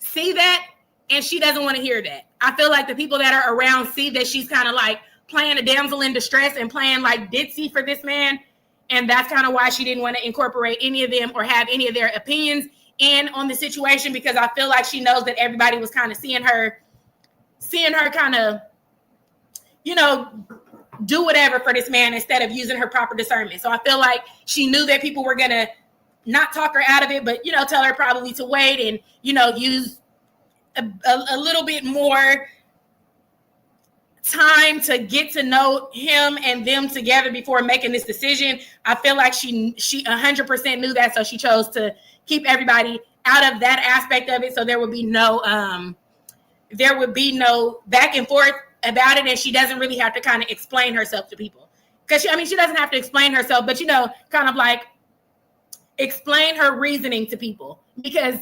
Speaker 1: see that and she doesn't want to hear that. I feel like the people that are around see that she's kind of like playing a damsel in distress and playing like ditzy for this man. And that's kind of why she didn't want to incorporate any of them or have any of their opinions in on the situation, because I feel like she knows that everybody was kind of seeing her kind of, you know, do whatever for this man instead of using her proper discernment. So I feel like she knew that people were going to not talk her out of it, but, you know, tell her probably to wait and, you know, use a little bit more time to get to know him and them together before making this decision. I feel like she 100% knew that, so she chose to keep everybody out of that aspect of it, so there would be no back and forth about it, and she doesn't really have to kind of explain herself to people, because she doesn't have to explain herself, but, you know, kind of like explain her reasoning to people, because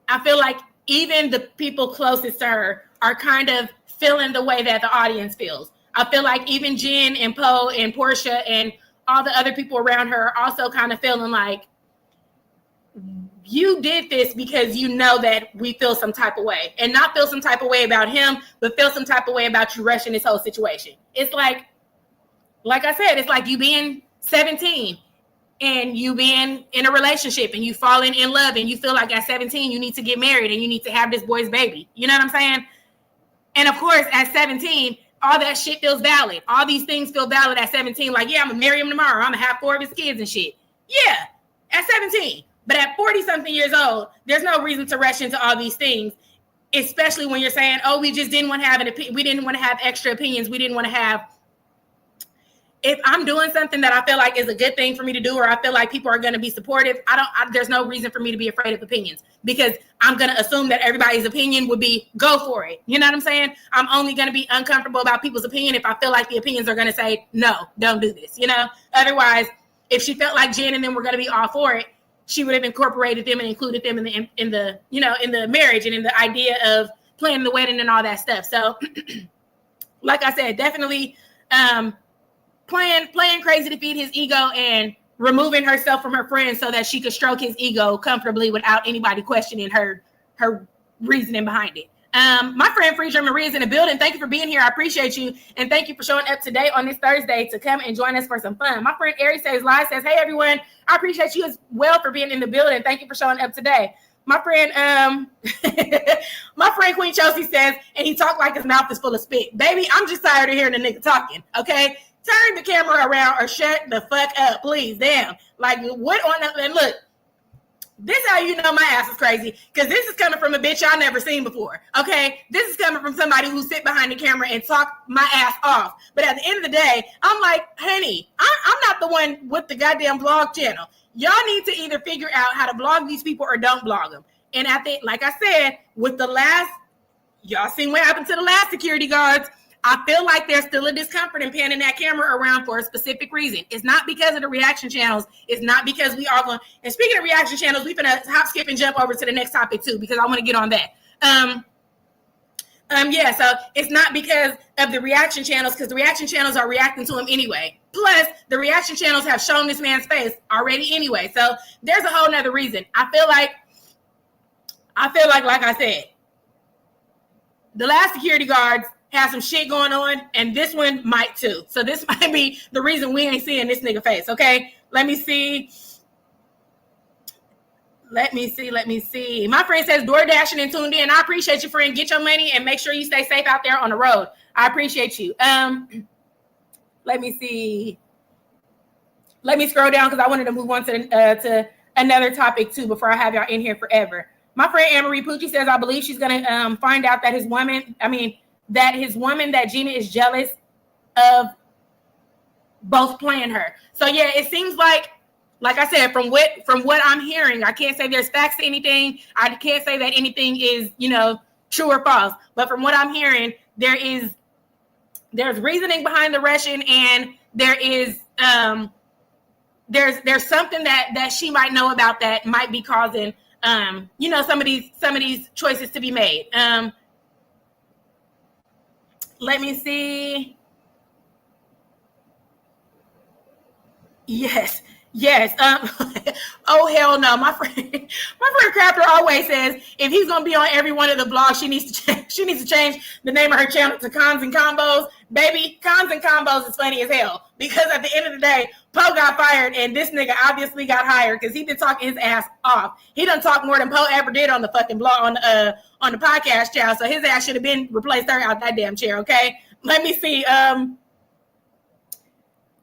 Speaker 1: I feel like even the people closest to her are kind of feeling the way that the audience feels. I feel like even Jen and Poe and Portia and all the other people around her are also kind of feeling like, you did this because you know that we feel some type of way, and not feel some type of way about him, but feel some type of way about you rushing this whole situation. It's like I said, it's like you being 17 and you being in a relationship and you falling in love and you feel like at 17 you need to get married and you need to have this boy's baby. You know what I'm saying? And of course, at 17, all that shit feels valid. All these things feel valid at 17. Like, yeah, I'm going to marry him tomorrow. I'm going to have 4 of his kids and shit. Yeah, at 17. But at 40-something years old, there's no reason to rush into all these things, especially when you're saying, oh, we just didn't want to have we didn't want to have extra opinions. We didn't want to have, if I'm doing something that I feel like is a good thing for me to do, or I feel like people are going to be supportive, there's no reason for me to be afraid of opinions, because I'm going to assume that everybody's opinion would be go for it. You know what I'm saying? I'm only going to be uncomfortable about people's opinion if I feel like the opinions are going to say, no, don't do this. You know, otherwise, if she felt like Jen and them were going to be all for it, she would have incorporated them and included them in the marriage and in the idea of planning the wedding and all that stuff. So, like I said, definitely playing crazy to feed his ego and removing herself from her friends so that she could stroke his ego comfortably without anybody questioning her reasoning behind it. My friend Freedom Marie is in the building. Thank you for being here. I appreciate you. And thank you for showing up today on this Thursday to come and join us for some fun. My friend Ari Says Live says, hey, everyone. I appreciate you as well for being in the building. Thank you for showing up today. My friend, my friend Queen Chelsea says, and he talked like his mouth is full of spit. Baby, I'm just tired of hearing the nigga talking, okay? Turn the camera around or shut the fuck up, please. Damn. Like, what on that? And look, this is how you know my ass is crazy, because this is coming from a bitch y'all never seen before, okay? This is coming from somebody who sit behind the camera and talk my ass off. But at the end of the day, I'm like, honey, I'm not the one with the goddamn blog channel. Y'all need to either figure out how to blog these people or don't blog them. And like I said, with the last, y'all seen what happened to the last security guards. I feel like there's still a discomfort in panning that camera around for a specific reason. It's not because of the reaction channels. It's not because we are going. And speaking of reaction channels, we're going to hop, skip, and jump over to the next topic too, because I want to get on that. Yeah. So it's not because of the reaction channels, because the reaction channels are reacting to him anyway. Plus, the reaction channels have shown this man's face already anyway. So there's a whole nother reason. I feel like, like I said, the last security guards have some shit going on, and this one might too. So this might be the reason we ain't seeing this nigga face, okay? Let me see. My friend says door dashing and tuned in. I appreciate you, friend. Get your money and make sure you stay safe out there on the road. I appreciate you. Let me see. Let me scroll down because I wanted to move on to another topic too before I have y'all in here forever. My friend Anne-Marie Pucci says, I believe she's gonna find out that his woman that Gina is jealous of both playing her. So yeah, it seems like I said, from what I'm hearing, I can't say there's facts to anything. I can't say that anything is, true or false. But from what I'm hearing, there's reasoning behind the rushing, and there's something that she might know about that might be causing some of these choices to be made. Let me see. Yes. Oh hell no. My friend Crafter always says if he's gonna be on every one of the blogs, she needs to change the name of her channel to Cons and Combos. Baby, Cons and Combos is funny as hell, because at the end of the day, Poe got fired and this nigga obviously got hired because he been talking his ass off. He done talked more than Poe ever did on the fucking blog on the podcast, child. So his ass should have been replaced her out that damn chair. Okay. Let me see.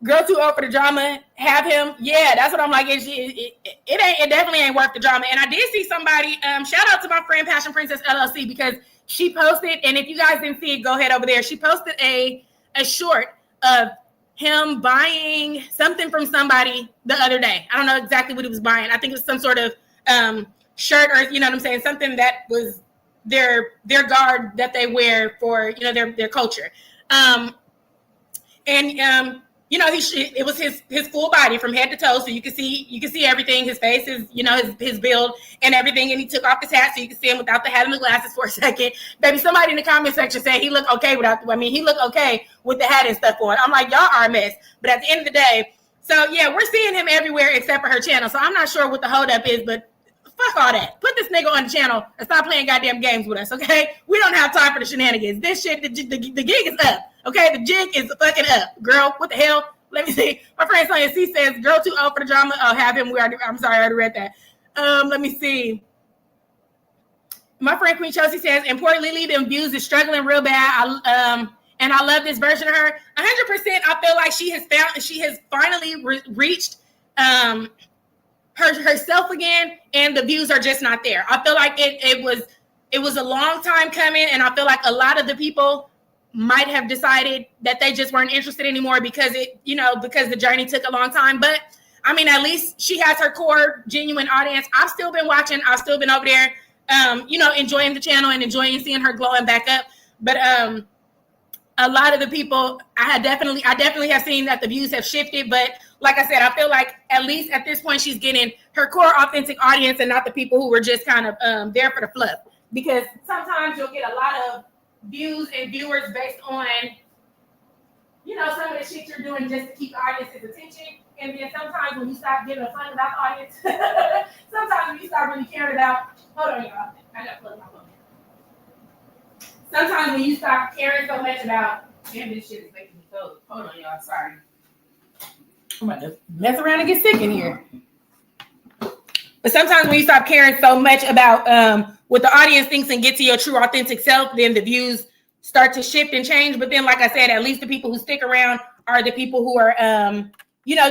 Speaker 1: Girl too old for the drama, have him. Yeah, that's what I'm like. It definitely ain't worth the drama. And I did see somebody, shout out to my friend Passion Princess LLC, because she posted, and if you guys didn't see it, go ahead over there. She posted a short of him buying something from somebody the other day. I don't know exactly what he was buying. I think it was some sort of shirt, or you know what I'm saying, something that was their garb that they wear for their culture. It was his full body from head to toe, so you can see everything. His face, his build and everything. And he took off his hat so you can see him without the hat and the glasses for a second. Baby, somebody in the comment section said he looked okay he looked okay with the hat and stuff on. I'm like, y'all are a mess. But at the end of the day, so yeah, we're seeing him everywhere except for her channel. So I'm not sure what the holdup is, but fuck all that. Put this nigga on the channel and stop playing goddamn games with us, okay? We don't have time for the shenanigans. This shit, the gig is up, okay? The jig is fucking up. Girl, what the hell? Let me see. My friend Sonia C says, girl too old for the drama. Oh, have him. I'm sorry, I already read that. Let me see. My friend Queen Chelsea says, importantly, them views is struggling real bad. And I love this version of her. 100%, I feel like she has finally reached herself again, and the views are just not there. I feel like it was a long time coming, and I feel like a lot of the people might have decided that they just weren't interested anymore because the journey took a long time. But I mean, at least she has her core genuine audience. I've still been watching. I've still been over there, enjoying the channel and enjoying seeing her glowing back up. But a lot of the people, I definitely have seen that the views have shifted. But like I said, I feel like at least at this point, she's getting her core authentic audience and not the people who were just kind of there for the fluff. Because sometimes you'll get a lot of views and viewers based on, some of the shit you're doing just to keep the audience's attention. And then sometimes when you stop giving a fuck about the audience, sometimes when you start really caring about, hold on, y'all, I gotta plug my phone. Sometimes when you stop caring so much about, damn, this shit is making me cold. Hold on, y'all, sorry. I'm about to mess around and get sick in here. But sometimes when you stop caring so much about what the audience thinks and get to your true authentic self, then the views start to shift and change. But then, like I said, at least the people who stick around are the people who are,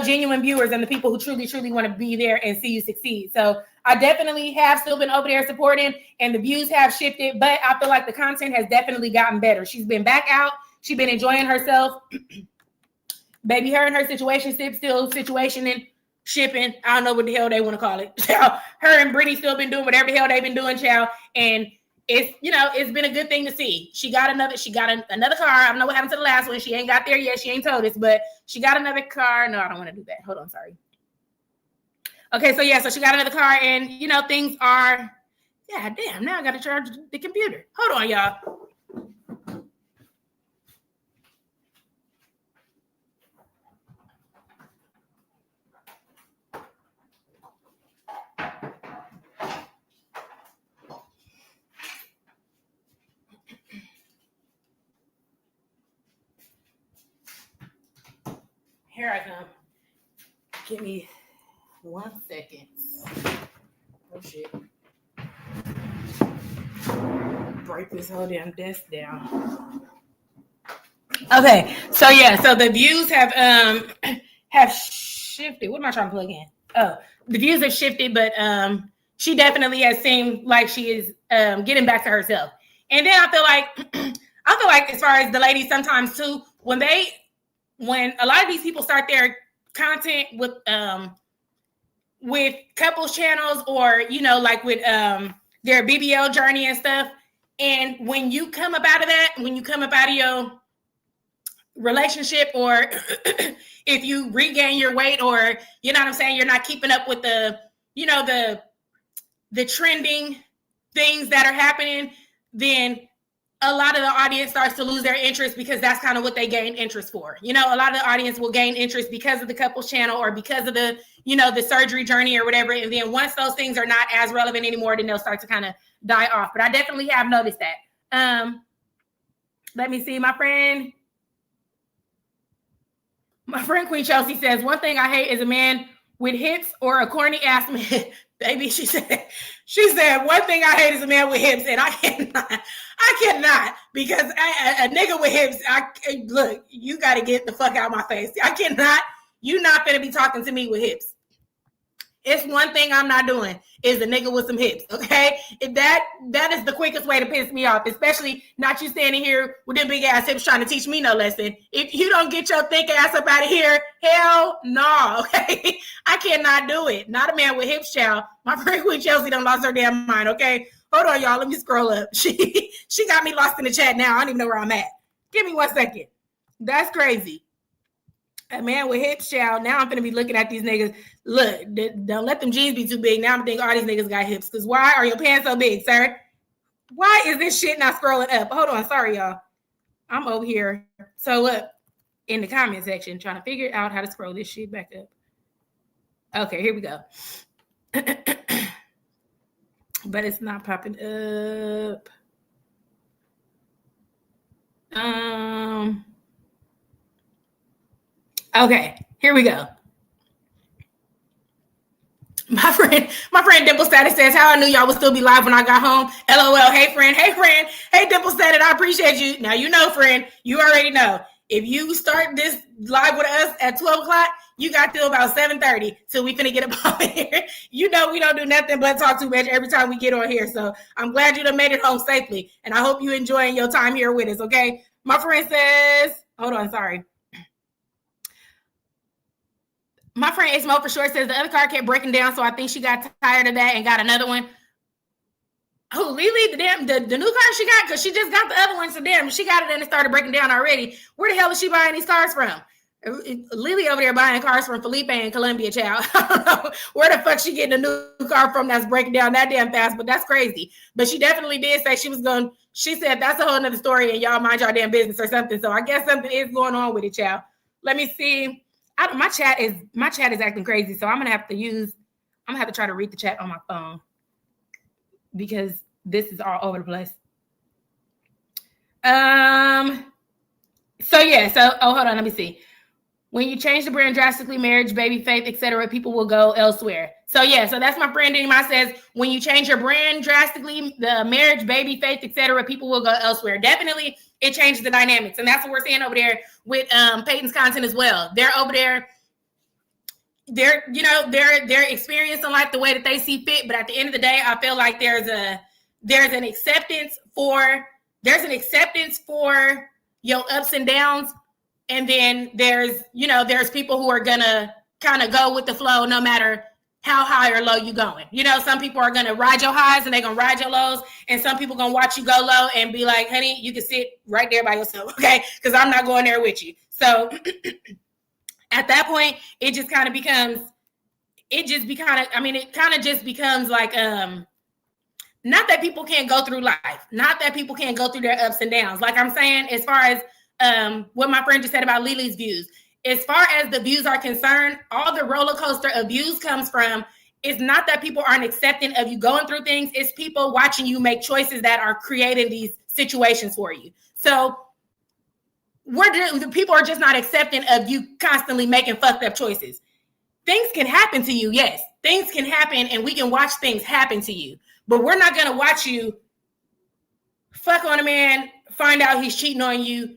Speaker 1: genuine viewers and the people who truly, truly want to be there and see you succeed. So I definitely have still been over there supporting, and the views have shifted, but I feel like the content has definitely gotten better. She's been back out. She's been enjoying herself. Baby, her and her situation and shipping. I don't know what the hell they want to call it. Her and Brittany still been doing whatever the hell they've been doing, child. And it's been a good thing to see. She got another car. I don't know what happened to the last one. She ain't got there yet. She ain't told us, but she got another car. No, I don't want to do that. Hold on, sorry. Okay, so she got another car, and things are, yeah, damn. Now I got to charge the computer. Hold on, y'all. Here I come. Give me 1 second. Oh shit. Break this whole damn desk down. Okay, so the views have shifted. What am I trying to plug in? Oh, the views have shifted, but she definitely has seemed like she is getting back to herself. And then I feel like as far as the ladies sometimes too, when a lot of these people start their content with couples channels or, like with their BBL journey and stuff, And when you come up out of that, when you come up out of your relationship, or if you regain your weight, or you know what I'm saying, you're not keeping up with the, you know, the trending things that are happening, then a lot of the audience starts to lose their interest, because that's kind of what they gain interest for. You know, a lot of the audience will gain interest because of the couples channel, or because of the, you know, the surgery journey or whatever. And then once those things are not as relevant anymore, then they'll start to kind of die off. But I definitely have noticed that. Let me see. My friend Queen Chelsea says, one thing I hate is a man with hips or a corny ass man. Baby, she said, one thing I hate is a man with hips, and I cannot, because a nigga with hips, look, you got to get the fuck out of my face. I cannot, you not gonna be talking to me with hips. It's one thing I'm not doing is a nigga with some hips, okay? That is the quickest way to piss me off, especially not you standing here with them big ass hips trying to teach me no lesson. If you don't get your thick ass up out of here, hell no, okay? I cannot do it. Not a man with hips, child. My friend Queen Chelsea done lost her damn mind, okay? Hold on, y'all. Let me scroll up. She got me lost in the chat now. I don't even know where I'm at. Give me 1 second. That's crazy. A man with hips, child. Now I'm gonna be looking at these niggas. Look, don't let them jeans be too big. Now I'm thinking all these niggas got hips. Because why are your pants so big, sir? Why is this shit not scrolling up? Hold on, sorry, y'all. I'm over here. So look, in the comment section, trying to figure out how to scroll this shit back up. Okay, here we go. But it's not popping up. Okay, here we go. My friend Dimple Status says, how I knew y'all would still be live when I got home. LOL. Hey friend. Hey Dimple Status, I appreciate you. Now you know, friend, you already know. If you start this live with us at 12 o'clock, you got till about 7:30 till we finna get up on here. You know we don't do nothing but talk too much every time we get on here. So I'm glad you done made it home safely. And I hope you enjoying your time here with us, okay? My friend says, hold on, sorry. My friend Ace Mo for sure says the other car kept breaking down, so I think she got tired of that and got another one. Who, Lily? The new car she got? Because she just got the other one, so damn, she got it and it started breaking down already. Where the hell is she buying these cars from? Lily over there buying cars from Felipe and Columbia, child. I don't know where the fuck she getting a new car from that's breaking down that damn fast, but that's crazy. But she definitely did say she said that's a whole nother story and y'all mind y'all damn business or something. So I guess something is going on with it, child. Let me see. My chat is acting crazy, so I'm gonna have to try to read the chat on my phone because this is all over the place. Hold on, let me see. When you change the brand drastically, marriage, baby, faith, etc., people will go elsewhere. So that's my friend Denima says, when you change your brand drastically, the marriage, baby, faith, etc., people will go elsewhere. Definitely, it changes the dynamics, and that's what we're seeing over there with Peyton's content as well. They're over there. They're experiencing life the way that they see fit, but at the end of the day, I feel like there's an acceptance for your ups and downs. And then there's people who are gonna kind of go with the flow no matter how high or low you going. You know, some people are gonna ride your highs and they're gonna ride your lows, and some people gonna watch you go low and be like, honey, you can sit right there by yourself, okay? Because I'm not going there with you. So at that point, it kind of just becomes like not that people can't go through life, not that people can't go through their ups and downs. Like I'm saying, as far as what my friend just said about Lily's views. As far as the views are concerned, all the roller coaster of views comes from, it's not that people aren't accepting of you going through things, it's people watching you make choices that are creating these situations for you. So the people are just not accepting of you constantly making fucked up choices. Things can happen to you, yes. Things can happen and we can watch things happen to you. But we're not going to watch you fuck on a man, find out he's cheating on you,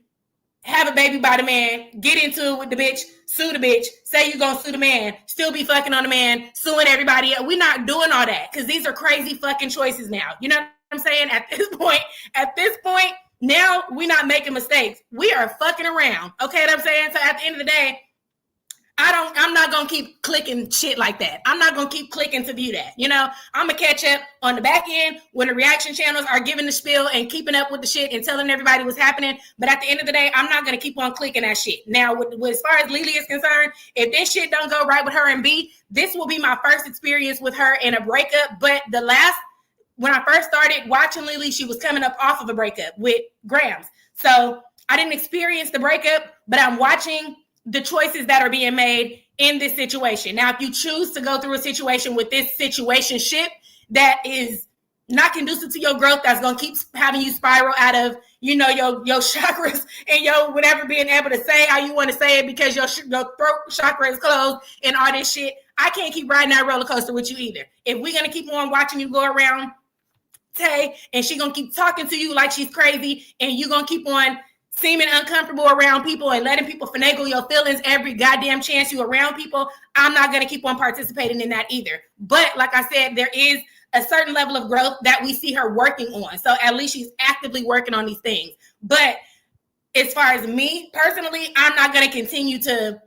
Speaker 1: have a baby by the man, get into it with the bitch, sue the bitch, say you're going to sue the man, still be fucking on the man, suing everybody. We're not doing all that because these are crazy fucking choices now. You know what I'm saying? At this point, now we're not making mistakes. We are fucking around. Okay what I'm saying? So at the end of the day, I'm not gonna keep clicking shit like that. I'm not gonna keep clicking to view that. I'm gonna catch up on the back end when the reaction channels are giving the spiel and keeping up with the shit and telling everybody what's happening. But at the end of the day, I'm not gonna keep on clicking that shit. Now, with as far as Lily is concerned, if this shit don't go right with her and B, this will be my first experience with her in a breakup. But when I first started watching Lily, she was coming up off of a breakup with Grams. So I didn't experience the breakup, but I'm watching the choices that are being made in this situation. Now, if you choose to go through a situation with this situationship that is not conducive to your growth, that's going to keep having you spiral out of, your chakras and your whatever, being able to say how you want to say it because your throat chakra is closed and all this shit, I can't keep riding that roller coaster with you either. If we're going to keep on watching you go around Tay and she's going to keep talking to you like she's crazy and you're going to keep on seeming uncomfortable around people and letting people finagle your feelings every goddamn chance you around people, I'm not going to keep on participating in that either. But like I said, there is a certain level of growth that we see her working on. So at least she's actively working on these things. But as far as me personally, I'm not going to continue to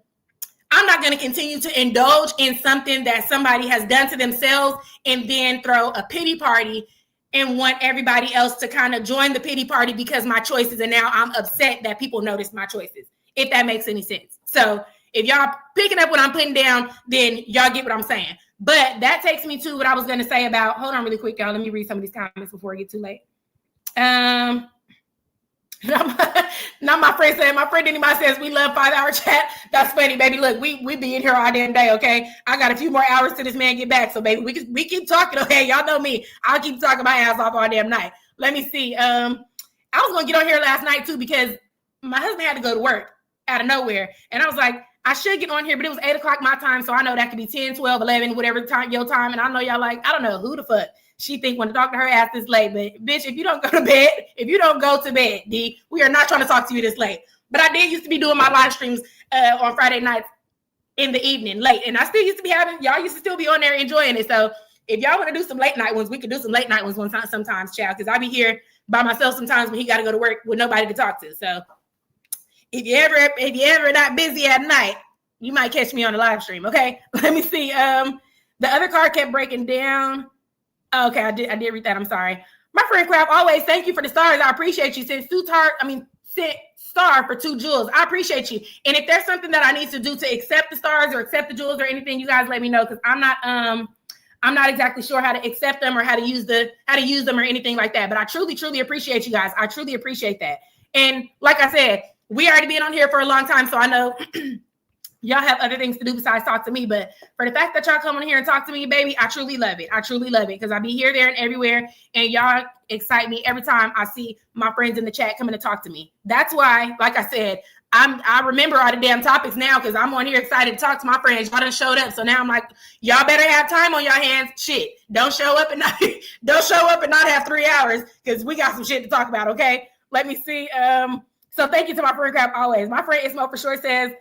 Speaker 1: indulge in something that somebody has done to themselves and then throw a pity party and want everybody else to kind of join the pity party because my choices, and now I'm upset that people notice my choices, if that makes any sense. So if y'all picking up what I'm putting down, then y'all get what I'm saying. But that takes me to what I was going to say about, hold on really quick, y'all. Let me read some of these comments before I get too late. Not my friend saying, my friend anybody says we love 5-hour chat. That's funny, baby. Look, we be in here all damn day, okay? I got a few more hours till this man get back. So baby, we keep talking, okay? Y'all know me. I'll keep talking my ass off all damn night. Let me see. I was gonna get on here last night too because my husband had to go to work out of nowhere. And I was like, I should get on here, but it was 8 o'clock my time. So I know that could be 10, 12, 11, whatever time your time. And I know y'all like, I don't know who the fuck she think when to talk to her ass this late. But bitch, if you don't go to bed, D, we are not trying to talk to you this late. But I did used to be doing my live streams on Friday nights in the evening late. And I still used to be y'all used to still be on there enjoying it. So if y'all want to do some late night ones, we could do some late night ones sometimes, child. Because I be here by myself sometimes when he got to go to work with nobody to talk to. So if you ever not busy at night, you might catch me on the live stream. Okay. Let me see. The other card kept breaking down. Okay, I did read that. I'm sorry. My friend Crab, always thank you for the stars. I appreciate you. Sent star for 2 jewels. I appreciate you. And if there's something that I need to do to accept the stars or accept the jewels or anything, you guys let me know because I'm not exactly sure how to accept them or how to use them or anything like that. But I truly, truly appreciate you guys. I truly appreciate that. And like I said, we already been on here for a long time, so I know y'all have other things to do besides talk to me. But for the fact that y'all come on here and talk to me, baby, I truly love it. I truly love it because I be here, there, and everywhere. And y'all excite me every time I see my friends in the chat coming to talk to me. That's why, like I said, I remember all the damn topics now because I'm on here excited to talk to my friends. Y'all done showed up. So now I'm like, y'all better have time on your hands. Shit. Don't show up and not have 3 hours because we got some shit to talk about, okay? Let me see. So thank you to my friend Crab always. My friend Ismo for sure says,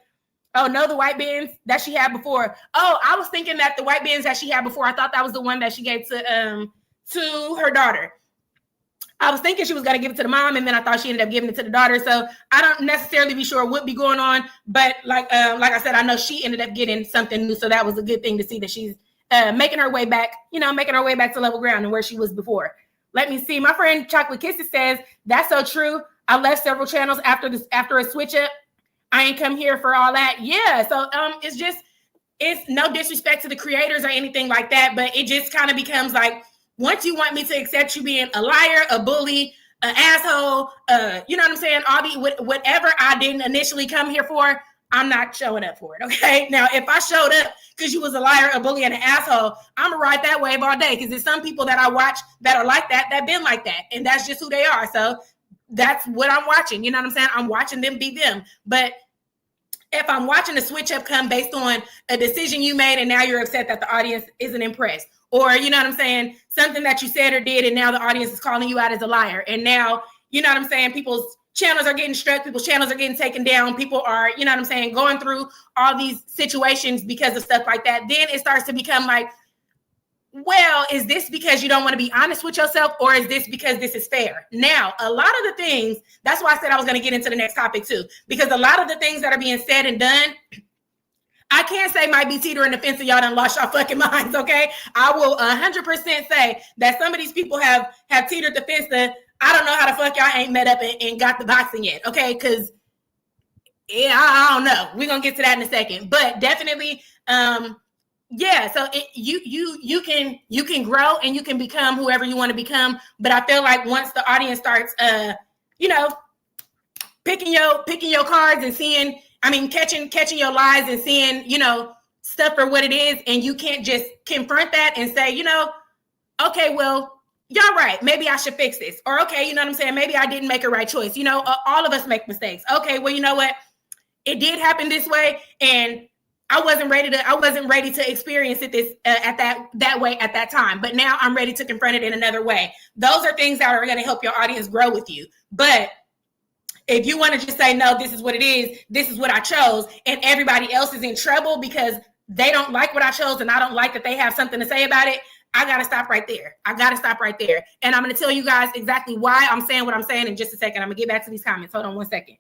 Speaker 1: oh, no, the white bins that she had before. Oh, I was thinking that the white bins that she had before, I thought that was the one that she gave to her daughter. I was thinking she was going to give it to the mom, and then I thought she ended up giving it to the daughter. So I don't necessarily be sure what be going on. But like I said, I know she ended up getting something new. So that was a good thing to see that she's making her way back to level ground and where she was before. Let me see. My friend Chocolate Kisses says, that's so true. I left several channels after a switch up. I ain't come here for all that. Yeah. So it's no disrespect to the creators or anything like that, but it just kind of becomes like, once you want me to accept you being a liar, a bully, an asshole, you know what I'm saying? Whatever I didn't initially come here for, I'm not showing up for it. Okay. Now, if I showed up because you was a liar, a bully, and an asshole, I'm gonna ride that wave all day. Because there's some people that I watch that are like that been like that. And that's just who they are. So that's what I'm watching. You know what I'm saying? I'm watching them be them. But if I'm watching a switch up come based on a decision you made and now you're upset that the audience isn't impressed, or you know what I'm saying, something that you said or did and now the audience is calling you out as a liar, and now, you know what I'm saying, people's channels are getting struck, people's channels are getting taken down, people are, you know what I'm saying, going through all these situations because of stuff like that, then it starts to become like, well, is this because you don't want to be honest with yourself, or is this because this is fair? Now, a lot of the things, that's why I said I was going to get into the next topic too, because a lot of the things that are being said and done, I can't say might be teetering the fence and y'all done lost your fucking minds, okay? I will 100% say that some of these people have teetered the fence that I don't know how the fuck y'all ain't met up and got the boxing yet, okay? Because yeah, I don't know. We're gonna get to that in a second, but definitely, yeah. So you can grow and you can become whoever you want to become. But I feel like once the audience starts, picking your cards and seeing, catching your lies and seeing, stuff for what it is, and you can't just confront that and say, okay, well, y'all right. Maybe I should fix this, or okay, you know what I'm saying? Maybe I didn't make a right choice. All of us make mistakes. Okay, well, you know what? It did happen this way, and I wasn't ready to experience it that way at that time. But now I'm ready to confront it in another way. Those are things that are going to help your audience grow with you. But if you want to just say, no, this is what it is, this is what I chose, and everybody else is in trouble because they don't like what I chose and I don't like that they have something to say about it, I got to stop right there. And I'm going to tell you guys exactly why I'm saying what I'm saying in just a second. I'm going to get back to these comments. Hold on one second.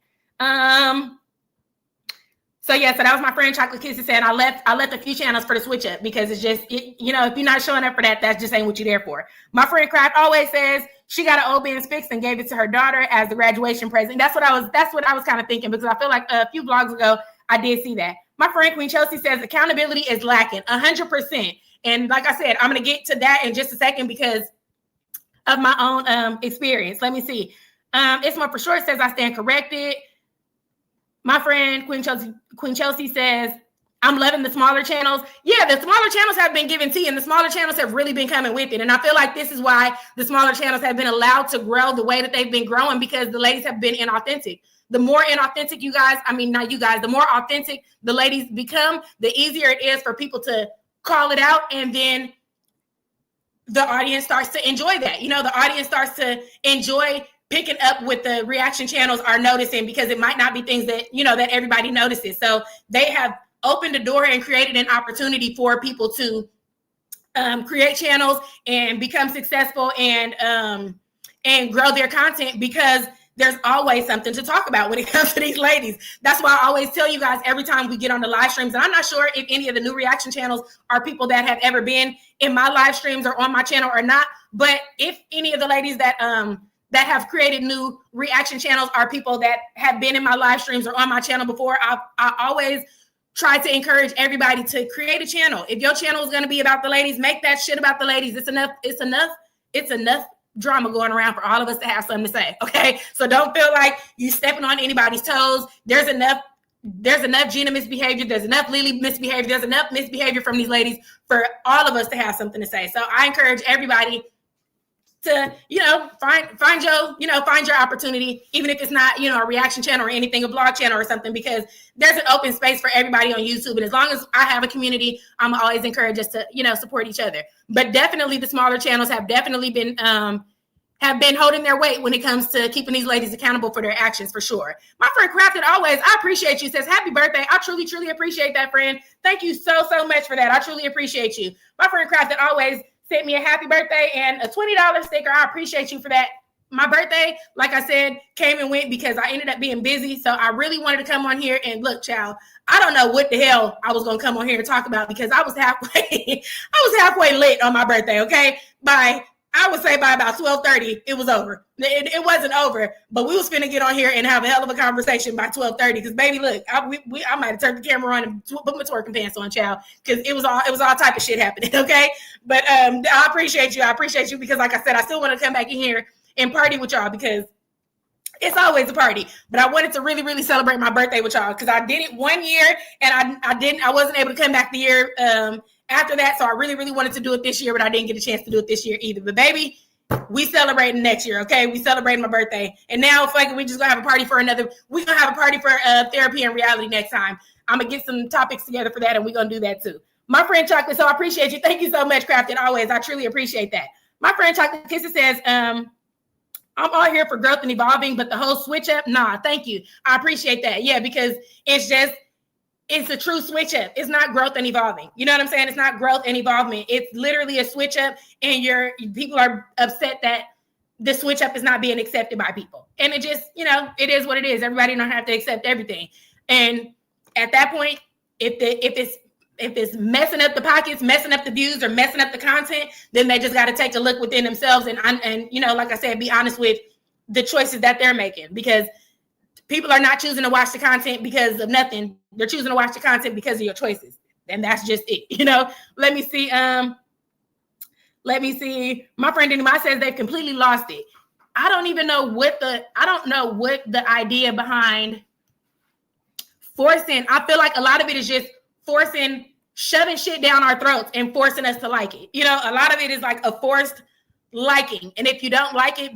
Speaker 1: So that was my friend Chocolate Kisses saying I left a few channels for the switch up because it's just, if you're not showing up for that, that just ain't what you're there for. My friend Craft always says she got an OBS fixed and gave it to her daughter as the graduation present. That's what I was kind of thinking, because I feel like a few vlogs ago I did see that. My friend Queen Chelsea says accountability is lacking 100%. And like I said, I'm going to get to that in just a second because of my own experience. Let me see. It's more for short says I stand corrected. My friend Queen Chelsea says, I'm loving the smaller channels. Yeah, the smaller channels have been given tea, and the smaller channels have really been coming with it. And I feel like this is why the smaller channels have been allowed to grow the way that they've been growing, because the ladies have been inauthentic. The more inauthentic the more authentic the ladies become, the easier it is for people to call it out. And then the audience starts to enjoy that. The audience starts to enjoy picking up what the reaction channels are noticing, because it might not be things that, that everybody notices. So they have opened a door and created an opportunity for people to create channels and become successful and grow their content, because there's always something to talk about when it comes to these ladies. That's why I always tell you guys every time we get on the live streams, and I'm not sure if any of the new reaction channels are people that have ever been in my live streams or on my channel or not, but if any of the ladies that have created new reaction channels are people that have been in my live streams or on my channel before, I always try to encourage everybody to create a channel. If your channel is going to be about the ladies, make that shit about the ladies. It's enough drama going around for all of us to have something to say. Okay. So don't feel like you stepping on anybody's toes. There's enough Gina misbehavior. There's enough Lily misbehavior. There's enough misbehavior from these ladies for all of us to have something to say. So I encourage everybody to, find your opportunity, even if it's not, a reaction channel or anything, a blog channel or something, because there's an open space for everybody on YouTube. And as long as I have a community, I'm always encouraged us to, support each other. But definitely the smaller channels have definitely been holding their weight when it comes to keeping these ladies accountable for their actions, for sure. My friend Crafted always, I appreciate you, says happy birthday. I truly, truly appreciate that, friend. Thank you so, so much for that. I truly appreciate you. My friend Crafted always sent me a happy birthday and a $20 sticker. I appreciate you for that. My birthday, like I said, came and went because I ended up being busy. So I really wanted to come on here and look, child, I don't know what the hell I was going to come on here and talk about, because I was halfway lit on my birthday. Okay. I would say by about 12:30, it was over. It wasn't over, but we was finna get on here and have a hell of a conversation by 12:30. Because baby, look, I might have turned the camera on and put my twerking pants on, child, because it was all type of shit happening. Okay, but I appreciate you because, like I said, I still want to come back in here and party with y'all, because it's always a party. But I wanted to really, really celebrate my birthday with y'all, because I did it one year and I wasn't able to come back the year after that. So I really, really wanted to do it this year, but I didn't get a chance to do it this year either. But baby, we celebrating next year, okay? We celebrating my birthday. And now we just gonna have a party for therapy and reality next time. I'm gonna get some topics together for that, and we're gonna do that too. My friend Chocolate, so I appreciate you. Thank you so much, Crafted. Always, I truly appreciate that. My friend Chocolate Kisses says, I'm all here for growth and evolving, but the whole switch up, nah, thank you. I appreciate that. Yeah, because it's a true switch up. It's not growth and evolving. You know what I'm saying? It's not growth and evolvement. It's literally a switch up, and people are upset that the switch up is not being accepted by people. And it just, it is what it is. Everybody don't have to accept everything. And at that point, if it's messing up the pockets, messing up the views, or messing up the content, then they just got to take a look within themselves and like I said, be honest with the choices that they're making, because people are not choosing to watch the content because of nothing. They're choosing to watch the content because of your choices, and that's just it. Let me see. My friend Denima says they've completely lost it. I don't know what the idea behind forcing. I feel like a lot of it is just shoving shit down our throats and forcing us to like it. A lot of it is like a forced liking. And if you don't like it,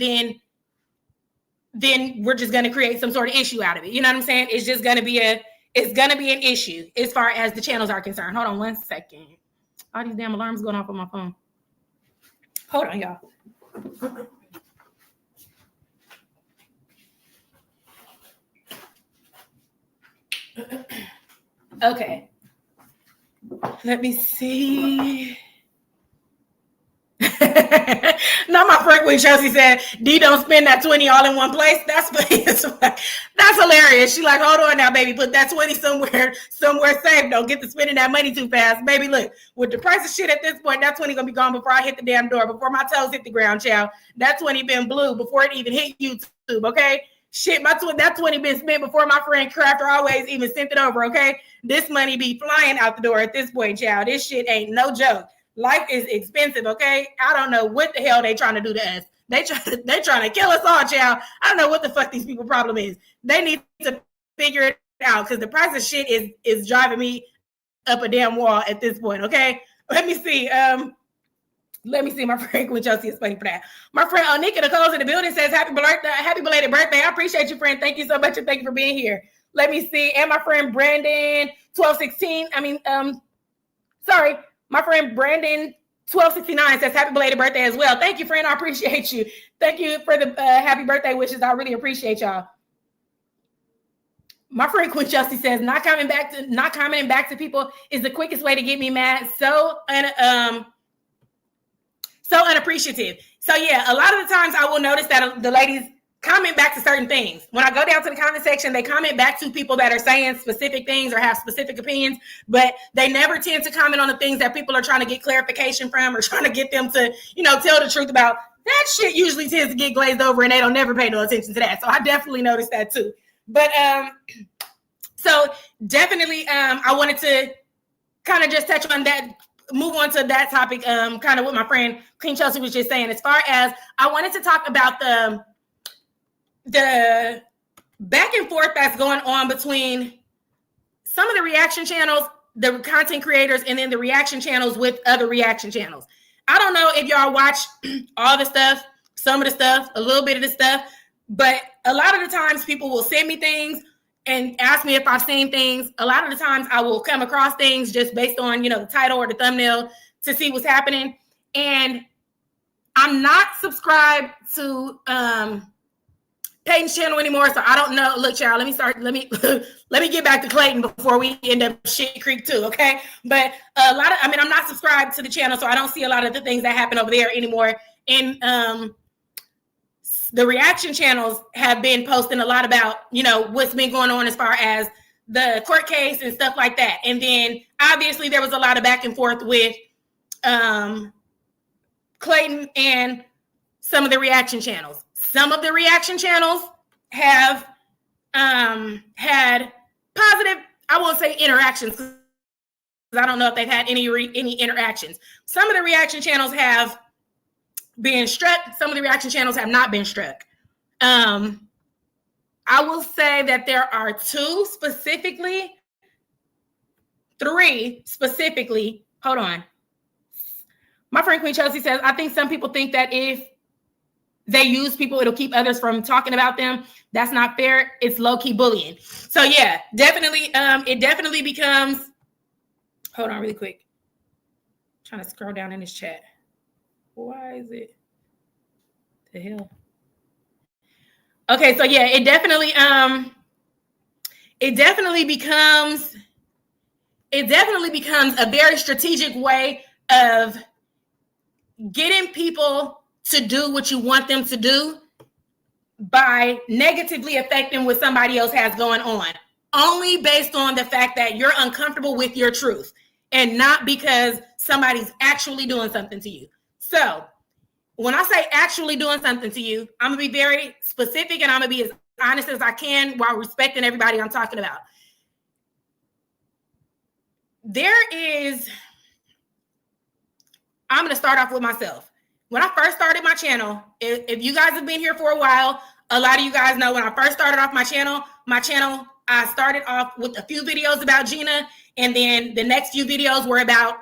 Speaker 1: then we're just going to create some sort of issue out of it. You know what I'm saying? It's just going to be an issue as far as the channels are concerned. Hold on one second. All these damn alarms going off on my phone. Hold on, y'all. Okay. Let me see. No, my friend when Chelsea said, D don't spend that 20 all in one place. That's hilarious. She like, hold on now, baby. Put that 20 somewhere safe. Don't get to spending that money too fast. Baby, look, with the price of shit at this point, that 20 gonna be gone before I hit the damn door, before my toes hit the ground, child. That 20 been blue before it even hit YouTube, okay? Shit, that 20 been spent before my friend Crafter always even sent it over, okay? This money be flying out the door at this point, child. This shit ain't no joke. Life is expensive, okay? I don't know what the hell they trying to do to us. They trying to kill us all, child. I don't know what the fuck these people problem is. They need to figure it out, because the price of shit is driving me up a damn wall at this point, okay? Let me see. My friend Queen Chelsea is funny for that. My friend Onika Nicole's in the building says, happy belated birthday. I appreciate you, friend. Thank you so much, and thank you for being here. Let me see. And my friend Brandon 1216. My friend Brandon 1269 says happy belated birthday as well. Thank you, friend. I appreciate you. Thank you for the happy birthday wishes. I really appreciate y'all. My friend Queen Chelsea says not commenting back to people is the quickest way to get me mad. So unappreciative. So yeah, a lot of the times I will notice that the ladies comment back to certain things. When I go down to the comment section, they comment back to people that are saying specific things or have specific opinions, but they never tend to comment on the things that people are trying to get clarification from or trying to get them to, tell the truth about. That shit usually tends to get glazed over, and they don't never pay no attention to that. So I definitely noticed that too. But so definitely I wanted to kind of just touch on that, move on to that topic, kind of what my friend Queen Chelsea was just saying. As far as I wanted to talk about the back and forth that's going on between some of the reaction channels, the content creators, and then the reaction channels with other reaction channels. I don't know if y'all watch all the stuff, some of the stuff, a little bit of the stuff, but a lot of the times people will send me things and ask me if I've seen things. A lot of the times I will come across things just based on, the title or the thumbnail to see what's happening. And I'm not subscribed to Peyton's channel anymore, so I don't know. Look, child, let me get back to Clayton before we end up shit creek too, okay? But I'm not subscribed to the channel, so I don't see a lot of the things that happen over there anymore. And the reaction channels have been posting a lot about, what's been going on as far as the court case and stuff like that. And then obviously there was a lot of back and forth with Clayton and some of the reaction channels. Some of the reaction channels have had positive, I won't say interactions, because I don't know if they've had any interactions. Some of the reaction channels have been struck. Some of the reaction channels have not been struck. I will say that there are three specifically. Hold on. My friend Queen Chelsea says, I think some people think that if they use people, it'll keep others from talking about them. That's not fair. It's low-key bullying. So yeah, definitely, it definitely becomes, hold on really quick. I'm trying to scroll down in this chat. Why is it the hell? Okay, so yeah, it definitely becomes a very strategic way of getting people to do what you want them to do by negatively affecting what somebody else has going on only based on the fact that you're uncomfortable with your truth and not because somebody's actually doing something to you. So when I say actually doing something to you, I'm going to be very specific and I'm going to be as honest as I can while respecting everybody I'm talking about. I'm going to start off with myself. When I first started my channel, if you guys have been here for a while, a lot of you guys know when I first started off my channel, I started off with a few videos about Gina, and then the next few videos were about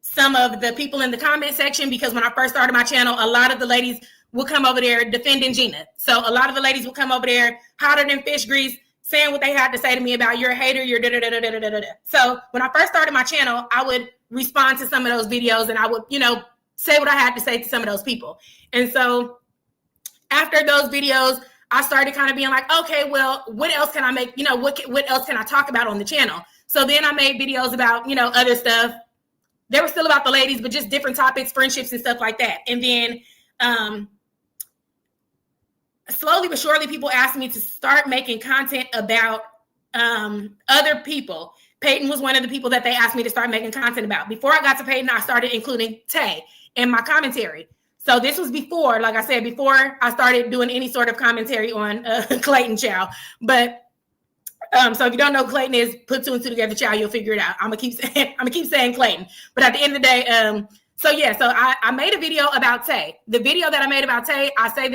Speaker 1: some of the people in the comment section, because when I first started my channel, a lot of the ladies would come over there defending Gina. So a lot of the ladies would come over there hotter than fish grease, saying what they had to say to me about you're a hater, you're da-da-da-da-da-da-da. So when I first started my channel, I would respond to some of those videos and I would, say what I had to say to some of those people. And so after those videos, I started kind of being like, okay, well, what else can I make? What else can I talk about on the channel? So then I made videos about, other stuff. They were still about the ladies, but just different topics, friendships and stuff like that. And then slowly but surely, people asked me to start making content about other people. Peyton was one of the people that they asked me to start making content about. Before I got to Peyton, I started including Tay in my commentary. So this was before, like I said, before I started doing any sort of commentary on Clayton Chow. But so if you don't know who Clayton is, put two and two together, Chow, you'll figure it out. I'm gonna keep saying Clayton. But at the end of the day, so I made a video about Tay. The video that I made about Tay, I say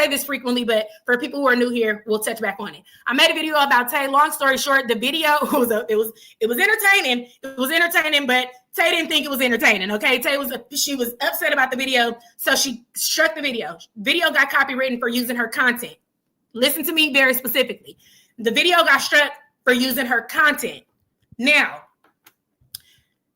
Speaker 1: this frequently, but for people who are new here, we'll touch back on it. I made a video about Tay. Long story short, the video was entertaining. It was entertaining, but Tay didn't think it was entertaining. Okay, she was upset about the video, so she struck the video. Video got copywritten for using her content. Listen to me very specifically. The video got struck for using her content. Now,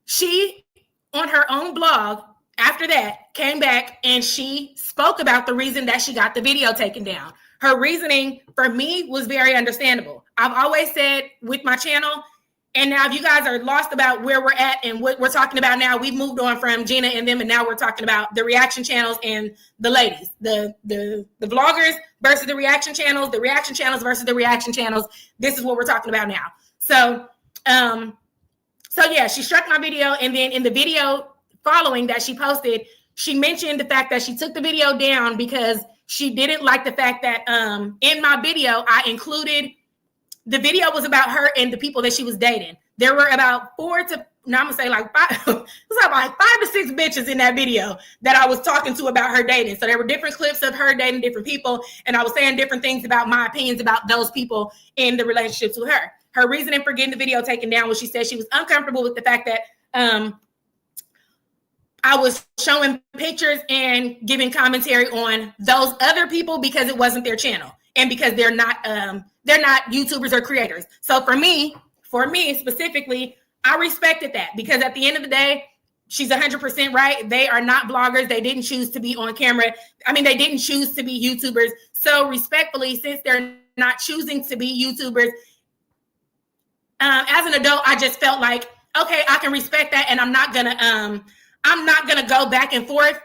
Speaker 1: she on her own blog after that came back and she spoke about the reason that she got the video taken down. Her reasoning for me was very understandable. I've always said with my channel, and now if you guys are lost about where we're at and what we're talking about now, we've moved on from Gina and them, and now we're talking about the reaction channels and the ladies, the vloggers versus the reaction channels versus the reaction channels. This is what we're talking about now. So she struck my video, and then in the video following that she posted, she mentioned the fact that she took the video down because she didn't like the fact that in my video, the video was about her and the people that she was dating. There were about five to six bitches in that video that I was talking to about her dating. So there were different clips of her dating different people, and I was saying different things about my opinions about those people in the relationships with her. Her reasoning for getting the video taken down was she said she was uncomfortable with the fact that I was showing pictures and giving commentary on those other people because it wasn't their channel and because they're not YouTubers or creators. So for me specifically, I respected that because at the end of the day, she's 100% right. They are not bloggers. They didn't choose to be on camera. They didn't choose to be YouTubers. So respectfully, since they're not choosing to be YouTubers, as an adult, I just felt like, okay, I can respect that, and I'm not gonna go back and forth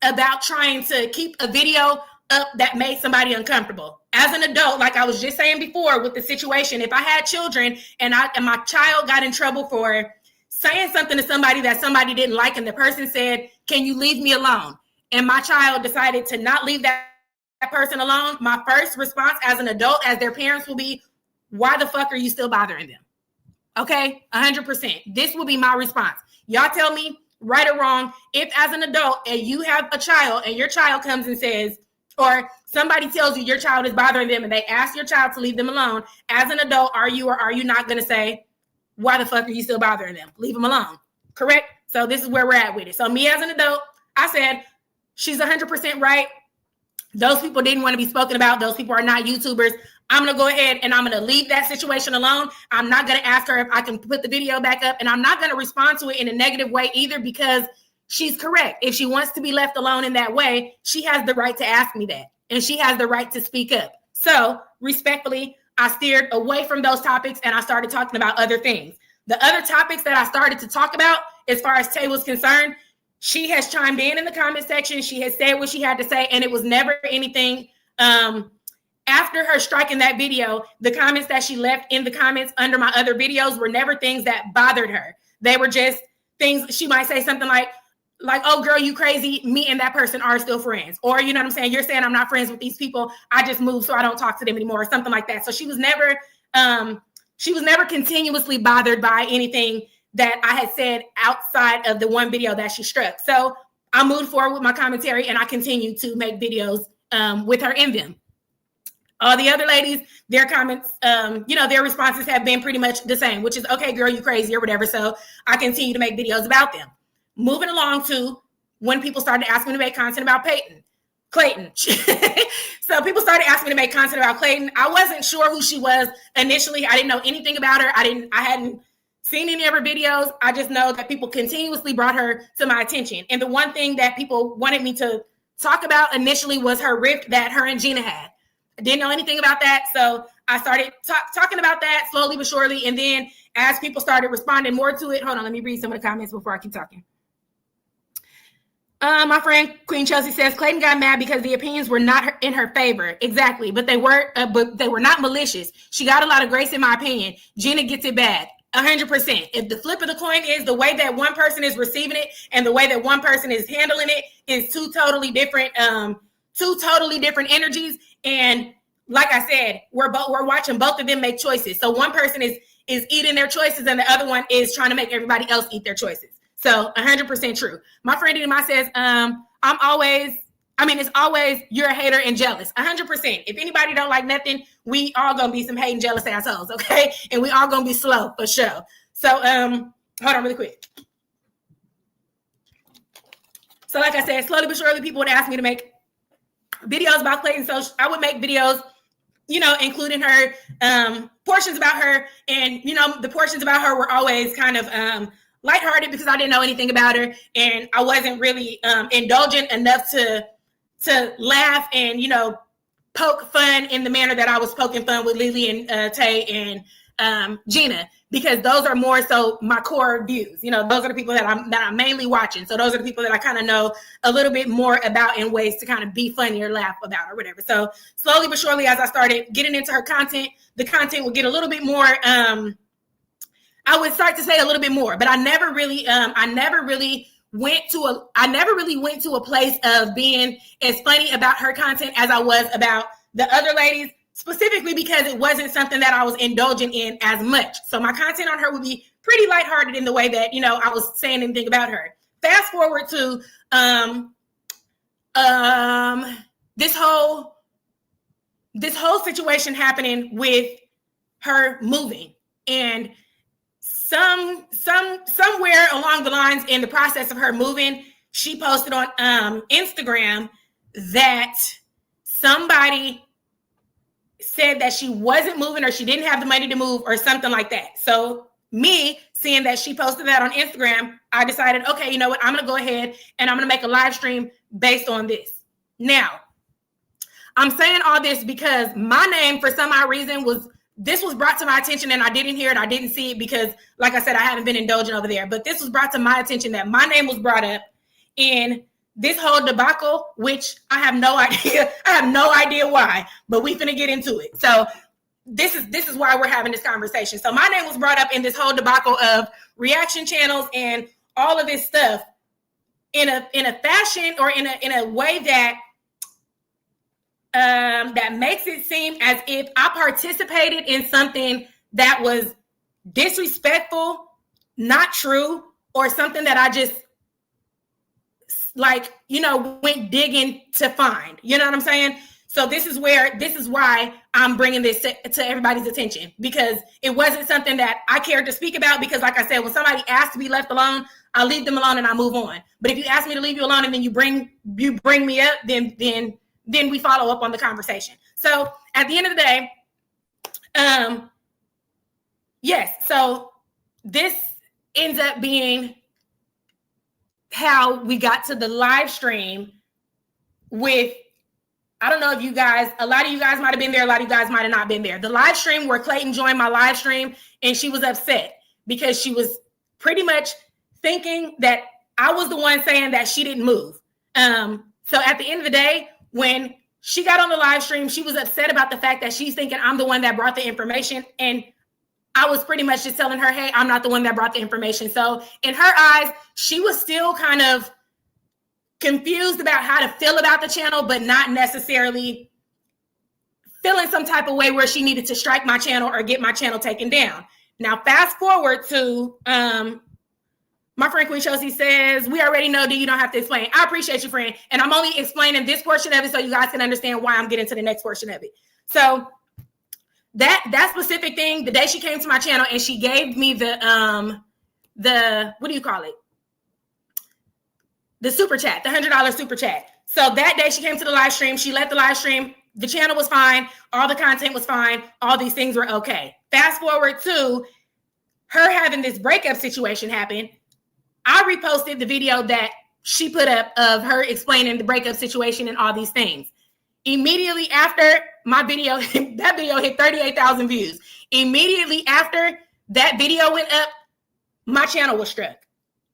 Speaker 1: about trying to keep a video up that made somebody uncomfortable. As an adult, like I was just saying before with the situation, if I had children and my child got in trouble for saying something to somebody that somebody didn't like, and the person said, "Can you leave me alone?" and my child decided to not leave that person alone, my first response as an adult, as their parents, will be, why the fuck are you still bothering them? Okay, 100%. This will be my response. Y'all tell me, right or wrong, if as an adult and you have a child and your child comes and says, or somebody tells you your child is bothering them and they ask your child to leave them alone, as an adult, are you or are you not going to say, why the fuck are you still bothering them? Leave them alone. Correct? So this is where we're at with it. So me as an adult, I said, she's 100% right. Those people didn't want to be spoken about. Those people are not YouTubers. I'm going to go ahead and I'm going to leave that situation alone. I'm not going to ask her if I can put the video back up, and I'm not going to respond to it in a negative way either, because she's correct. If she wants to be left alone in that way, she has the right to ask me that, and she has the right to speak up. So respectfully, I steered away from those topics and I started talking about other things. The other topics that I started to talk about, as far as Tay was concerned, she has chimed in the comment section. She has said what she had to say, and it was never anything after her striking that video, the comments that she left in the comments under my other videos were never things that bothered her. They were just things. She might say something like, oh, girl, you crazy. Me and that person are still friends. Or, you know what I'm saying? You're saying I'm not friends with these people. I just moved, so I don't talk to them anymore, or something like that. So she was never continuously bothered by anything that I had said outside of the one video that she struck. So I moved forward with my commentary, and I continued to make videos with her in them. All the other ladies, their comments, their responses have been pretty much the same, which is, okay, girl, you crazy or whatever. So I continue to make videos about them. Moving along to when people started asking me to make content about Clayton. So people started asking me to make content about Clayton. I wasn't sure who she was initially. I didn't know anything about her. I hadn't seen any of her videos. I just know that people continuously brought her to my attention. And the one thing that people wanted me to talk about initially was her rift that her and Gina had. I didn't know anything about that. So I started talking about that slowly but surely. And then as people started responding more to it, hold on, let me read some of the comments before I keep talking. My friend Queen Chelsea says Clayton got mad because the opinions were not in her favor. Exactly, but they were not malicious. She got a lot of grace, in my opinion. Gina gets it bad, 100%. If the flip of the coin is the way that one person is receiving it and the way that one person is handling it is two totally different energies. And like I said, we're watching both of them make choices. So one person is eating their choices, and the other one is trying to make everybody else eat their choices. So 100% true. My friend Dima says, it's always you're a hater and jealous. 100%. If anybody don't like nothing, we all gonna be some hating, jealous assholes, okay? And we all gonna be slow for sure. So hold on really quick. So like I said, slowly but surely, people would ask me to make videos about Clayton. So I would make videos, including her, portions about her. And, the portions about her were always kind of lighthearted because I didn't know anything about her, and I wasn't really indulgent enough to laugh and poke fun in the manner that I was poking fun with Lily and Tay and Gina, because those are more so my core views. Those are the people that I'm mainly watching. So those are the people that I kind of know a little bit more about in ways to kind of be funny or laugh about or whatever. So slowly but surely, as I started getting into her content, the content would get a little bit more. I would start to say a little bit more, but I never really went to a place of being as funny about her content as I was about the other ladies, specifically because it wasn't something that I was indulging in as much. So my content on her would be pretty lighthearted in the way that, I was saying anything about her. Fast forward to this whole situation happening with her moving, and somewhere along the lines in the process of her moving, she posted on Instagram that somebody said that she wasn't moving or she didn't have the money to move or something like that. So me seeing that she posted that on Instagram, I decided, okay, you know what? I'm going to go ahead and I'm going to make a live stream based on this. Now, I'm saying all this because my name, for some odd reason, was brought to my attention, and I didn't hear it. I didn't see it because, like I said, I haven't been indulgent over there. But this was brought to my attention that my name was brought up in this whole debacle, which I have no idea. I have no idea why, but we finna get into it. So this is why we're having this conversation. So my name was brought up in this whole debacle of reaction channels and all of this stuff in a fashion or in a way that that makes it seem as if I participated in something that was disrespectful, not true, or something that I just went digging to find. You know what I'm saying? So this is why I'm bringing this to everybody's attention, because it wasn't something that I cared to speak about, because like I said, when somebody asks to be left alone, I leave them alone and I move on. But if you ask me to leave you alone and then you bring me up, then we follow up on the conversation. So at the end of the day, yes, so this ends up being how we got to the live stream with, I don't know if you guys, a lot of you guys might have been there, a lot of you guys might have not been there. The live stream where Clayton joined my live stream, and she was upset because she was pretty much thinking that I was the one saying that she didn't move. So at the end of the day, when She got on the live stream. She was upset about the fact that she's thinking I'm the one that brought the information. And I was pretty much just telling her, hey, I'm not the one that brought the information. So in her eyes, she was still kind of confused about how to feel about the channel, but not necessarily feeling some type of way where she needed to strike my channel or get my channel taken down. Now, fast forward to my friend Queen Chelsea says, we already know that you don't have to explain. I appreciate you, friend. And I'm only explaining this portion of it so you guys can understand why I'm getting to the next portion of it. So that specific thing, the day she came to my channel and she gave me the what do you call it? The super chat, the $100 super chat. So that day she came to the live stream. She left the live stream. The channel was fine. All the content was fine. All these things were okay. Fast forward to her having this breakup situation happen. I reposted the video that she put up of her explaining the breakup situation and all these things. Immediately after my video, that video hit 38,000 views. Immediately after that video went up, my channel was struck.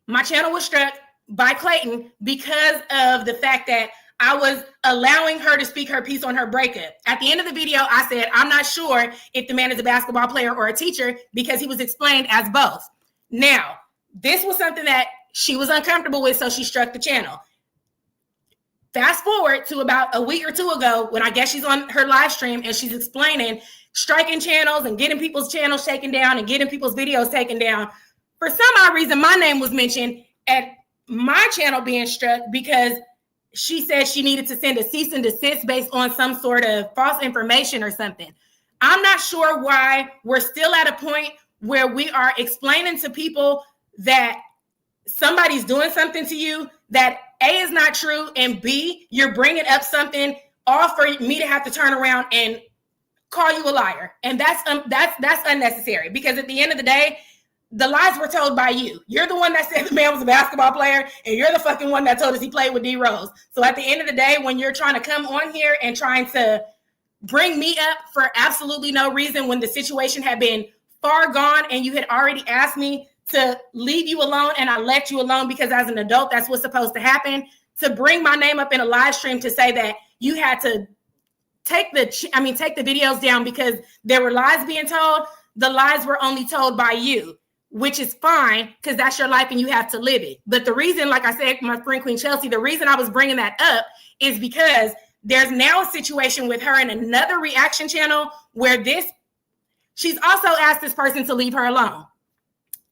Speaker 1: My channel was struck by Clayton because of the fact that I was allowing her to speak her piece on her breakup. At the end of the video, I said, I'm not sure if the man is a basketball player or a teacher because he was explained as both. Now, this was something that she was uncomfortable with, so she struck the channel. Fast forward to about a week or two ago when I guess she's on her live stream and she's explaining striking channels and getting people's channels taken down and getting people's videos taken down. For some odd reason, my name was mentioned at my channel being struck because she said she needed to send a cease and desist based on some sort of false information or something. I'm not sure why we're still at a point where we are explaining to people that somebody's doing something to you that A, is not true, and B, you're bringing up something all for me to have to turn around and call you a liar. And that's unnecessary because at the end of the day, the lies were told by you. You're the one that said the man was a basketball player, and you're the fucking one that told us he played with D Rose. So at the end of the day, when you're trying to come on here and trying to bring me up for absolutely no reason when the situation had been far gone and you had already asked me to leave you alone and I left you alone because as an adult, that's what's supposed to happen, to bring my name up in a live stream to say that you had to take the videos down because there were lies being told. The lies were only told by you, which is fine because that's your life and you have to live it. But the reason, like I said, my friend Queen Chelsea, the reason I was bringing that up is because there's now a situation with her in another reaction channel where she's also asked this person to leave her alone.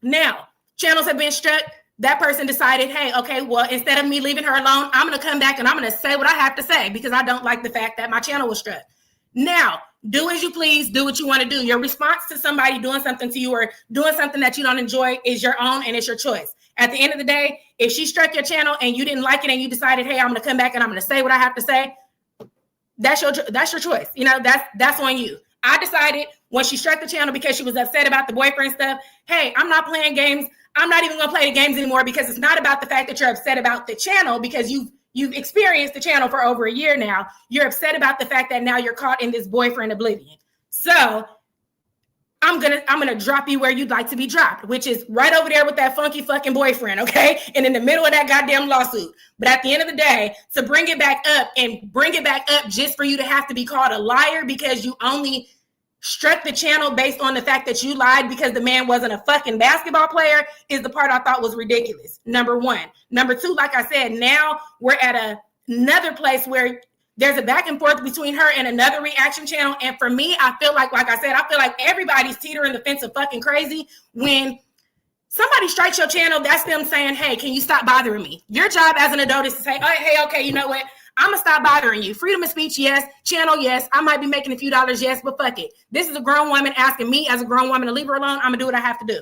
Speaker 1: Now, channels have been struck. That person decided, hey, okay, well, instead of me leaving her alone, I'm going to come back and I'm going to say what I have to say because I don't like the fact that my channel was struck. Now, do as you please, do what you want to do. Your response to somebody doing something to you or doing something that you don't enjoy is your own and it's your choice. At the end of the day, if she struck your channel and you didn't like it and you decided, hey, I'm going to come back and I'm going to say what I have to say, that's your choice. You know, that's on you. I decided when she struck the channel because she was upset about the boyfriend stuff, hey, I'm not playing games. I'm not even going to play the games anymore because it's not about the fact that you're upset about the channel because you've experienced the channel for over a year now. You're upset about the fact that now you're caught in this boyfriend oblivion. So I'm gonna drop you where you'd like to be dropped, which is right over there with that funky fucking boyfriend, okay? And in the middle of that goddamn lawsuit. But at the end of the day, to bring it back up just for you to have to be called a liar because you only struck the channel based on the fact that you lied because the man wasn't a fucking basketball player is the part I thought was ridiculous. Number one. Number two, like I said, now we're at another place where there's a back and forth between her and another reaction channel. And for me, I feel like I said, everybody's teetering the fence of fucking crazy. When somebody strikes your channel, that's them saying, hey, can you stop bothering me? Your job as an adult is to say, oh, hey, okay, you know what? I'm going to stop bothering you. Freedom of speech, yes. Channel, yes. I might be making a few dollars, yes, but fuck it. This is a grown woman asking me as a grown woman to leave her alone. I'm going to do what I have to do.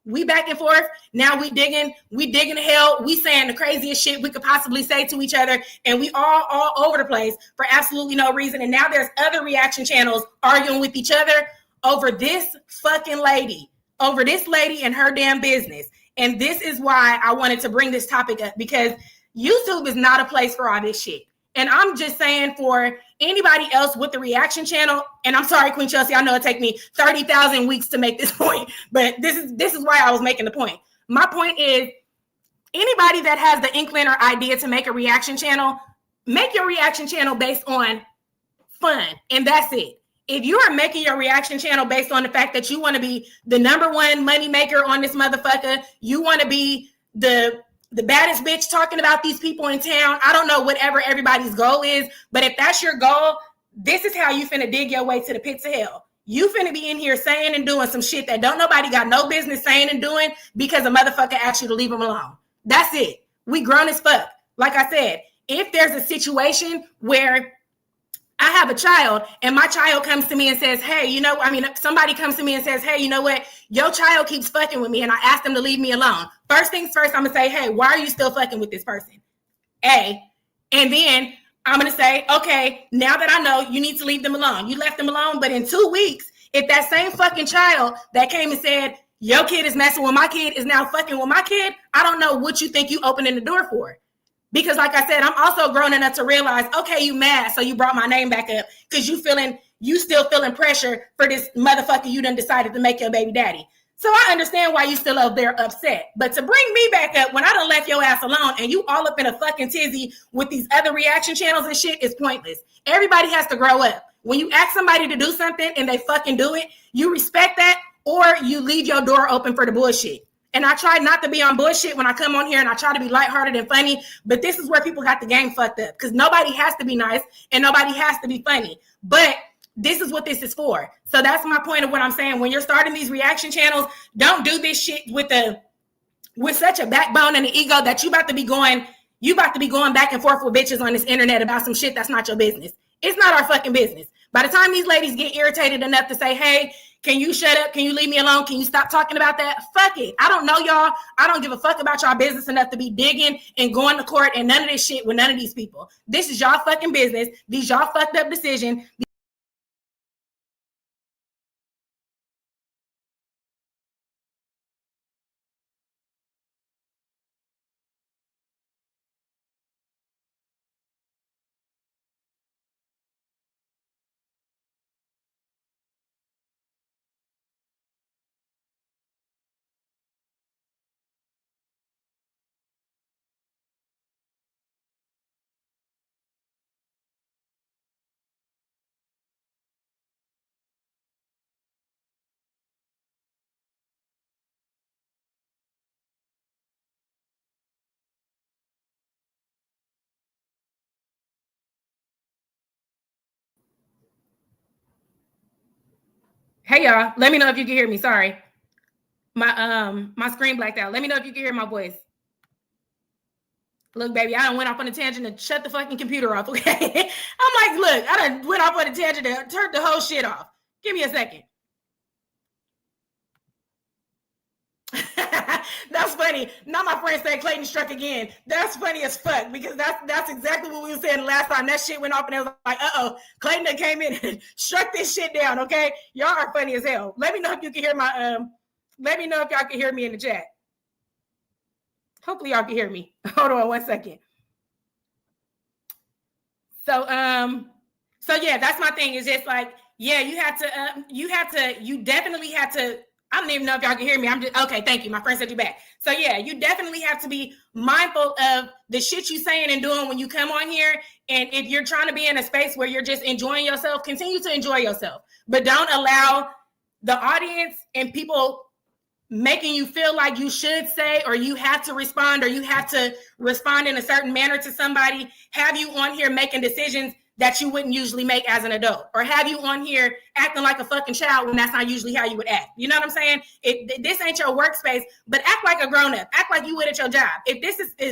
Speaker 1: We back and forth. Now we digging hell. We saying the craziest shit we could possibly say to each other. And we all over the place for absolutely no reason. And now there's other reaction channels arguing with each other over this fucking lady, over this lady and her damn business. And this is why I wanted to bring this topic up because YouTube is not a place for all this shit. And I'm just saying for anybody else with the reaction channel, and I'm sorry, Queen Chelsea, I know it take me 30,000 weeks to make this point, but this is why I was making the point. My point is anybody that has the inkling or idea to make a reaction channel, make your reaction channel based on fun, and that's it. If you are making your reaction channel based on the fact that you want to be the number one money maker on this motherfucker, you want to be the baddest bitch talking about these people in town, I don't know, whatever everybody's goal is, but if that's your goal, this is how you finna dig your way to the pits of hell. You finna be in here saying and doing some shit that don't nobody got no business saying and doing because a motherfucker asked you to leave them alone. That's it. We grown as fuck. Like I said, if there's a situation where I have a child and my child comes to me and says, hey, somebody comes to me and says, hey, you know what? Your child keeps fucking with me and I asked them to leave me alone. First things first, I'm going to say, hey, why are you still fucking with this person? And then I'm going to say, okay, now that I know you need to leave them alone. You left them alone, but in 2 weeks, if that same fucking child that came and said, your kid is messing with my kid is now fucking with my kid, I don't know what you think you opening the door for. Because like I said, I'm also grown enough to realize, okay, you mad, so you brought my name back up because you still feeling pressure for this motherfucker you done decided to make your baby daddy. So I understand why you still up there upset. But to bring me back up when I done left your ass alone and you all up in a fucking tizzy with these other reaction channels and shit is pointless. Everybody has to grow up. When you ask somebody to do something and they fucking do it, you respect that or you leave your door open for the bullshit. And I try not to be on bullshit when I come on here and I try to be lighthearted and funny. But this is where people got the game fucked up because nobody has to be nice and nobody has to be funny. But this is what this is for. So that's my point of what I'm saying. When you're starting these reaction channels, don't do this shit with such a backbone and an ego that you about to be going back and forth with bitches on this internet about some shit that's not your business. It's not our fucking business. By the time these ladies get irritated enough to say, hey, can you shut up? Can you leave me alone? Can you stop talking about that? Fuck it. I don't know y'all. I don't give a fuck about y'all business enough to be digging and going to court and none of this shit with none of these people. This is y'all fucking business. These y'all fucked up decisions. Hey y'all, let me know if you can hear me. Sorry. My screen blacked out. Let me know if you can hear my voice. Look, baby, I done went off on a tangent to shut the fucking computer off, okay? I'm like, look, I done went off on a tangent to turn the whole shit off. Give me a second. That's funny. Now my friend said Clayton struck again. That's funny as fuck because that's exactly what we were saying last time. That shit went off and I was like, Clayton that came in and struck this shit down, okay? Y'all are funny as hell. Let me know if you can hear let me know if y'all can hear me in the chat. Hopefully y'all can hear me. Hold on 1 second. So yeah, that's my thing. Is just like, yeah, you definitely have to. I don't even know if y'all can hear me. I'm just okay. Thank you. My friend said you back. So yeah, you definitely have to be mindful of the shit you saying and doing when you come on here. And if you're trying to be in a space where you're just enjoying yourself, continue to enjoy yourself, but don't allow the audience and people making you feel like you should say, or you have to respond, or you have to respond in a certain manner to somebody, have you on here making decisions that you wouldn't usually make as an adult, or have you on here acting like a fucking child when that's not usually how you would act. You know what I'm saying? This ain't your workspace, but act like a grown-up. Act like you would at your job. If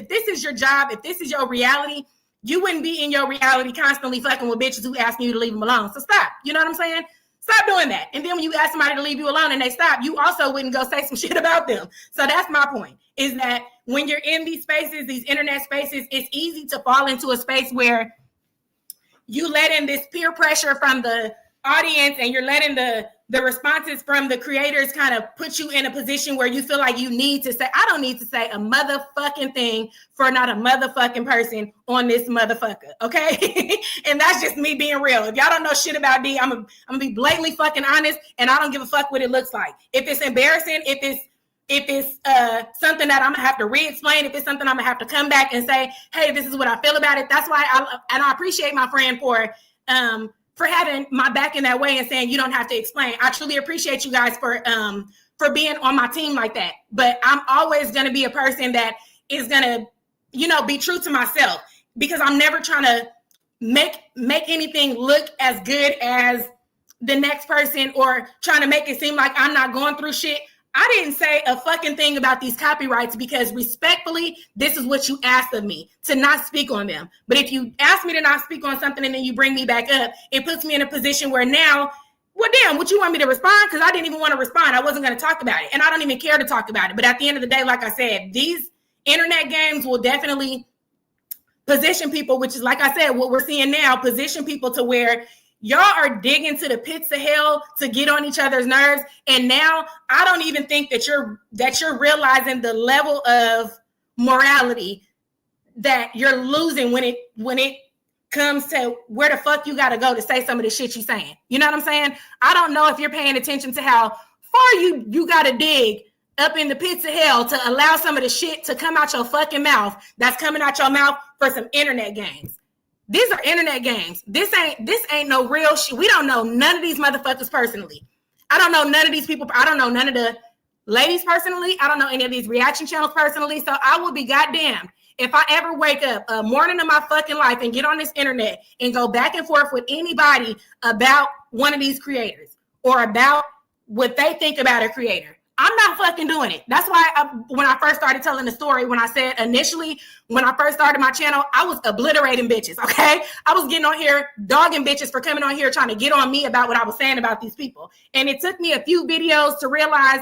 Speaker 1: this is your job, if this is your reality, you wouldn't be in your reality constantly fucking with bitches who asking you to leave them alone. So stop. You know what I'm saying? Stop doing that. And then when you ask somebody to leave you alone and they stop, you also wouldn't go say some shit about them. So that's my point, is that when you're in these spaces, these internet spaces, it's easy to fall into a space where you let in this peer pressure from the audience and you're letting the responses from the creators kind of put you in a position where you feel like you need to say, I don't need to say a motherfucking thing for not a motherfucking person on this motherfucker, okay? And that's just me being real. If y'all don't know shit about D, I'm gonna be blatantly fucking honest, and I don't give a fuck what it looks like. If it's embarrassing, if if it's something that I'm gonna have to re-explain, if it's something I'm gonna have to come back and say, hey, this is what I feel about it. That's why I appreciate my friend for having my back in that way and saying you don't have to explain. I truly appreciate you guys for being on my team like that. But I'm always gonna be a person that is gonna, be true to myself, because I'm never trying to make anything look as good as the next person or trying to make it seem like I'm not going through shit. I didn't say a fucking thing about these copyrights because respectfully, this is what you asked of me, to not speak on them. But if you ask me to not speak on something and then you bring me back up, it puts me in a position where now, well, damn, would you want me to respond? Because I didn't even want to respond. I wasn't going to talk about it. And I don't even care to talk about it. But at the end of the day, like I said, these internet games will definitely position people, which is, like I said, what we're seeing now, position people to where y'all are digging to the pits of hell to get on each other's nerves. And now I don't even think that you're realizing the level of morality that you're losing when it comes to where the fuck you got to go to say some of the shit you're saying. You know what I'm saying? I don't know if you're paying attention to how far you got to dig up in the pits of hell to allow some of the shit to come out your fucking mouth that's coming out your mouth for some internet games. These are internet games. This ain't no real shit. We don't know none of these motherfuckers personally. I don't know none of these people. I don't know none of the ladies personally. I don't know any of these reaction channels personally. So I will be goddamned if I ever wake up a morning of my fucking life and get on this internet and go back and forth with anybody about one of these creators or about what they think about a creator. I'm not fucking doing it. That's why when I first started telling the story, when I said initially, when I first started my channel, I was obliterating bitches, okay? I was getting on here, dogging bitches for coming on here trying to get on me about what I was saying about these people. And it took me a few videos to realize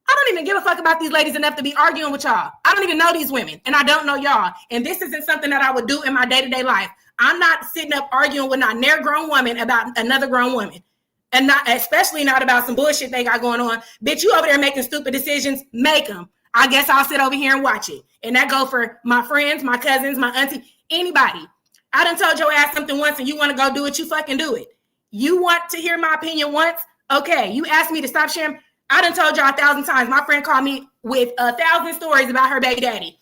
Speaker 1: I don't even give a fuck about these ladies enough to be arguing with y'all. I don't even know these women, and I don't know y'all. And this isn't something that I would do in my day-to-day life. I'm not sitting up arguing with not near grown woman about another grown woman. And not, especially not about some bullshit they got going on. Bitch, you over there making stupid decisions, make them. I guess I'll sit over here and watch it. And that go for my friends, my cousins, my auntie, anybody. I done told your ass something once and you want to go do it, you fucking do it. You want to hear my opinion once? Okay, you asked me to stop sharing. I done told y'all 1,000 times. My friend called me with 1,000 stories about her baby daddy.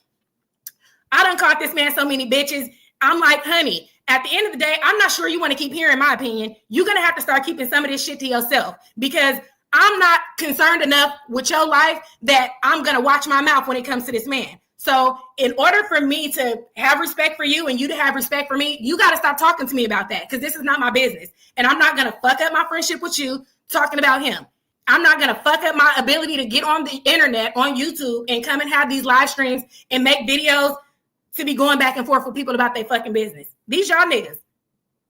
Speaker 1: I done caught this man so many bitches. I'm like, honey, at the end of the day, I'm not sure you want to keep hearing my opinion. You're going to have to start keeping some of this shit to yourself, because I'm not concerned enough with your life that I'm going to watch my mouth when it comes to this man. So in order for me to have respect for you and you to have respect for me, you got to stop talking to me about that, because this is not my business. And I'm not going to fuck up my friendship with you talking about him. I'm not going to fuck up my ability to get on the internet, on YouTube, and come and have these live streams and make videos to be going back and forth with people about their fucking business. These y'all niggas.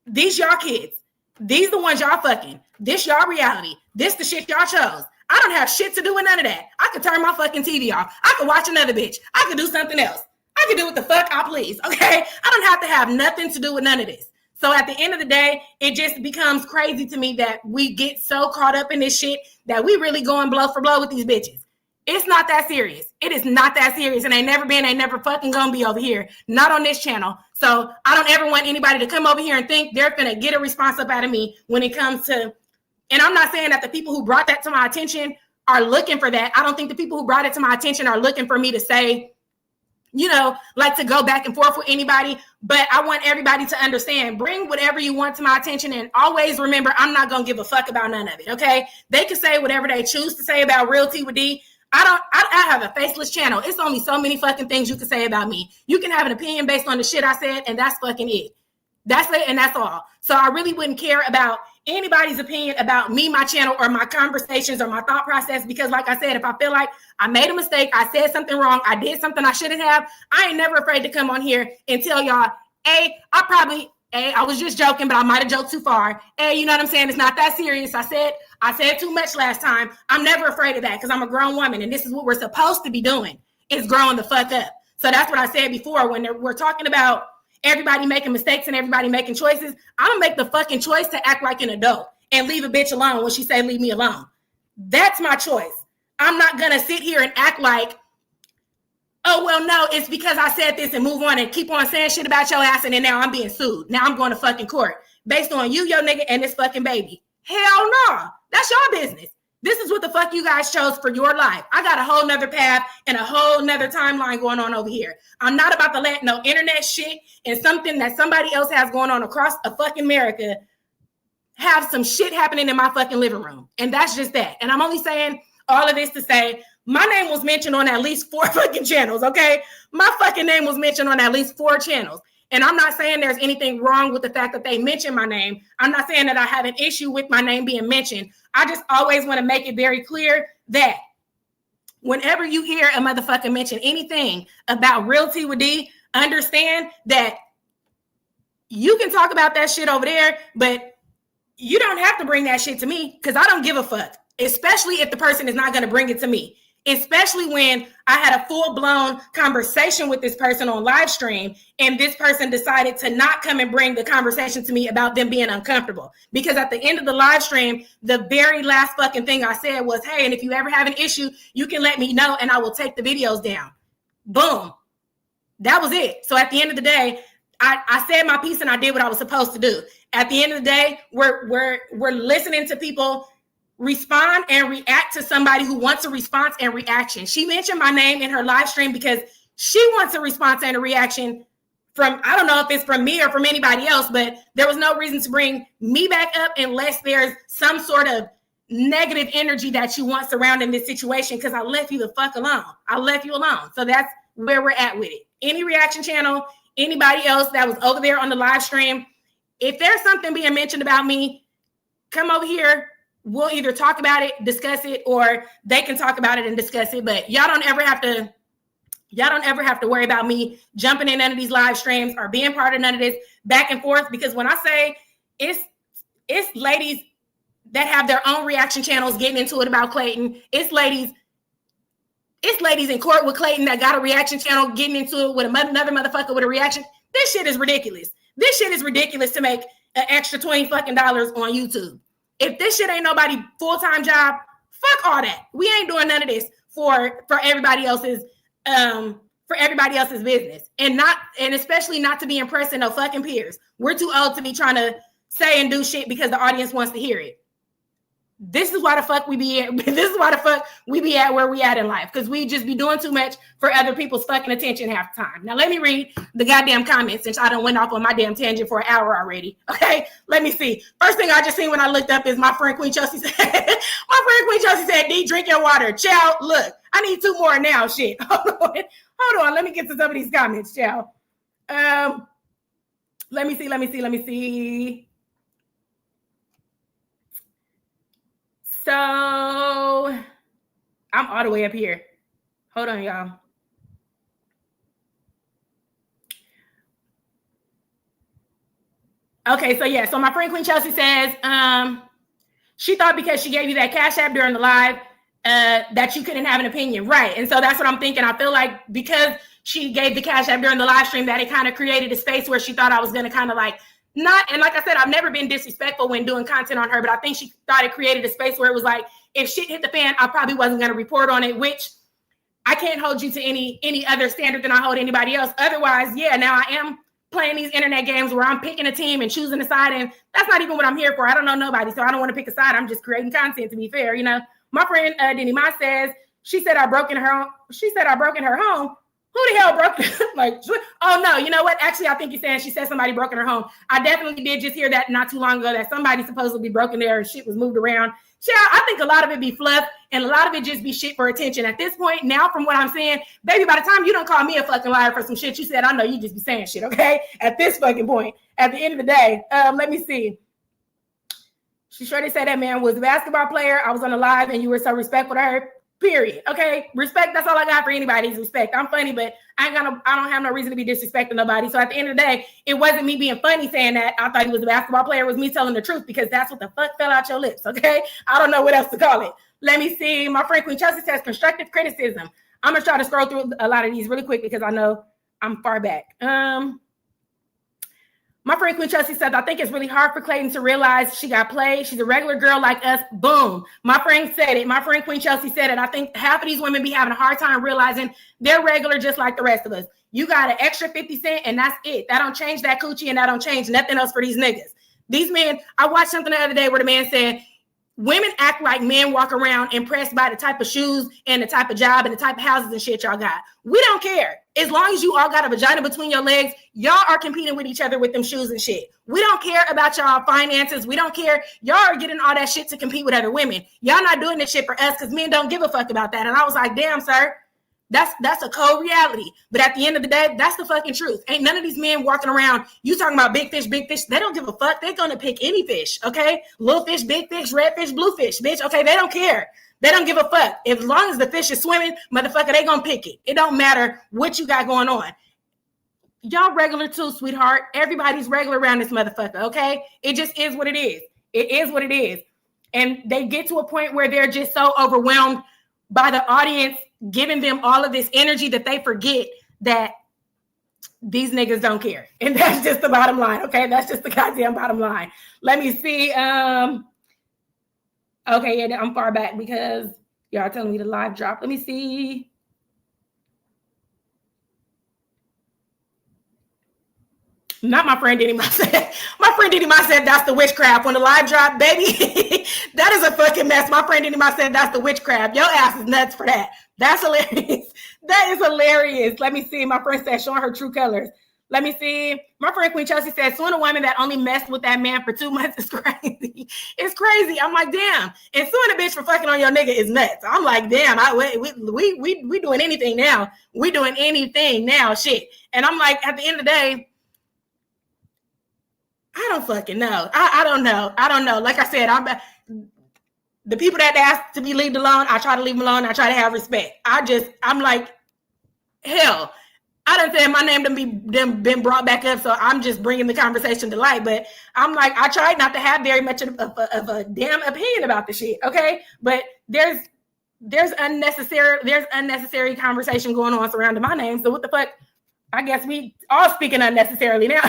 Speaker 1: These y'all kids. These the ones y'all fucking. This y'all reality. This the shit y'all chose. I don't have shit to do with none of that. I could turn my fucking TV off. I could watch another bitch. I could do something else. I could do what the fuck I please, okay? I don't have to have nothing to do with none of this. So at the end of the day, it just becomes crazy to me that we get so caught up in this shit that we really going blow for blow with these bitches. It's not that serious. It is not that serious. And ain't never fucking gonna be over here. Not on this channel. So I don't ever want anybody to come over here and think they're gonna get a response up out of me when it comes to, and I'm not saying that the people who brought that to my attention are looking for that. I don't think the people who brought it to my attention are looking for me to say, you know, like to go back and forth with anybody. But I want everybody to understand, bring whatever you want to my attention, and always remember, I'm not gonna give a fuck about none of it, okay? They can say whatever they choose to say about Real Tea with D. I have a faceless channel. It's only so many fucking things you can say about me. You can have an opinion based on the shit I said, and that's fucking it. That's it, and that's all. So I really wouldn't care about anybody's opinion about me, my channel, or my conversations or my thought process, because like I said, if I feel like I made a mistake, I said something wrong, I did something I shouldn't have, I ain't never afraid to come on here and tell y'all, I was just joking, but I might have joked too far. You know what I'm saying? It's not that serious. I said too much last time. I'm never afraid of that, because I'm a grown woman, and this is what we're supposed to be doing, is growing the fuck up. So that's what I said before when we're talking about everybody making mistakes and everybody making choices. I'm gonna make the fucking choice to act like an adult and leave a bitch alone when she say leave me alone. That's my choice. I'm not gonna sit here and act like, oh, well, no, it's because I said this and move on and keep on saying shit about your ass, and then now I'm being sued. Now I'm going to fucking court based on you, your nigga, and this fucking baby. Hell no. That's your business. This is what the fuck you guys chose for your life. I got a whole nother path and a whole nother timeline going on over here. I'm not about to let no internet shit and something that somebody else has going on across a fucking America have some shit happening in my fucking living room. And that's just that. And I'm only saying all of this to say my name was mentioned on at least 4 fucking channels, okay? My fucking name was mentioned on at least 4 channels. And I'm not saying there's anything wrong with the fact that they mention my name. I'm not saying that I have an issue with my name being mentioned. I just always want to make it very clear that whenever you hear a motherfucker mention anything about Real Tea with D, understand that you can talk about that shit over there, but you don't have to bring that shit to me because I don't give a fuck, especially if the person is not going to bring it to me. Especially when I had a full-blown conversation with this person on live stream and this person decided to not come and bring the conversation to me about them being uncomfortable. Because at the end of the live stream, the very last fucking thing I said was, hey, and if you ever have an issue, you can let me know and I will take the videos down. Boom. That was it. So at the end of the day, I said my piece and I did what I was supposed to do. At the end of the day, we're listening to people respond and react to somebody who wants a response and reaction. She mentioned my name in her live stream because she wants a response and a reaction from, I don't know if it's from me or from anybody else, but there was no reason to bring me back up unless there's some sort of negative energy that you want surrounding this situation because I left you the fuck alone. I left you alone. So that's where we're at with it. Any reaction channel, anybody else that was over there on the live stream, if there's something being mentioned about me, come over here. We'll either talk about it, discuss it, or they can talk about it and discuss it. But y'all don't ever have to worry about me jumping in none of these live streams or being part of none of this back and forth. Because when I say it's ladies that have their own reaction channels getting into it about Clayton, it's ladies in court with Clayton that got a reaction channel getting into it with another motherfucker with a reaction. This shit is ridiculous. This shit is ridiculous to make an extra $20 fucking on YouTube. If this shit ain't nobody full-time job, fuck all that. We ain't doing none of this for everybody else's business. And especially not to be impressing no fucking peers. We're too old to be trying to say and do shit because the audience wants to hear it. This is why the fuck we be at. This is why the fuck we be at where we at in life. Because we just be doing too much for other people's fucking attention half the time. Now let me read the goddamn comments since I done went off on my damn tangent for an hour already. Okay, let me see. First thing I just seen when I looked up is my friend Queen Chelsea said, D, drink your water. Chow, look, I need 2 more now. Shit. Hold on. Let me get to some of these comments, Chow. Let me see. So I'm all the way up here. Hold on, y'all. Okay, so yeah. So my friend Queen Chelsea says she thought because she gave you that Cash App during the live that you couldn't have an opinion. Right. And so that's what I'm thinking. I feel like because she gave the Cash App during the live stream that it kind of created a space where she thought I was going to kind of like not, and like I said, I've never been disrespectful when doing content on her, but I think she thought it created a space where it was like, if shit hit the fan, I probably wasn't going to report on it, which I can't hold you to any other standard than I hold anybody else. Otherwise, yeah, now I am playing these internet games where I'm picking a team and choosing a side, and that's not even what I'm here for. I don't know nobody, so I don't want to pick a side. I'm just creating content, to be fair, you know. My friend Denny Ma says, she said I broke in her home. Who the hell broke it? Like, oh no, you know what? Actually, I think you're saying she said somebody broke in her home. I definitely did just hear that not too long ago that somebody supposedly broke in there and shit was moved around. Yeah, I think a lot of it be fluff and a lot of it just be shit for attention. At this point, now from what I'm saying, baby, by the time you don't call me a fucking liar for some shit you said, I know you just be saying shit, okay? At this fucking point, at the end of the day, let me see. She sure did say that man was a basketball player. I was on the live and you were so respectful to her. Period. Okay. Respect. That's all I got for anybody's respect. I'm funny, but I don't have no reason to be disrespecting nobody. So at the end of the day, it wasn't me being funny saying that I thought he was a basketball player. It was me telling the truth because that's what the fuck fell out your lips. Okay. I don't know what else to call it. Let me see. My friend Queen Chelsea says constructive criticism. I'm going to try to scroll through a lot of these really quick because I know I'm far back. My friend Queen Chelsea said, I think it's really hard for Clayton to realize she got played. She's a regular girl like us. Boom. My friend said it. My friend Queen Chelsea said it. I think half of these women be having a hard time realizing they're regular just like the rest of us. You got an extra 50 cents and that's it. That don't change that coochie and that don't change nothing else for these niggas. These men, I watched something the other day where the man said, Women act like men walk around impressed by the type of shoes and the type of job and the type of houses and shit y'all got. We don't care. As long as you all got a vagina between your legs, y'all are competing with each other with them shoes and shit. We don't care about y'all finances. We don't care. Y'all are getting all that shit to compete with other women. Y'all not doing this shit for us because men don't give a fuck about that. And I was like, damn, sir. That's a cold reality. But at the end of the day, that's the fucking truth. Ain't none of these men walking around, you talking about big fish. They don't give a fuck. They're going to pick any fish, okay? Little fish, big fish, red fish, blue fish, bitch, okay? They don't care. They don't give a fuck. As long as the fish is swimming, motherfucker, they going to pick it. It don't matter what you got going on. Y'all regular too, sweetheart. Everybody's regular around this motherfucker, okay? It just is what it is. It is what it is. And they get to a point where they're just so overwhelmed by the audience giving them all of this energy that they forget that these niggas don't care. And that's just the bottom line, okay? That's just the goddamn bottom line. Let me see. Okay, yeah, I'm far back because y'all telling me to live drop. Let me see. Not my friend Diddy Ma said. My friend Diddy Ma said that's the witchcraft. When the live drop, baby, that is a fucking mess. My friend Diddy Ma said that's the witchcraft. Your ass is nuts for that. That's hilarious. That is hilarious. Let me see. My friend said showing her true colors. Let me see. My friend Queen Chelsea said suing a woman that only messed with that man for 2 months is crazy. It's crazy. I'm like, damn. And suing a bitch for fucking on your nigga is nuts. I'm like, damn. We doing anything now. We doing anything now. Shit. And I'm like, at the end of the day, I don't fucking know. I don't know. I don't know. Like I said, the people that ask to be left alone, I try to leave them alone. I try to have respect. I'm like, hell, I done said my name been brought back up, so I'm just bringing the conversation to light. But I'm like, I tried not to have very much of a damn opinion about the shit, okay? But there's unnecessary conversation going on surrounding my name. So what the fuck? I guess we all speaking unnecessarily now.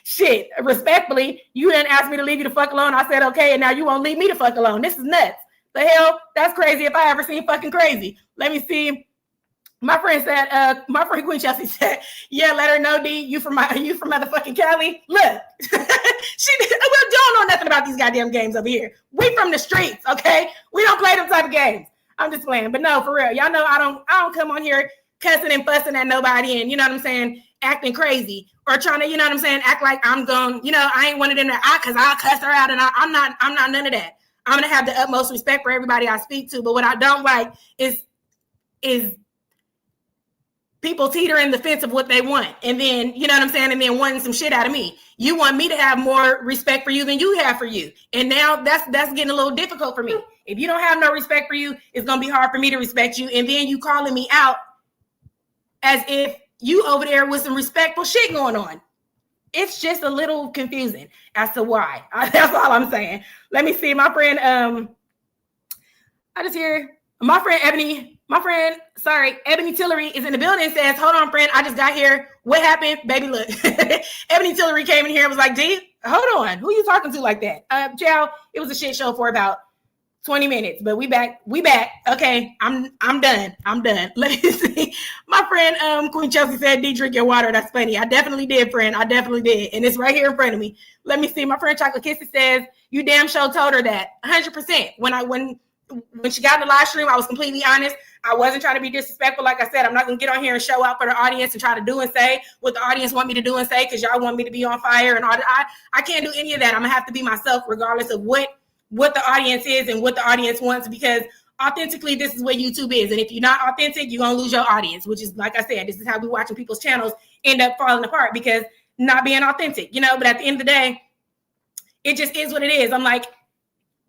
Speaker 1: Shit, respectfully, you didn't ask me to leave you the fuck alone. I said, okay, and now you won't leave me the fuck alone. This is nuts. The hell? That's crazy if I ever seen fucking crazy. Let me see. My friend said, my friend Queen Chelsea said, yeah, let her know, D, you from motherfucking Cali. Look, we don't know nothing about these goddamn games over here. We from the streets, okay? We don't play them type of games. I'm just playing. But no, for real. Y'all know I don't come on here cussing and fussing at nobody and, you know what I'm saying, acting crazy or trying to, you know what I'm saying, act like I'm going, you know, I ain't one of them because I'll cuss her out and I'm not none of that. I'm going to have the utmost respect for everybody I speak to. But what I don't like is people teetering the fence of what they want. And then, you know what I'm saying, and then wanting some shit out of me. You want me to have more respect for you than you have for you. And now that's getting a little difficult for me. If you don't have no respect for you, it's going to be hard for me to respect you. And then you calling me out as if you over there with some respectful shit going on. It's just a little confusing as to why. That's all I'm saying. Let me see. My friend, I just hear my friend Ebony Tillery is in the building and says, hold on, friend, I just got here. What happened? Baby, look. Ebony Tillery came in here and was like, D, hold on. Who you talking to like that? Chow, it was a shit show for about 20 minutes, but we back. Okay, I'm done. Let me see. My friend Queen Chelsea said, D, drink your water. That's funny. I definitely did, friend. I definitely did. And it's right here in front of me. Let me see. My friend Chocolate Kissy says, you damn sure told her that. 100%. When she got in the live stream, I was completely honest. I wasn't trying to be disrespectful. Like I said, I'm not going to get on here and show out for the audience and try to do and say what the audience want me to do and say because y'all want me to be on fire and all that. I can't do any of that. I'm going to have to be myself regardless of what the audience is and what the audience wants, because authentically, this is what YouTube is. And if you're not authentic, you're going to lose your audience, which is, like I said, this is how we watching people's channels end up falling apart because not being authentic, you know, but at the end of the day, it just is what it is. I'm like,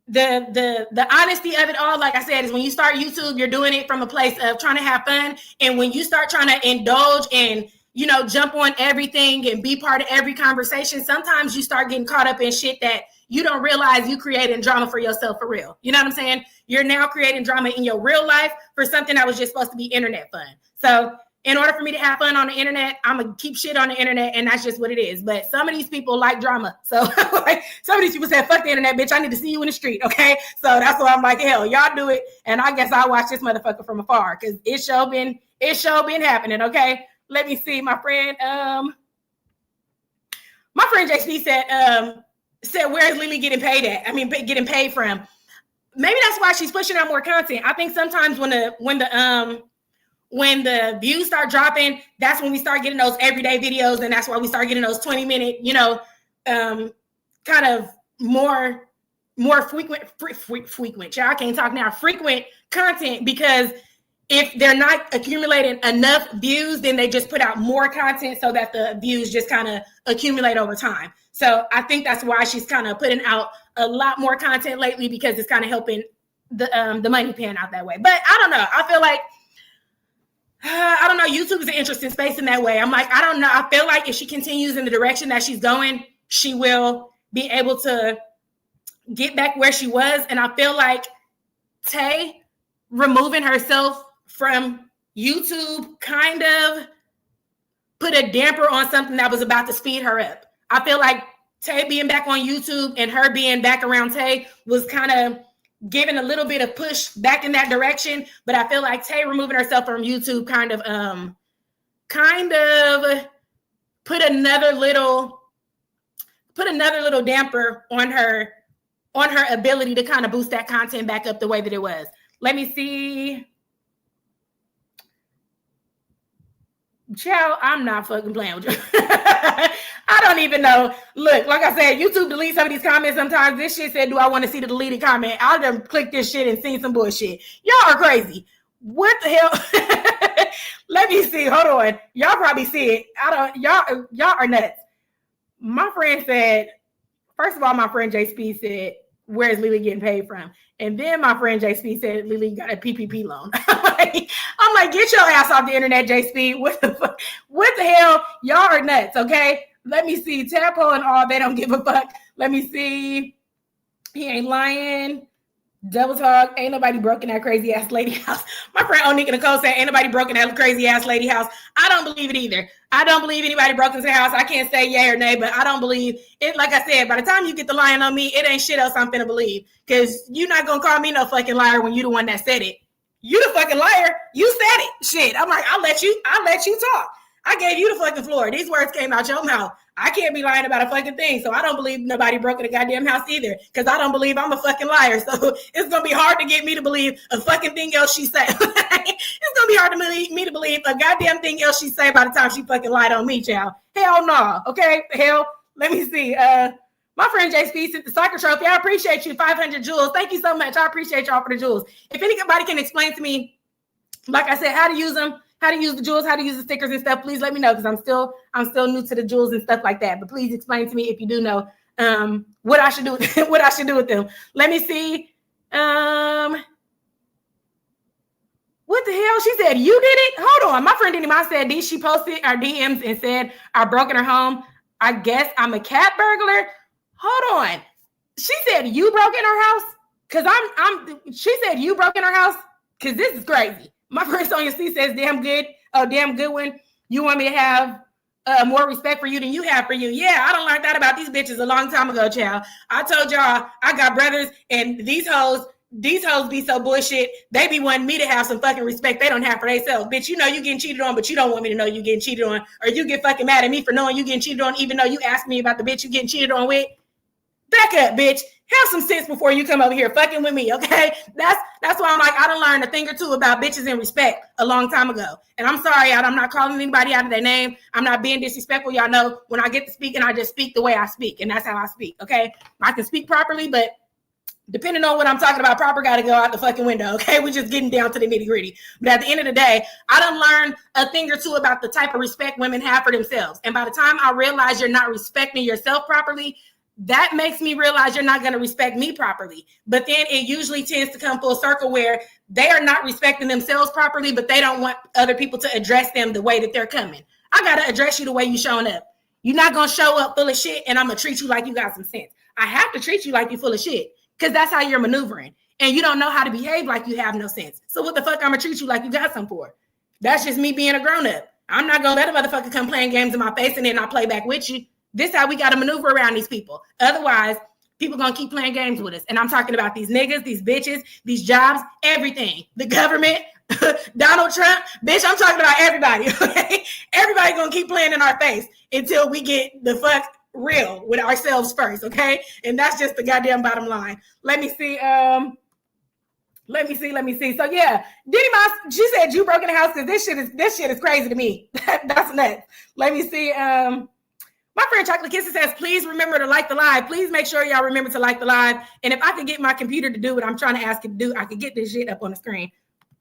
Speaker 1: the honesty of it all, like I said, is when you start YouTube, you're doing it from a place of trying to have fun. And when you start trying to indulge and, you know, jump on everything and be part of every conversation, sometimes you start getting caught up in shit that you don't realize you creating drama for yourself for real. You know what I'm saying? You're now creating drama in your real life for something that was just supposed to be internet fun. So in order for me to have fun on the internet, I'm going to keep shit on the internet, and that's just what it is. But some of these people like drama. So like, some of these people said, fuck the internet, bitch. I need to see you in the street, okay? So that's why I'm like, hell, y'all do it, and I guess I'll watch this motherfucker from afar because it's sure been happening, okay? Let me see. My friend JC said, where's Lily getting paid at? I mean, getting paid from? maybe that's why she's pushing out more content. I think sometimes when the views start dropping, that's when we start getting those everyday videos, and that's why we start getting those 20-minute, kind of more frequent. I can't talk now. Frequent content, because if they're not accumulating enough views, then they just put out more content so that the views just kind of accumulate over time. So I think that's why she's kind of putting out a lot more content lately, because it's kind of helping the money pan out that way. But I don't know. I feel like, I don't know. YouTube is an interesting space in that way. I'm like, I don't know. I feel like if she continues in the direction that she's going, she will be able to get back where she was. And I feel like Tay removing herself from YouTube kind of put a damper on something that was about to speed her up. I feel like Tay being back on YouTube and her being back around Tay was kind of giving a little bit of push back in that direction. But I feel like Tay removing herself from YouTube kind of put another little damper on her ability to kind of boost that content back up the way that it was. Let me see. Child, I'm not fucking playing with you. I don't even know. Look, like I said, YouTube deletes some of these comments sometimes. This shit said, do I want to see the deleted comment? I'll just click this shit and see some bullshit. Y'all are crazy. What the hell? Let me see. Hold on. Y'all probably see it. Y'all are nuts. My friend said, first of all, my friend J Speed said, where's Lily getting paid from? And then my friend J Speed said Lily got a PPP loan. I'm like, get your ass off the internet, J Speed. What the fuck? What the hell? Y'all are nuts, okay? Let me see. Tadpole and all, they don't give a fuck. Let me see. He ain't lying. Double talk. Ain't nobody broken that crazy ass lady house. My friend Onika Nicole said, ain't nobody broken that crazy ass lady house. I don't believe it either. I don't believe anybody broke into the house. I can't say yay or nay, but I don't believe it. Like I said, by the time you get the lying on me, it ain't shit else I'm finna believe. Because you're not gonna call me no fucking liar when you the one that said it. You the fucking liar. You said it. Shit. I'm like, I'll let you talk. I gave you the fucking floor. These words came out your mouth. I can't be lying about a fucking thing. So I don't believe nobody broke in the goddamn house either. Because I don't believe I'm a fucking liar. So it's going to be hard to get me to believe a fucking thing else she said. It's going to be hard to me to believe a goddamn thing else she say by the time she fucking lied on me, child. Hell no. Okay? Hell. Let me see. My friend J Speed sent the soccer trophy. I appreciate you. 500 jewels. Thank you so much. I appreciate y'all for the jewels. If anybody can explain to me, like I said, how to use them, how to use the jewels, how to use the stickers and stuff, please let me know, because I'm still new to the jewels and stuff like that. But please explain to me if you do know what I should do with them. Let me see. What the hell? She said, you did it? Hold on. My friend Denny said, she posted our DMs and said, I broke in her home. I guess I'm a cat burglar. Hold on. She said, you broke in her house? Because she said, you broke in her house? Because this is crazy. My friend Sonia C says, damn good one. You want me to have more respect for you than you have for you. Yeah, I done learned that about these bitches a long time ago, child. I told y'all I got brothers, and these hoes be so bullshit. They be wanting me to have some fucking respect they don't have for themselves. Bitch, you know you getting cheated on, but you don't want me to know you getting cheated on. Or you get fucking mad at me for knowing you getting cheated on, even though you asked me about the bitch you getting cheated on with. Back up, bitch. Have some sense before you come over here fucking with me, okay? That's why I'm like, I done learned a thing or two about bitches and respect a long time ago. And I'm sorry, I'm not calling anybody out of their name. I'm not being disrespectful. Y'all know when I get to speak, and I just speak the way I speak. And that's how I speak, okay? I can speak properly, but depending on what I'm talking about, proper got to go out the fucking window, okay? We're just getting down to the nitty gritty. But at the end of the day, I done learned a thing or two about the type of respect women have for themselves. And by the time I realize you're not respecting yourself properly, that makes me realize you're not going to respect me properly. But then it usually tends to come full circle where they are not respecting themselves properly, but they don't want other people to address them the way that they're coming. I got to address you the way you showing up. You're not going to show up full of shit, and I'm going to treat you like you got some sense. I have to treat you like you're full of shit, because that's how you're maneuvering. And you don't know how to behave like you have no sense. So what the fuck I'm going to treat you like you got some for? That's just me being a grown-up. I'm not going to let a motherfucker come playing games in my face and then I play back with you. This is how we got to maneuver around these people. Otherwise, people going to keep playing games with us. And I'm talking about these niggas, these bitches, these jobs, everything. The government, Donald Trump. Bitch, I'm talking about everybody, okay? Everybody going to keep playing in our face until we get the fuck real with ourselves first, okay? And that's just the goddamn bottom line. Let me see. Let me see. So yeah, Diddy Moss, she said you broke in the house because this shit is crazy to me. That's nuts. Let me see. My friend Chocolate Kisses says, please remember to like the live. Please make sure y'all remember to like the live. And if I could get my computer to do what I'm trying to ask it to do, I could get this shit up on the screen.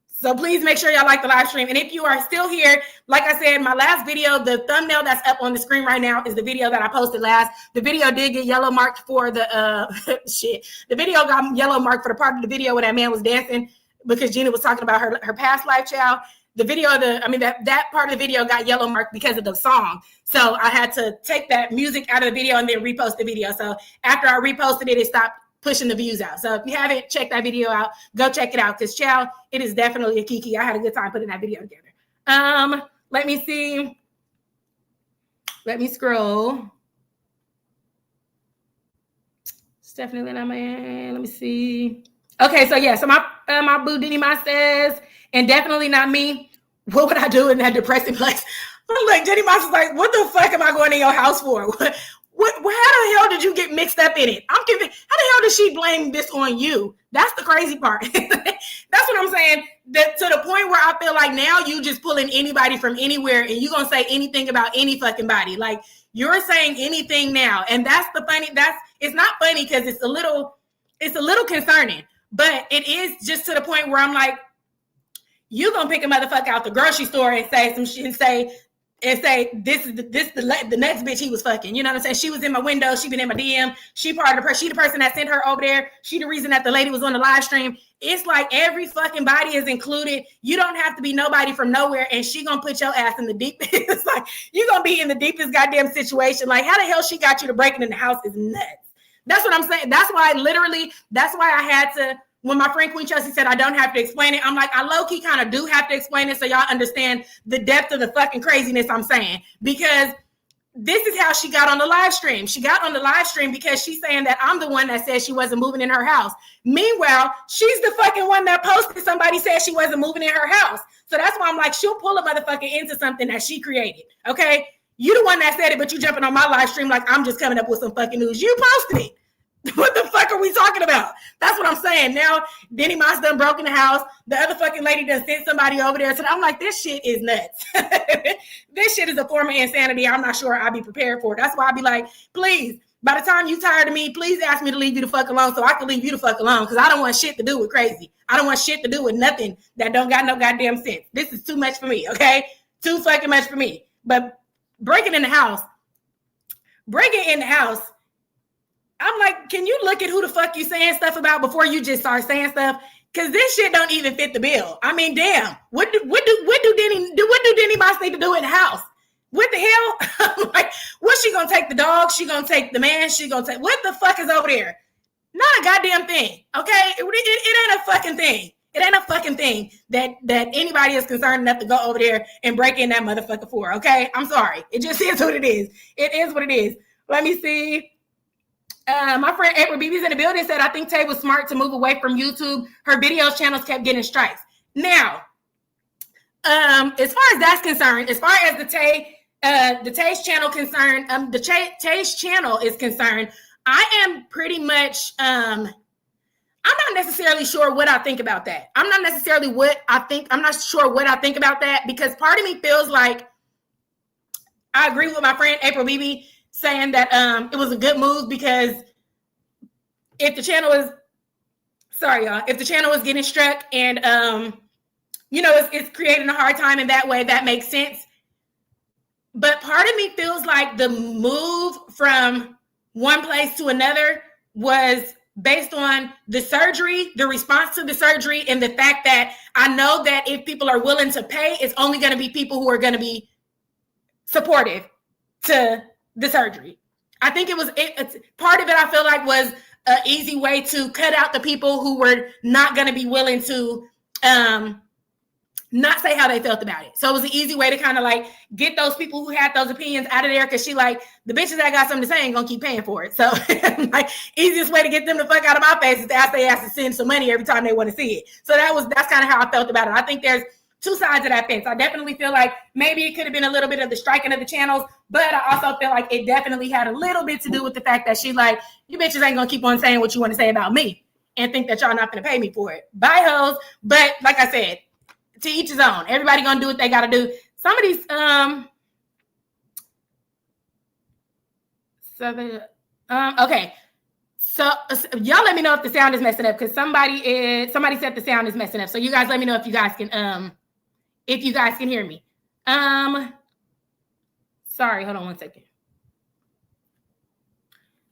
Speaker 1: So please make sure y'all like the live stream. And if you are still here, like I said, my last video, the thumbnail that's up on the screen right now is the video that I posted last. The video did get yellow marked for the shit. The video got yellow marked for the part of the video where that man was dancing because Gina was talking about her past life child. The video, that part of the video got yellow marked because of the song. So I had to take that music out of the video and then repost the video. So after I reposted it, it stopped pushing the views out. So if you haven't checked that video out, go check it out because child, it is definitely a kiki. I had a good time putting that video together. Let me see. Let me scroll. It's definitely not my hand. Let me see. Okay, so yeah, so my boo Diddy Ma says, and definitely not me. What would I do in that depressing place? I'm like, Diddy Ma is like, what the fuck am I going to your house for? How the hell did you get mixed up in it? I'm convinced. How the hell did she blame this on you? That's the crazy part. That's what I'm saying. That to the point where I feel like now you just pulling anybody from anywhere and you gonna say anything about any fucking body. Like you're saying anything now, and that's the funny. It's not funny because it's a little concerning, but it is just to the point where I'm like, you gonna pick a motherfucker out the grocery store and say some shit and say this is the next bitch he was fucking. You know what I'm saying? She was in my window. She been in my DM. She the person that sent her over there. She the reason that the lady was on the live stream. It's like every fucking body is included. You don't have to be nobody from nowhere, and she gonna put your ass in the deep. It's like you gonna be in the deepest goddamn situation. Like how the hell she got you to breaking in the house is nuts. That's what I'm saying. That's why I had to. When my friend Queen Chelsea said I don't have to explain it, I'm like, I low-key kind of do have to explain it so y'all understand the depth of the fucking craziness I'm saying. Because this is how she got on the live stream. She got on the live stream because she's saying that I'm the one that said she wasn't moving in her house. Meanwhile, she's the fucking one that posted somebody said she wasn't moving in her house. So that's why I'm like, she'll pull a motherfucker into something that she created, okay? You the one that said it, but you jumping on my live stream like I'm just coming up with some fucking news. You posted it. What the fuck are we talking about? That's what I'm saying. Now, Diddy Moss done broke in the house. The other fucking lady done sent somebody over there. So I'm like, this shit is nuts. This shit is a form of insanity. I'm not sure I'll be prepared for it. That's why I'll be like, please, by the time you tired of me, please ask me to leave you the fuck alone so I can leave you the fuck alone because I don't want shit to do with crazy. I don't want shit to do with nothing that don't got no goddamn sense. This is too much for me, okay? Too fucking much for me. But breaking in the house, I'm like, can you look at who the fuck you saying stuff about before you just start saying stuff? Because this shit don't even fit the bill. I mean, damn. What do Diddy Moss need to do in the house? What the hell? Like, what's she gonna take the dog? She gonna take the man? She gonna take what the fuck is over there? Not a goddamn thing. Okay, it ain't a fucking thing. It ain't a fucking thing that anybody is concerned enough to go over there and break in that motherfucker for. Okay, I'm sorry. It just is what it is. It is what it is. Let me see. My friend April BB's in the building said, I think Tay was smart to move away from YouTube. Her videos channels kept getting strikes. Now, as far as that's concerned, as far as the Tay's channel concerned, Tay's channel is concerned, I am pretty much, I'm not necessarily sure what I think about that. I'm not sure what I think about that because part of me feels like I agree with my friend April BB saying that it was a good move because if the channel is getting struck and it's creating a hard time in that way, that makes sense. But part of me feels like the move from one place to another was based on the surgery, the response to the surgery, and the fact that I know that if people are willing to pay, it's only going to be people who are going to be supportive to the surgery. I think it's part of it. I feel like was an easy way to cut out the people who were not going to be willing to not say how they felt about it. So it was an easy way to kind of like get those people who had those opinions out of there because she like the bitches that got something to say ain't gonna keep paying for it. So like easiest way to get them the fuck out of my face is to ask they ass to send some money every time they want to see it. So that's kind of how I felt about it. I think there's two sides of that fence. I definitely feel like maybe it could have been a little bit of the striking of the channels, but I also feel like it definitely had a little bit to do with the fact that she like, you bitches ain't gonna keep on saying what you want to say about me. and think that y'all not going to pay me for it. Bye, hoes. But like I said, to each his own. Everybody going to do what they got to do. Some of these, okay. So y'all let me know if the sound is messing up, because somebody said the sound is messing up. So you guys let me know if you guys can hear me. Sorry, hold on one second.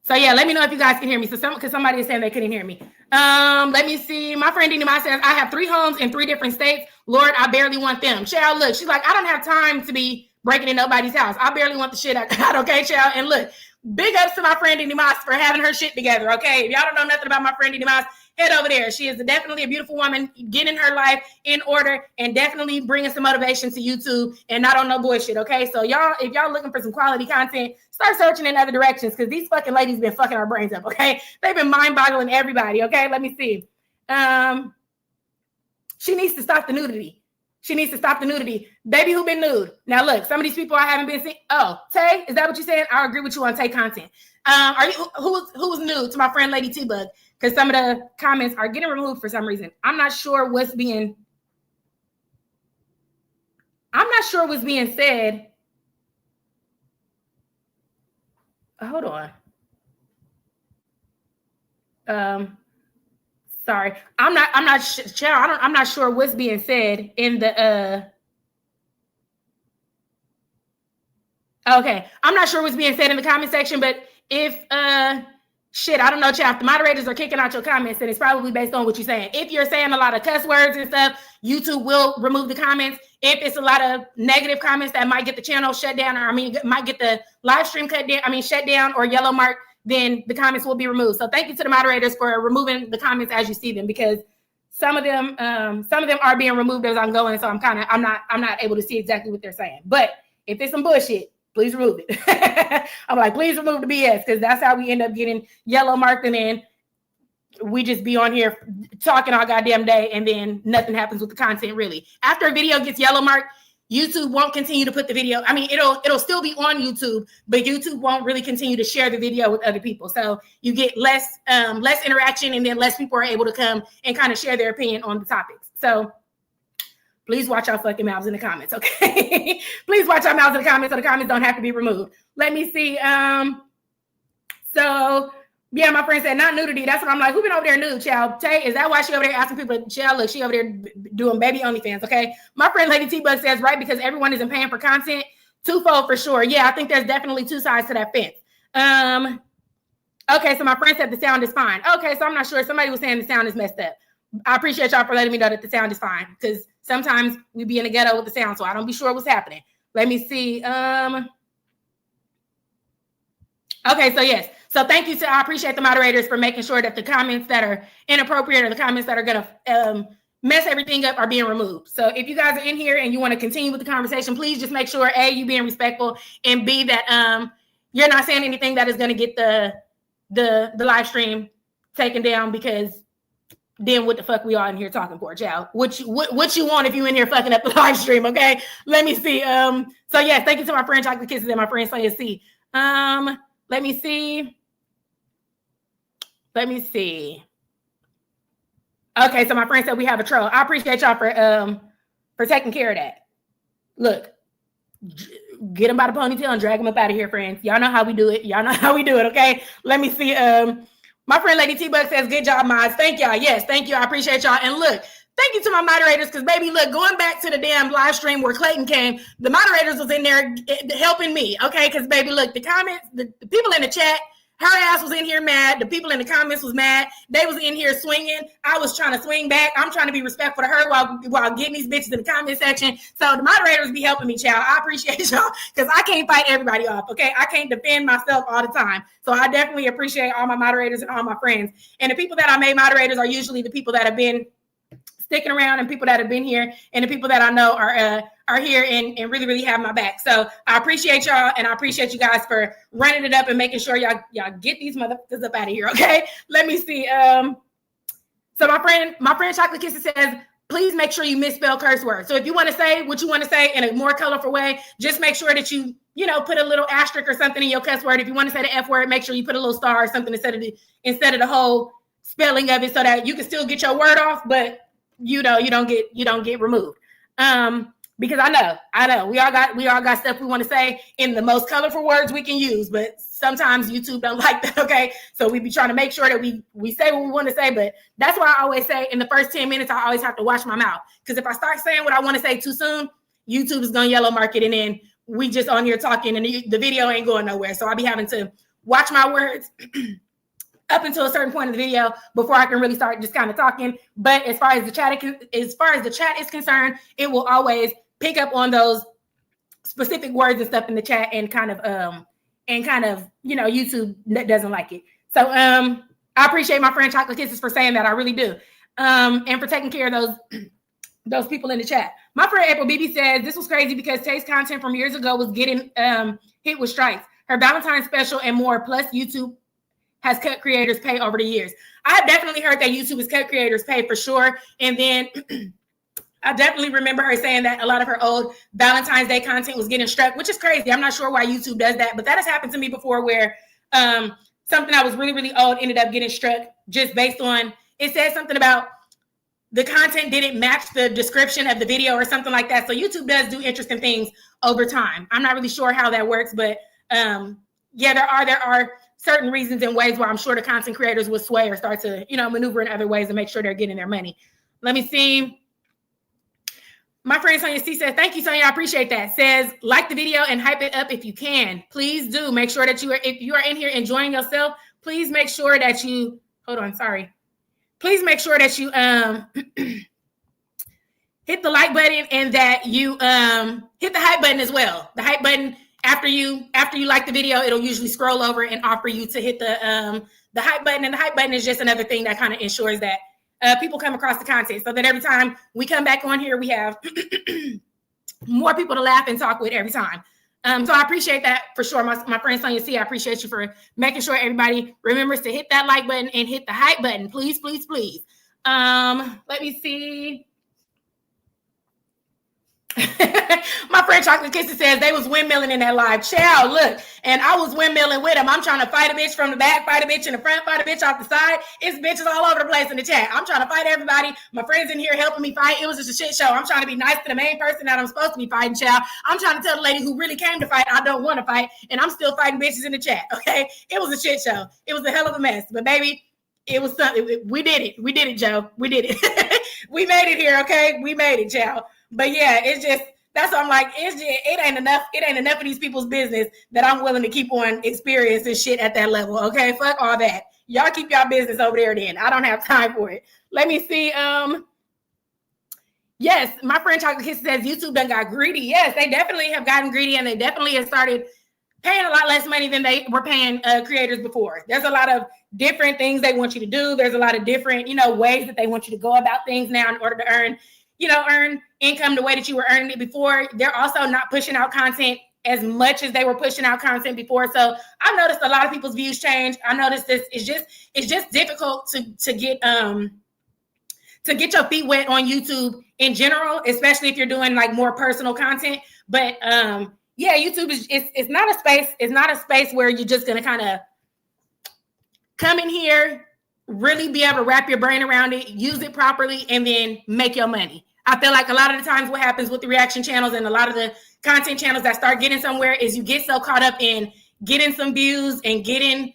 Speaker 1: So yeah, let me know if you guys can hear me. So because somebody is saying they couldn't hear me. Let me see. My friend Dina says, I have 3 homes in 3 different states. Lord, I barely want them. Child, look, she's like, I don't have time to be breaking in nobody's house. I barely want the shit I got, okay, child? And look, big ups to my friend Dina for having her shit together, okay? If y'all don't know nothing about my friend Dina, head over there. She is definitely a beautiful woman, getting her life in order and definitely bringing some motivation to YouTube and not on no bullshit, okay? So y'all, if y'all looking for some quality content, start searching in other directions, because these fucking ladies been fucking our brains up, okay? They've been mind-boggling everybody, okay? Let me see. She needs to stop the nudity. She needs to stop the nudity. Baby, who been nude? Now look, some of these people I haven't been seeing. Oh, Tay, is that what you're saying? I agree with you on Tay content. Are you who's nude? To my friend Lady T-Bug, because some of the comments are getting removed for some reason. I'm not sure what's being said. Hold on. Sorry, I'm not sure what's being said in the okay, I'm not sure what's being said in the comment section, but if shit, I don't know, chat. If the moderators are kicking out your comments, then it's probably based on what you're saying. If you're saying a lot of cuss words and stuff, YouTube will remove the comments. If it's a lot of negative comments that might get the channel shut down, or might get the live stream shut down or yellow mark, then the comments will be removed. So thank you to the moderators for removing the comments as you see them, because some of them are being removed as I'm going. So I'm not able to see exactly what they're saying. But if it's some bullshit, please remove it. I'm like, please remove the BS, because that's how we end up getting yellow marked, and then we just be on here talking all goddamn day, and then nothing happens with the content really. After a video gets yellow marked, YouTube won't continue to put the video. I mean, it'll still be on YouTube, but YouTube won't really continue to share the video with other people. So you get less interaction, and then less people are able to come and kind of share their opinion on the topics. So please watch our fucking mouths in the comments, okay? Please watch our mouths in the comments so the comments don't have to be removed. Let me see. So yeah, my friend said not nudity. That's what I'm like. Who been over there nude, child? Tay, is that why she over there asking people? Child, look, she over there doing baby OnlyFans, okay? My friend Lady T-Bug says, right, because everyone isn't paying for content. Twofold for sure. Yeah, I think there's definitely 2 sides to that fence. Okay, so my friend said the sound is fine. Okay, so I'm not sure. Somebody was saying the sound is messed up. I appreciate y'all for letting me know that the sound is fine, because sometimes we be in the ghetto with the sound, so I don't be sure what's happening. Let me see. Okay, so yes. So thank you. I appreciate the moderators for making sure that the comments that are inappropriate or the comments that are going to mess everything up are being removed. So if you guys are in here and you want to continue with the conversation, please just make sure, A, you being respectful, and B, that you're not saying anything that is going to get the live stream taken down, because then what the fuck we all in here talking for, child? What you want if you in here fucking up the live stream, okay? Let me see. So yes, thank you to my friend Chocolate Kisses and my friend Sonia C. Let me see. Okay, so my friend said we have a troll. I appreciate y'all for taking care of that. Look, get him by the ponytail and drag him up out of here, friends. Y'all know how we do it. Okay? Let me see. My friend Lady T-Bug says, good job, mods. Thank y'all. Yes, thank you. I appreciate y'all. And look, thank you to my moderators, because baby, look, going back to the damn live stream where Clayton came, the moderators was in there helping me, okay? Because baby, look, the comments, the people in the chat, her ass was in here mad. The people in the comments was mad. They was in here swinging. I was trying to swing back. I'm trying to be respectful to her while getting these bitches in the comment section. So the moderators be helping me, child. I appreciate y'all, because I can't fight everybody off, okay? I can't defend myself all the time. So I definitely appreciate all my moderators and all my friends. And the people that I made moderators are usually the people that have been sticking around, and people that have been here, and the people that I know are here and really, really have my back. So I appreciate y'all, and I appreciate you guys for running it up and making sure y'all get these motherfuckers up out of here, okay? Let me see. So my friend Chocolate Kisses says, please make sure you misspell curse words. So if you want to say what you want to say in a more colorful way, just make sure that you put a little asterisk or something in your cuss word. If you want to say the F word, make sure you put a little star or something instead of the whole spelling of it so that you can still get your word off, but you don't get removed. Because I know we all got stuff we want to say in the most colorful words we can use, but sometimes YouTube don't like that. Okay, so we be trying to make sure that we say what we want to say, but that's why I always say in the first 10 minutes I always have to watch my mouth, because if I start saying what I want to say too soon, YouTube is gonna yellow mark it, and then we just on here talking and the video ain't going nowhere. So I'll be having to watch my words up until a certain point of the video before I can really start just kind of talking. But as far as the chat is concerned, it will always pick up on those specific words and stuff in the chat, and kind of YouTube doesn't like it. So I appreciate my friend Chocolate Kisses for saying that. I really do. And for taking care of those people in the chat. My friend April BB says this was crazy because Tay's content from years ago was getting hit with strikes. Her Valentine's special and more, plus YouTube has cut creators pay over the years. I've definitely heard that YouTube has cut creators pay for sure. And then I definitely remember her saying that a lot of her old Valentine's Day content was getting struck, which is crazy. I'm not sure why YouTube does that, but that has happened to me before, where something that was really, really old ended up getting struck just based on, it said something about the content didn't match the description of the video or something like that. So YouTube does do interesting things over time. I'm not really sure how that works, but yeah, there are certain reasons and ways where I'm sure the content creators will sway or start to, maneuver in other ways to make sure they're getting their money. Let me see. My friend Sonia C says, thank you, Sonia. I appreciate that. Says, like the video and hype it up if you can. Please do. Make sure that if you are in here enjoying yourself, please make sure that you, please make sure that you hit the like button, and that you hit the hype button as well. The hype button, after you like the video, it'll usually scroll over and offer you to hit the hype button. And the hype button is just another thing that kind of ensures that people come across the content, so that every time we come back on here, we have more people to laugh and talk with every time. So I appreciate that for sure. My friend Sonia C, I appreciate you for making sure everybody remembers to hit that like button and hit the hype button. Please, please, please. Let me see. My friend Chocolate Kisses says they was windmilling in that live. Child, look, and I was windmilling with them. I'm trying to fight a bitch from the back, fight a bitch in the front, fight a bitch off the side. It's bitches all over the place in the chat. I'm trying to fight everybody. My friends in here helping me fight. It was just a shit show. I'm trying to be nice to the main person that I'm supposed to be fighting, child. I'm trying to tell the lady who really came to fight I don't want to fight, and I'm still fighting bitches in the chat, okay? It was a shit show. It was a hell of a mess, but baby, it was something. We did it. We did it, Joe. We did it. We made it here, okay? We made it, child. But yeah, it's just, that's what I'm like, it ain't enough. It ain't enough of these people's business that I'm willing to keep on experiencing shit at that level. Okay, fuck all that. Y'all keep y'all business over there then. I don't have time for it. Let me see. Yes, my friend Chocolate Kiss says YouTube done got greedy. Yes, they definitely have gotten greedy, and they definitely have started paying a lot less money than they were paying creators before. There's a lot of different things they want you to do. There's a lot of different, ways that they want you to go about things now in order to earn income the way that you were earning it before. They're also not pushing out content as much as they were pushing out content before. So I've noticed a lot of people's views change. I noticed this. It's just difficult to get your feet wet on YouTube in general, especially if you're doing like more personal content. But yeah, YouTube it's not a space. It's not a space where you're just gonna kind of come in here, really be able to wrap your brain around it, use it properly, and then make your money. I feel like a lot of the times what happens with the reaction channels and a lot of the content channels that start getting somewhere is you get so caught up in getting some views and getting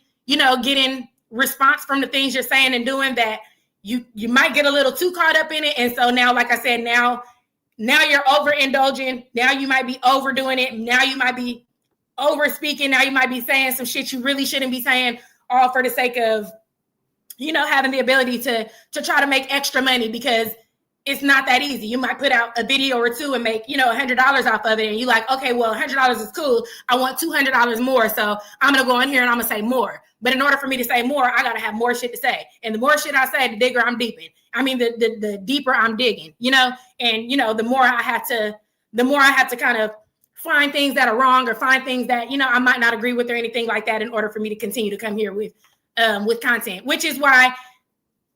Speaker 1: response from the things you're saying and doing that you might get a little too caught up in it. And so now, like I said, now you're overindulging. Now you might be overdoing it. Now you might be over speaking. Now you might be saying some shit you really shouldn't be saying, all for the sake of, having the ability to try to make extra money, because it's not that easy. You might put out a video or two and make, $100 off of it. And you're like, okay, well, $100 is cool. I want $200 more. So I'm going to go in here and I'm going to say more. But in order for me to say more, I got to have more shit to say. And the more shit I say, the bigger I'm deeping. I mean, the deeper I'm digging, and, the more I have to kind of find things that are wrong or find things that, I might not agree with or anything like that in order for me to continue to come here with content, which is why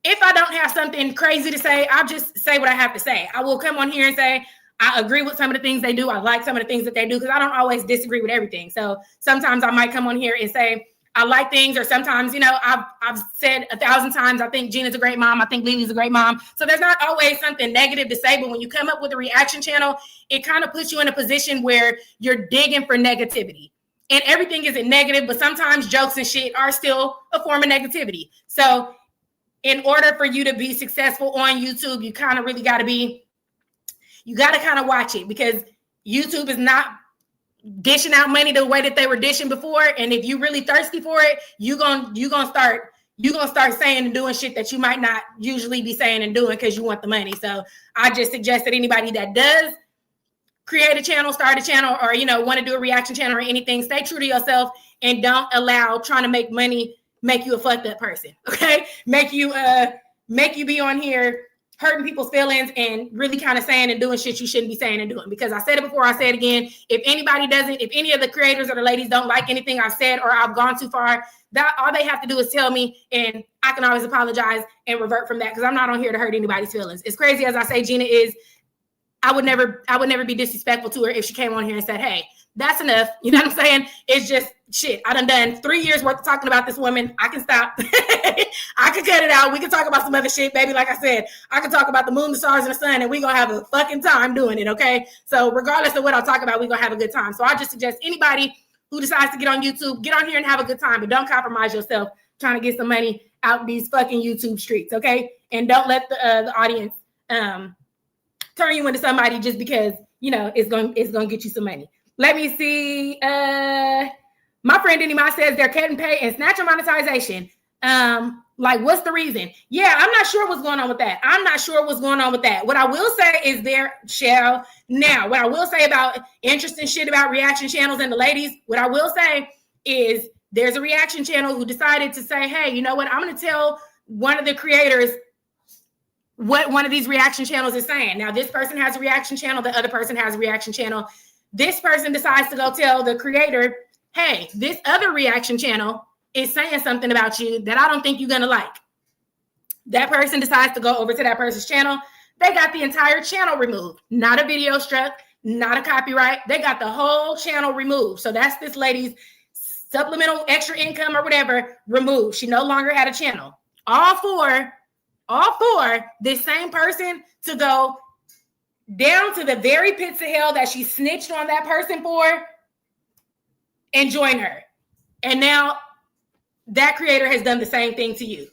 Speaker 1: if I don't have something crazy to say, I'll just say what I have to say. I will come on here and say, I agree with some of the things they do. I like some of the things that they do, because I don't always disagree with everything. So sometimes I might come on here and say, I like things, or sometimes, you know, I've said 1,000 times, I think Gina's a great mom. I think Lily's a great mom. So there's not always something negative to say, but when you come up with a reaction channel, it kind of puts you in a position where you're digging for negativity. And everything isn't negative, but sometimes jokes and shit are still a form of negativity. So in order for you to be successful on YouTube, you kind of really got to kind of watch it, because YouTube is not dishing out money the way that they were dishing before. And if you're really thirsty for it, you're gonna start saying and doing shit that you might not usually be saying and doing because you want the money. So I just suggest that anybody that does create a channel, start a channel, or, you know, want to do a reaction channel or anything, stay true to yourself and don't allow trying to make money make you a fucked up person. Okay, make you be on here hurting people's feelings and really kind of saying and doing shit you shouldn't be saying and doing. Because I said it before, I say it again. If any of the creators or the ladies don't like anything I've said or I've gone too far, that all they have to do is tell me, and I can always apologize and revert from that, because I'm not on here to hurt anybody's feelings. As crazy as I say Gina is, I would never be disrespectful to her if she came on here and said, hey, that's enough. You know what I'm saying? It's just shit. I done 3 years worth of talking about this woman. I can stop. I can cut it out. We can talk about some other shit, baby. Like I said, I can talk about the moon, the stars, and the sun, and we're going to have a fucking time doing it, okay? So regardless of what I'll talk about, we're going to have a good time. So I just suggest anybody who decides to get on YouTube, get on here and have a good time, but don't compromise yourself trying to get some money out these fucking YouTube streets, okay? And don't let the audience turn you into somebody just because, you know, it's going to get you some money. Let me see. My friend Anima says they're cutting pay and snatching monetization. Like, what's the reason? Yeah, I'm not sure what's going on with that. What I will say is what I will say about interesting shit about reaction channels and the ladies, what I will say is there's a reaction channel who decided to say, hey, you know what? I'm going to tell one of the creators what one of these reaction channels is saying. Now, this person has a reaction channel. The other person has a reaction channel. This person decides to go tell the creator, hey, this other reaction channel is saying something about you that I don't think you're going to like. That person decides to go over to that person's channel. They got the entire channel removed. Not a video struck, not a copyright. They got the whole channel removed. So that's this lady's supplemental extra income or whatever removed. She no longer had a channel. All for this same person to go down to the very pits of hell that she snitched on that person for and join her. And now that creator has done the same thing to you.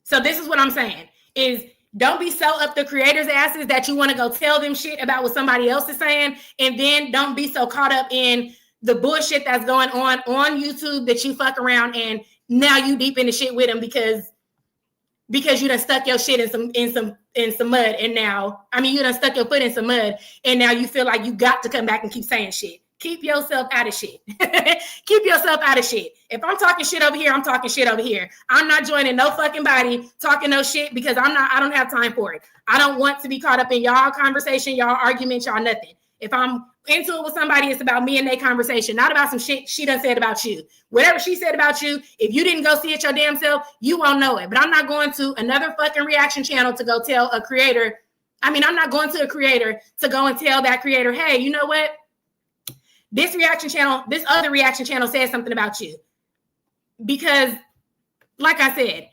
Speaker 1: So this is what I'm saying is, don't be so up the creators' asses that you want to go tell them shit about what somebody else is saying. And then don't be so caught up in the bullshit that's going on YouTube that you fuck around and now you deep in the shit with them because you done stuck your shit in some mud. And now, you done stuck your foot in some mud. And now you feel like you got to come back and keep saying shit. Keep yourself out of shit. Keep yourself out of shit. If I'm talking shit over here, I'm talking shit over here. I'm not joining no fucking body talking no shit because I don't have time for it. I don't want to be caught up in y'all conversation, y'all arguments, y'all nothing. If I'm into it with somebody, it's about me and their conversation, not about some shit she done said about you. Whatever she said about you, if you didn't go see it your damn self, you won't know it. But I'm not going to another fucking reaction channel to go tell a creator. I'm not going to a creator to go and tell that creator, hey, you know what? This other reaction channel says something about you. Because, like I said,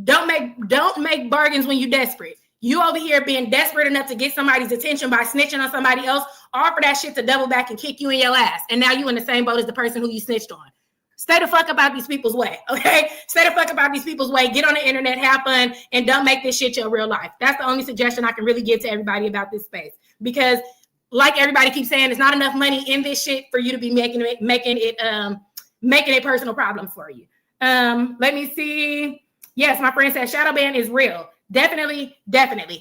Speaker 1: don't make bargains when you're desperate. You over here being desperate enough to get somebody's attention by snitching on somebody else, offer that shit to double back and kick you in your ass. And now you in the same boat as the person who you snitched on. Stay the fuck about these people's way, okay? Stay the fuck about these people's way. Get on the internet, have fun, and don't make this shit your real life. That's the only suggestion I can really give to everybody about this space. Because like everybody keeps saying, there's not enough money in this shit for you to be making it personal problems for you. Let me see. Yes, my friend said shadow ban is real. Definitely.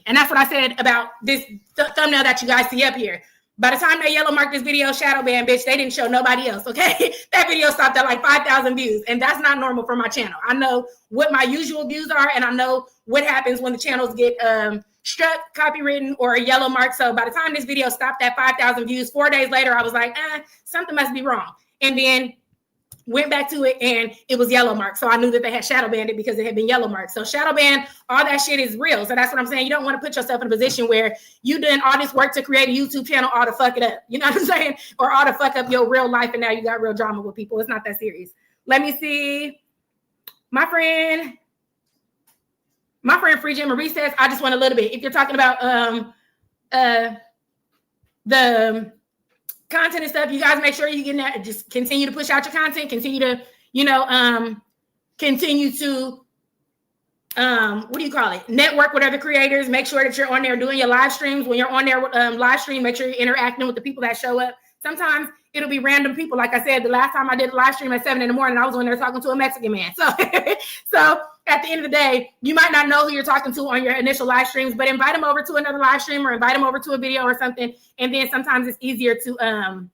Speaker 1: And that's what I said about this thumbnail that you guys see up here. By the time they yellow marked this video, shadow ban, bitch, they didn't show nobody else, okay? That video stopped at like 5,000 views, and that's not normal for my channel. I know what my usual views are, and I know what happens when the channels get struck, copywritten, or a yellow mark. So by the time this video stopped at 5,000 views, 4 days later, I was like, something must be wrong. And then went back to it and it was yellow marked. So I knew that they had shadow banned it because it had been yellow marked. So shadow ban, all that shit is real. So that's what I'm saying. You don't want to put yourself in a position where you doing all this work to create a YouTube channel all to fuck it up. You know what I'm saying? Or all to fuck up your real life and now you got real drama with people. It's not that serious. Let me see. My friend Free Jim Marie says, I just want a little bit. If you're talking about the content and stuff, you guys make sure you get that. Just continue to push out your content. Continue to, continue to, network with other creators. Make sure that you're on there doing your live streams. When you're on there live stream, make sure you're interacting with the people that show up. Sometimes it'll be random people. Like I said, the last time I did a live stream at 7 a.m, I was on there talking to a Mexican man. So, so at the end of the day, you might not know who you're talking to on your initial live streams, but invite them over to another live stream or invite them over to a video or something. And then sometimes it's easier to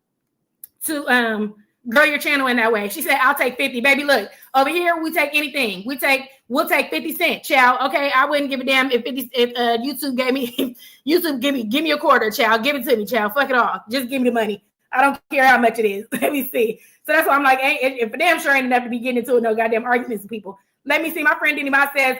Speaker 1: grow your channel in that way. She said, I'll take 50. Baby, look, over here, we take anything. We'll take 50 cents, child. Okay, I wouldn't give a damn if YouTube gave me, give me a quarter, child. Give it to me, child. Fuck it all. Just give me the money. I don't care how much it is. Let me see. So that's why I'm like, if for damn sure ain't enough to be getting into no goddamn arguments with people. Let me see. My friend Denny Ma says,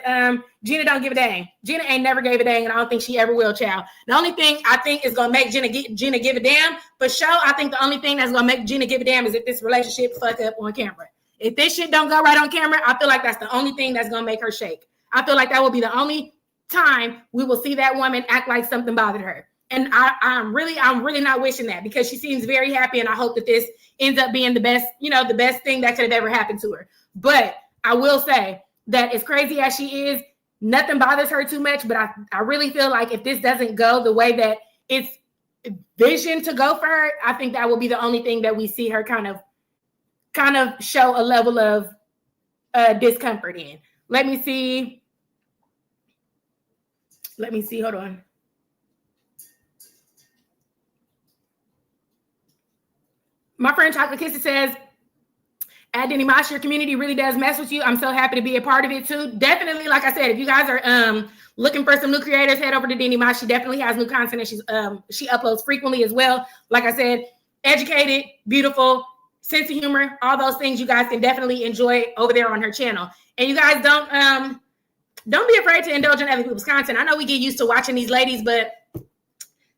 Speaker 1: Gina don't give a dang. Gina ain't never gave a dang, and I don't think she ever will, child. The only thing I think is gonna make Gina give a damn, for sure, I think the only thing that's gonna make Gina give a damn is if this relationship fuck up on camera. If this shit don't go right on camera, I feel like that's the only thing that's gonna make her shake. I feel like that will be the only time we will see that woman act like something bothered her. And I'm really not wishing that, because she seems very happy, and I hope that this ends up being the best thing that could have ever happened to her. But I will say that as crazy as she is, nothing bothers her too much. But I really feel like if this doesn't go the way that it's visioned to go for her, I think that will be the only thing that we see her kind of show a level of discomfort in. Let me see. Hold on. My friend Chocolate Kisses says, at Denny Mosh, your community really does mess with you. I'm so happy to be a part of it too. Definitely, like I said, if you guys are looking for some new creators, head over to Denny Mosh. She definitely has new content, and she uploads frequently as well. Like I said, educated, beautiful, sense of humor, all those things you guys can definitely enjoy over there on her channel. And you guys don't be afraid to indulge in other people's content. I know we get used to watching these ladies, but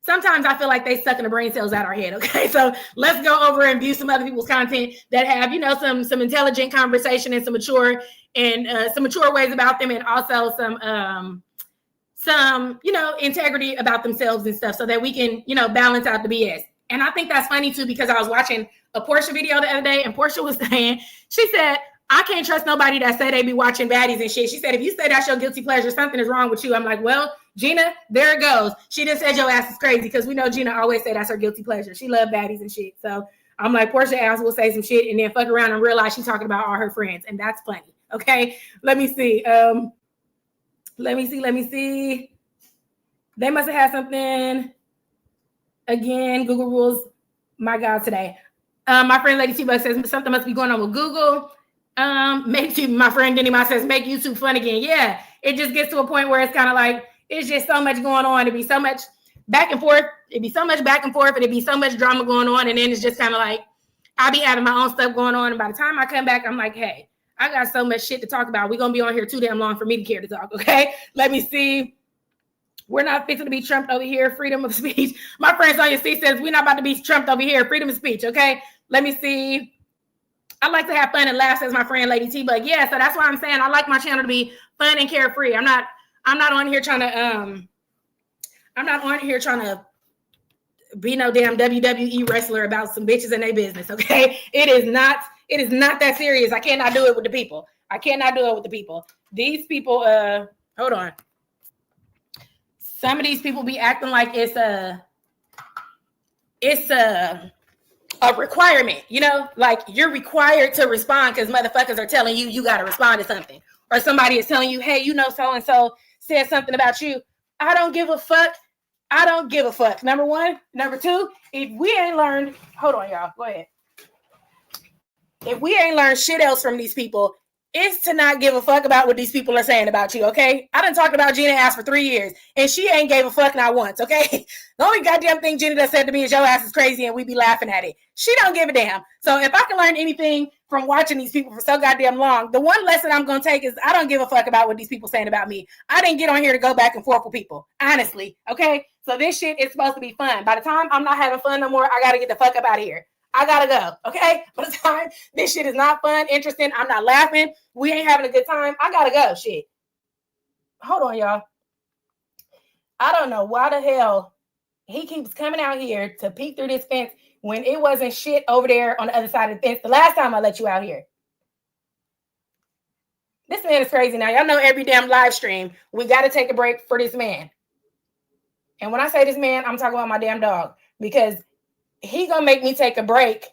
Speaker 1: sometimes I feel like they sucking the brain cells out our head. Okay, so let's go over and view some other people's content that have, some intelligent conversation and some mature ways about them, and also some integrity about themselves and stuff, so that we can balance out the BS. And I think that's funny too, because I was watching a Portia video the other day, and Portia was saying, she said, I can't trust nobody that say they be watching baddies and shit. She said, if you say that's your guilty pleasure, something is wrong with you. I'm like, well, Gina, there it goes. She just said your ass is crazy, because we know Gina always say that's her guilty pleasure. She love baddies and shit. So I'm like, Portia ass will say some shit and then fuck around and realize she's talking about all her friends. And that's funny. Okay. Let me see. Let me see. They must have had something. Again, Google rules. My God, today. My friend Lady T-Bug says something must be going on with Google. My friend Denny Ma says, make YouTube fun again. Yeah, it just gets to a point where it's kind of like, it's just so much going on. It'd be so much back and forth. It'd be so much back and forth, and it'd be so much drama going on. And then it's just kind of like, I'll be having my own stuff going on. And by the time I come back, I'm like, hey, I got so much shit to talk about. We're going to be on here too damn long for me to care to talk. Okay. Let me see. We're not fixing to be trumped over here. Freedom of speech. My friend Sonia C says, we're not about to be trumped over here. Freedom of speech. Okay. Let me see. I like to have fun and laugh, says my friend Lady T. But yeah, so that's why I'm saying I like my channel to be fun and carefree. I'm not on here trying to be no damn WWE wrestler about some bitches and their business. Okay. It is not that serious. I cannot do it with the people. These people, hold on. Some of these people be acting like it's a requirement, like you're required to respond because motherfuckers are telling you got to respond to something, or somebody is telling you, hey, so-and-so said something about you. I don't give a fuck. Number one. Number two, if we ain't learned, hold on, y'all, go ahead. If we ain't learned shit else from these people, it's to not give a fuck about what these people are saying about you, okay? I done talked about Gina ass for 3 years, and she ain't gave a fuck not once, okay? The only goddamn thing Gina done said to me is your ass is crazy, and we be laughing at it. She don't give a damn. So if I can learn anything from watching these people for so goddamn long, the one lesson I'm going to take is I don't give a fuck about what these people saying about me. I didn't get on here to go back and forth with people, honestly, okay? So this shit is supposed to be fun. By the time I'm not having fun no more, I got to get the fuck up out of here. I gotta go. Okay. By the time this shit is not fun, interesting, I'm not laughing, we ain't having a good time, I gotta go. Shit. Hold on, y'all. I don't know why the hell he keeps coming out here to peek through this fence when it wasn't shit over there on the other side of the fence the last time I let you out here. This man is crazy now. Y'all know every damn live stream, we got to take a break for this man. And when I say this man, I'm talking about my damn dog, because he gonna make me take a break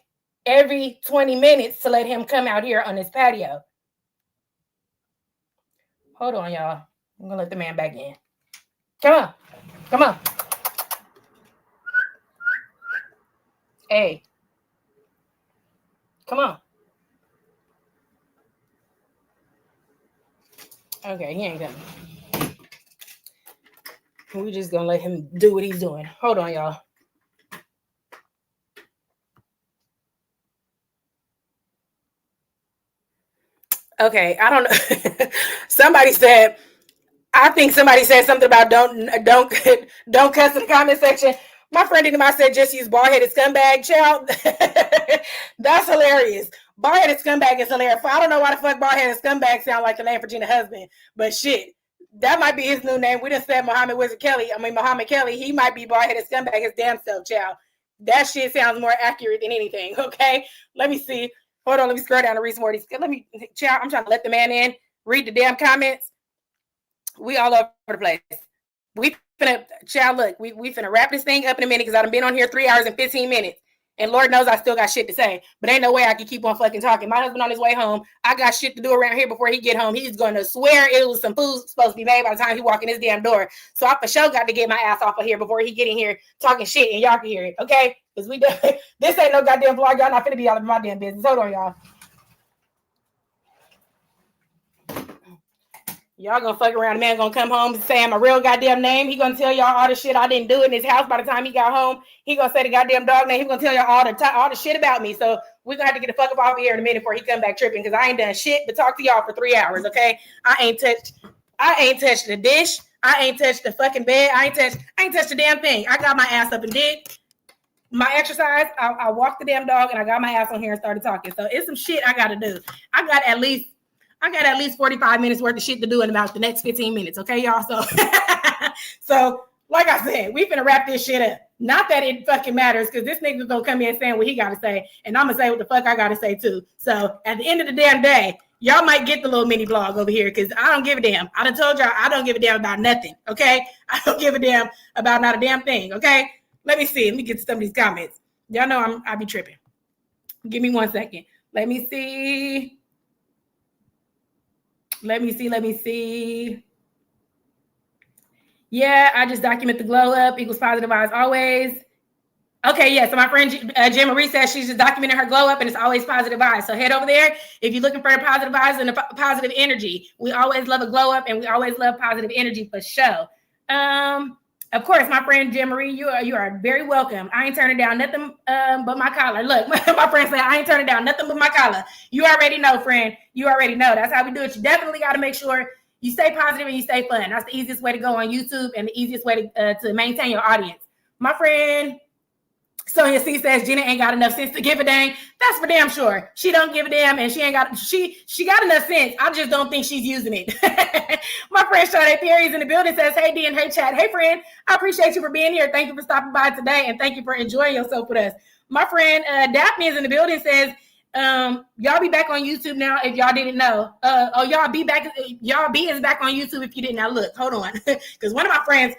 Speaker 1: every 20 minutes to let him come out here on his patio. Hold on, y'all. I'm gonna let the man back in. Come on. Come on. Hey. Come on. Okay, he ain't coming. We just gonna let him do what he's doing. Hold on, y'all. Okay, I don't know. I think somebody said something about don't cuss in the comment section. My friend in my said just use bald-headed scumbag, child. That's hilarious. Bald-headed scumbag is hilarious. I don't know why the fuck bald-headed scumbag sound like the name for Gina Husband, but shit, that might be his new name. We just said Muhammad Kelly. He might be bald-headed scumbag his damn self, child. That shit sounds more accurate than anything. Okay, let me see. Hold on, let me scroll down and read some more. Child, I'm trying to let the man in. Read the damn comments. We all over the place. We finna wrap this thing up in a minute because I've been on here 3 hours and 15 minutes. And Lord knows I still got shit to say. But ain't no way I can keep on fucking talking. My husband on his way home. I got shit to do around here before he get home. He's going to swear it was some food supposed to be made by the time he walk in his damn door. So I for sure got to get my ass off of here before he get in here talking shit and y'all can hear it. Okay? Because this ain't no goddamn vlog. Y'all not finna be all in my damn business. Hold on, y'all. Y'all gonna fuck around. The man gonna come home and say my real goddamn name. He gonna tell y'all all the shit I didn't do in his house. By the time he got home, he gonna say the goddamn dog name. He gonna tell y'all all the shit about me. So we're gonna have to get the fuck up off of here in a minute before he come back tripping, because I ain't done shit but talk to y'all for 3 hours. Okay, I ain't touched the dish. I ain't touched the fucking bed. I ain't touched the damn thing. I got my ass up and did my exercise. I walked the damn dog and I got my ass on here and started talking. So it's some shit I gotta do. I got at least 45 minutes worth of shit to do in about the next 15 minutes. Okay, y'all? So like I said, we finna wrap this shit up. Not that it fucking matters, because this nigga's gonna come in saying what he gotta say, and I'm gonna say what the fuck I gotta say too. So at the end of the damn day, y'all might get the little mini blog over here, because I don't give a damn. I done told y'all I don't give a damn about nothing. Okay? I don't give a damn about not a damn thing. Okay? Let me see. Let me get to some of these comments. Y'all know I be tripping. Give me 1 second. Let me see. Yeah, I just document the glow up equals positive vibes always. Okay, yeah. So my friend Jen Marie says she's just documenting her glow up and it's always positive vibes. So head over there if you're looking for positive vibes and a positive energy. We always love a glow up and we always love positive energy for sure. Of course, my friend Jen Marie, you are very welcome. I ain't turning down nothing but my collar. Look, my friend said I ain't turning down nothing but my collar. You already know, friend. You already know. That's how we do it. You definitely got to make sure you stay positive and you stay fun. That's the easiest way to go on YouTube and the easiest way to maintain your audience. My friend Sonia C says Gina ain't got enough sense to give a dang. That's for damn sure. She don't give a damn, and she got enough sense. I just don't think she's using it. My friend Sade Perry's in the building says, hey D and hey chat. Hey friend, I appreciate you for being here. Thank you for stopping by today, and thank you for enjoying yourself with us. My friend Daphne is in the building says, y'all be back on YouTube now if y'all didn't know. Y'all B is back on YouTube if you didn't know. Look, hold on. Because one of my friends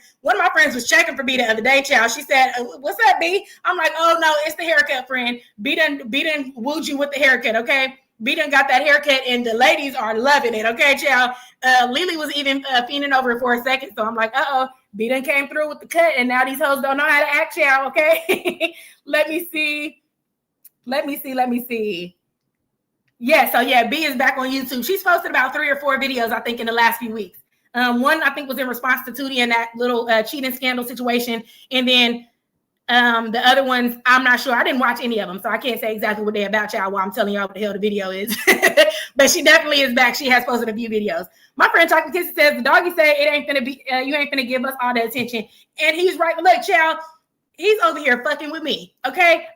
Speaker 1: was checking for B the other day, child. She said, what's up, B? I'm like, oh no, it's the haircut, friend. B done wooed you with the haircut, okay? B done got that haircut and the ladies are loving it, okay, child? Lily was even fiending over it for a second, so I'm like, B done came through with the cut and now these hoes don't know how to act, child, okay? Let me see. Yeah, so yeah, B is back on YouTube. She's posted about 3 or 4 videos, I think, in the last few weeks. One, I think, was in response to Tootie and that little cheating scandal situation. And then the other ones, I'm not sure. I didn't watch any of them, so I can't say exactly what they're about, y'all, while I'm telling y'all what the hell the video is. But she definitely is back. She has posted a few videos. My friend Chocolate Kissy says, the doggy said it ain't finna be, you ain't finna give us all the attention. And he's right. Look, child, he's over here fucking with me, okay?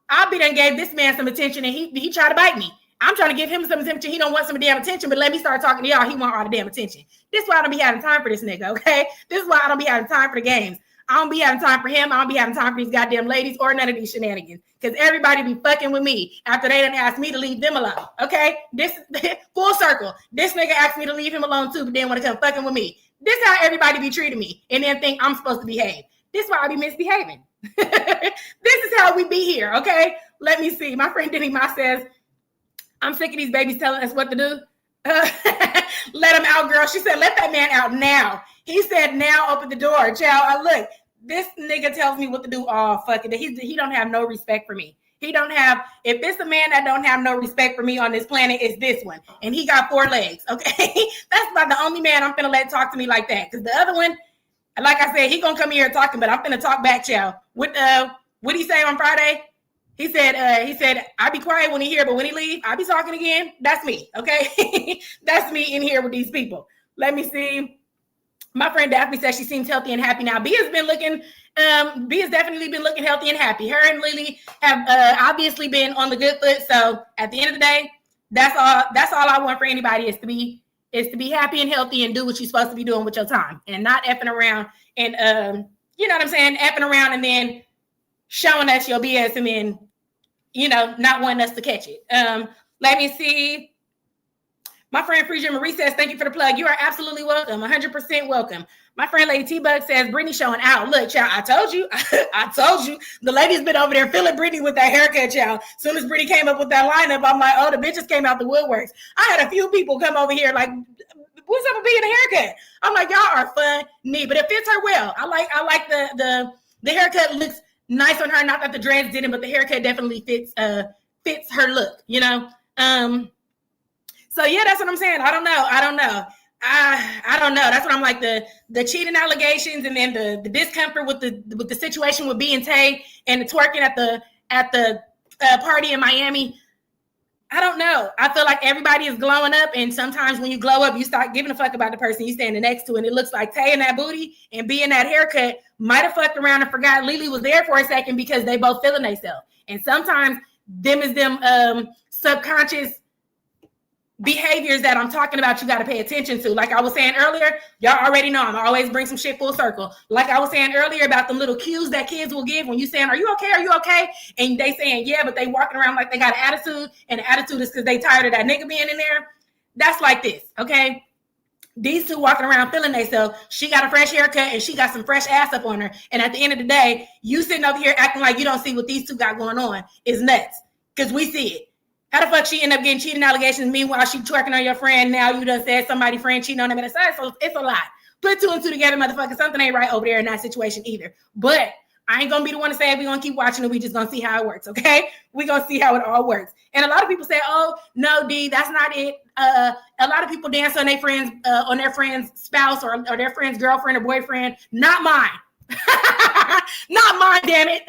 Speaker 1: I'll be done gave this man some attention and he tried to bite me. I'm trying to give him some attention. He don't want some damn attention, but let me start talking to y'all. He want all the damn attention. This is why I don't be having time for this nigga, okay? This is why I don't be having time for the games. I don't be having time for him. I don't be having time for these goddamn ladies or none of these shenanigans. Because everybody be fucking with me after they done asked me to leave them alone, okay? This full circle. This nigga asked me to leave him alone too, but then want to come fucking with me. This is how everybody be treating me and then think I'm supposed to behave. This is why I be misbehaving. This is how we be here, okay? Let me see. My friend Denny Ma says, I'm sick of these babies telling us what to do. Let him out, girl. She said, let that man out now. He said, now open the door. Child, look, this nigga tells me what to do. Oh, fuck it. He don't have no respect for me. He don't have, if it's a man that don't have no respect for me on this planet, it's this one. And he got 4 legs, okay? That's about the only man I'm finna let talk to me like that. Because the other one, like I said, he gonna come here talking, but I'm finna talk back, child. What he say on Friday? He said, I be quiet when he here, but when he leave, I be talking again. That's me, okay? That's me in here with these people. Let me see. My friend Daphne says she seems healthy and happy now. B has definitely been looking healthy and happy. Her and Lily have obviously been on the good foot. So at the end of the day, that's all I want for anybody is to be happy and healthy and do what you're supposed to be doing with your time and not effing around and you know what I'm saying, effing around and then showing us your BS and then, you know, not wanting us to catch it. Let me see. My friend Frisia Marie says, thank you for the plug. You are absolutely welcome. 100% welcome. My friend Lady T-Bug says, Brittany showing out. Look, child, I told you. I told you. The lady's been over there feeling Brittany with that haircut, child. As soon as Brittany came up with that lineup, I'm like, oh, the bitches came out the woodworks. I had a few people come over here like, what's up with being a haircut? I'm like, y'all are funny, but it fits her well. I like the haircut looks nice on her. Not that the dreads didn't, but the haircut definitely fits her look, you know? So yeah, that's what I'm saying. I don't know. I don't know. That's what I'm like, the cheating allegations and then the discomfort with the situation with B and Tay and the twerking at the party in Miami. I don't know. I feel like everybody is glowing up, and sometimes when you glow up, you start giving a fuck about the person you standing next to, and it looks like Tay and that booty and B and that haircut might have fucked around and forgot Lily was there for a second because they both feeling themselves. And sometimes them subconscious behaviors that I'm talking about, you got to pay attention to. Like I was saying earlier, y'all already know I'm always bring some shit full circle. Like I was saying earlier about the little cues that kids will give when you saying, are you okay? Are you okay? And they saying, yeah, but they walking around like they got an attitude, and the attitude is because they tired of that nigga being in there. That's like this, okay? These two walking around feeling themselves. She got a fresh haircut and she got some fresh ass up on her. And at the end of the day, you sitting over here acting like you don't see what these two got going on is nuts, because we see it. How the fuck she end up getting cheating allegations? Meanwhile, she twerking on your friend. Now you done said somebody friend cheating on them at the side. So it's a lot. Put 2 and 2 together, motherfucker. Something ain't right over there in that situation either. But I ain't gonna be the one to say it. We're gonna keep watching and we just gonna see how it works, okay? We're gonna see how it all works. And a lot of people say, oh, no, D, that's not it. A lot of people dance on their friend's spouse or their friend's girlfriend or boyfriend. Not mine. Not mine, damn it.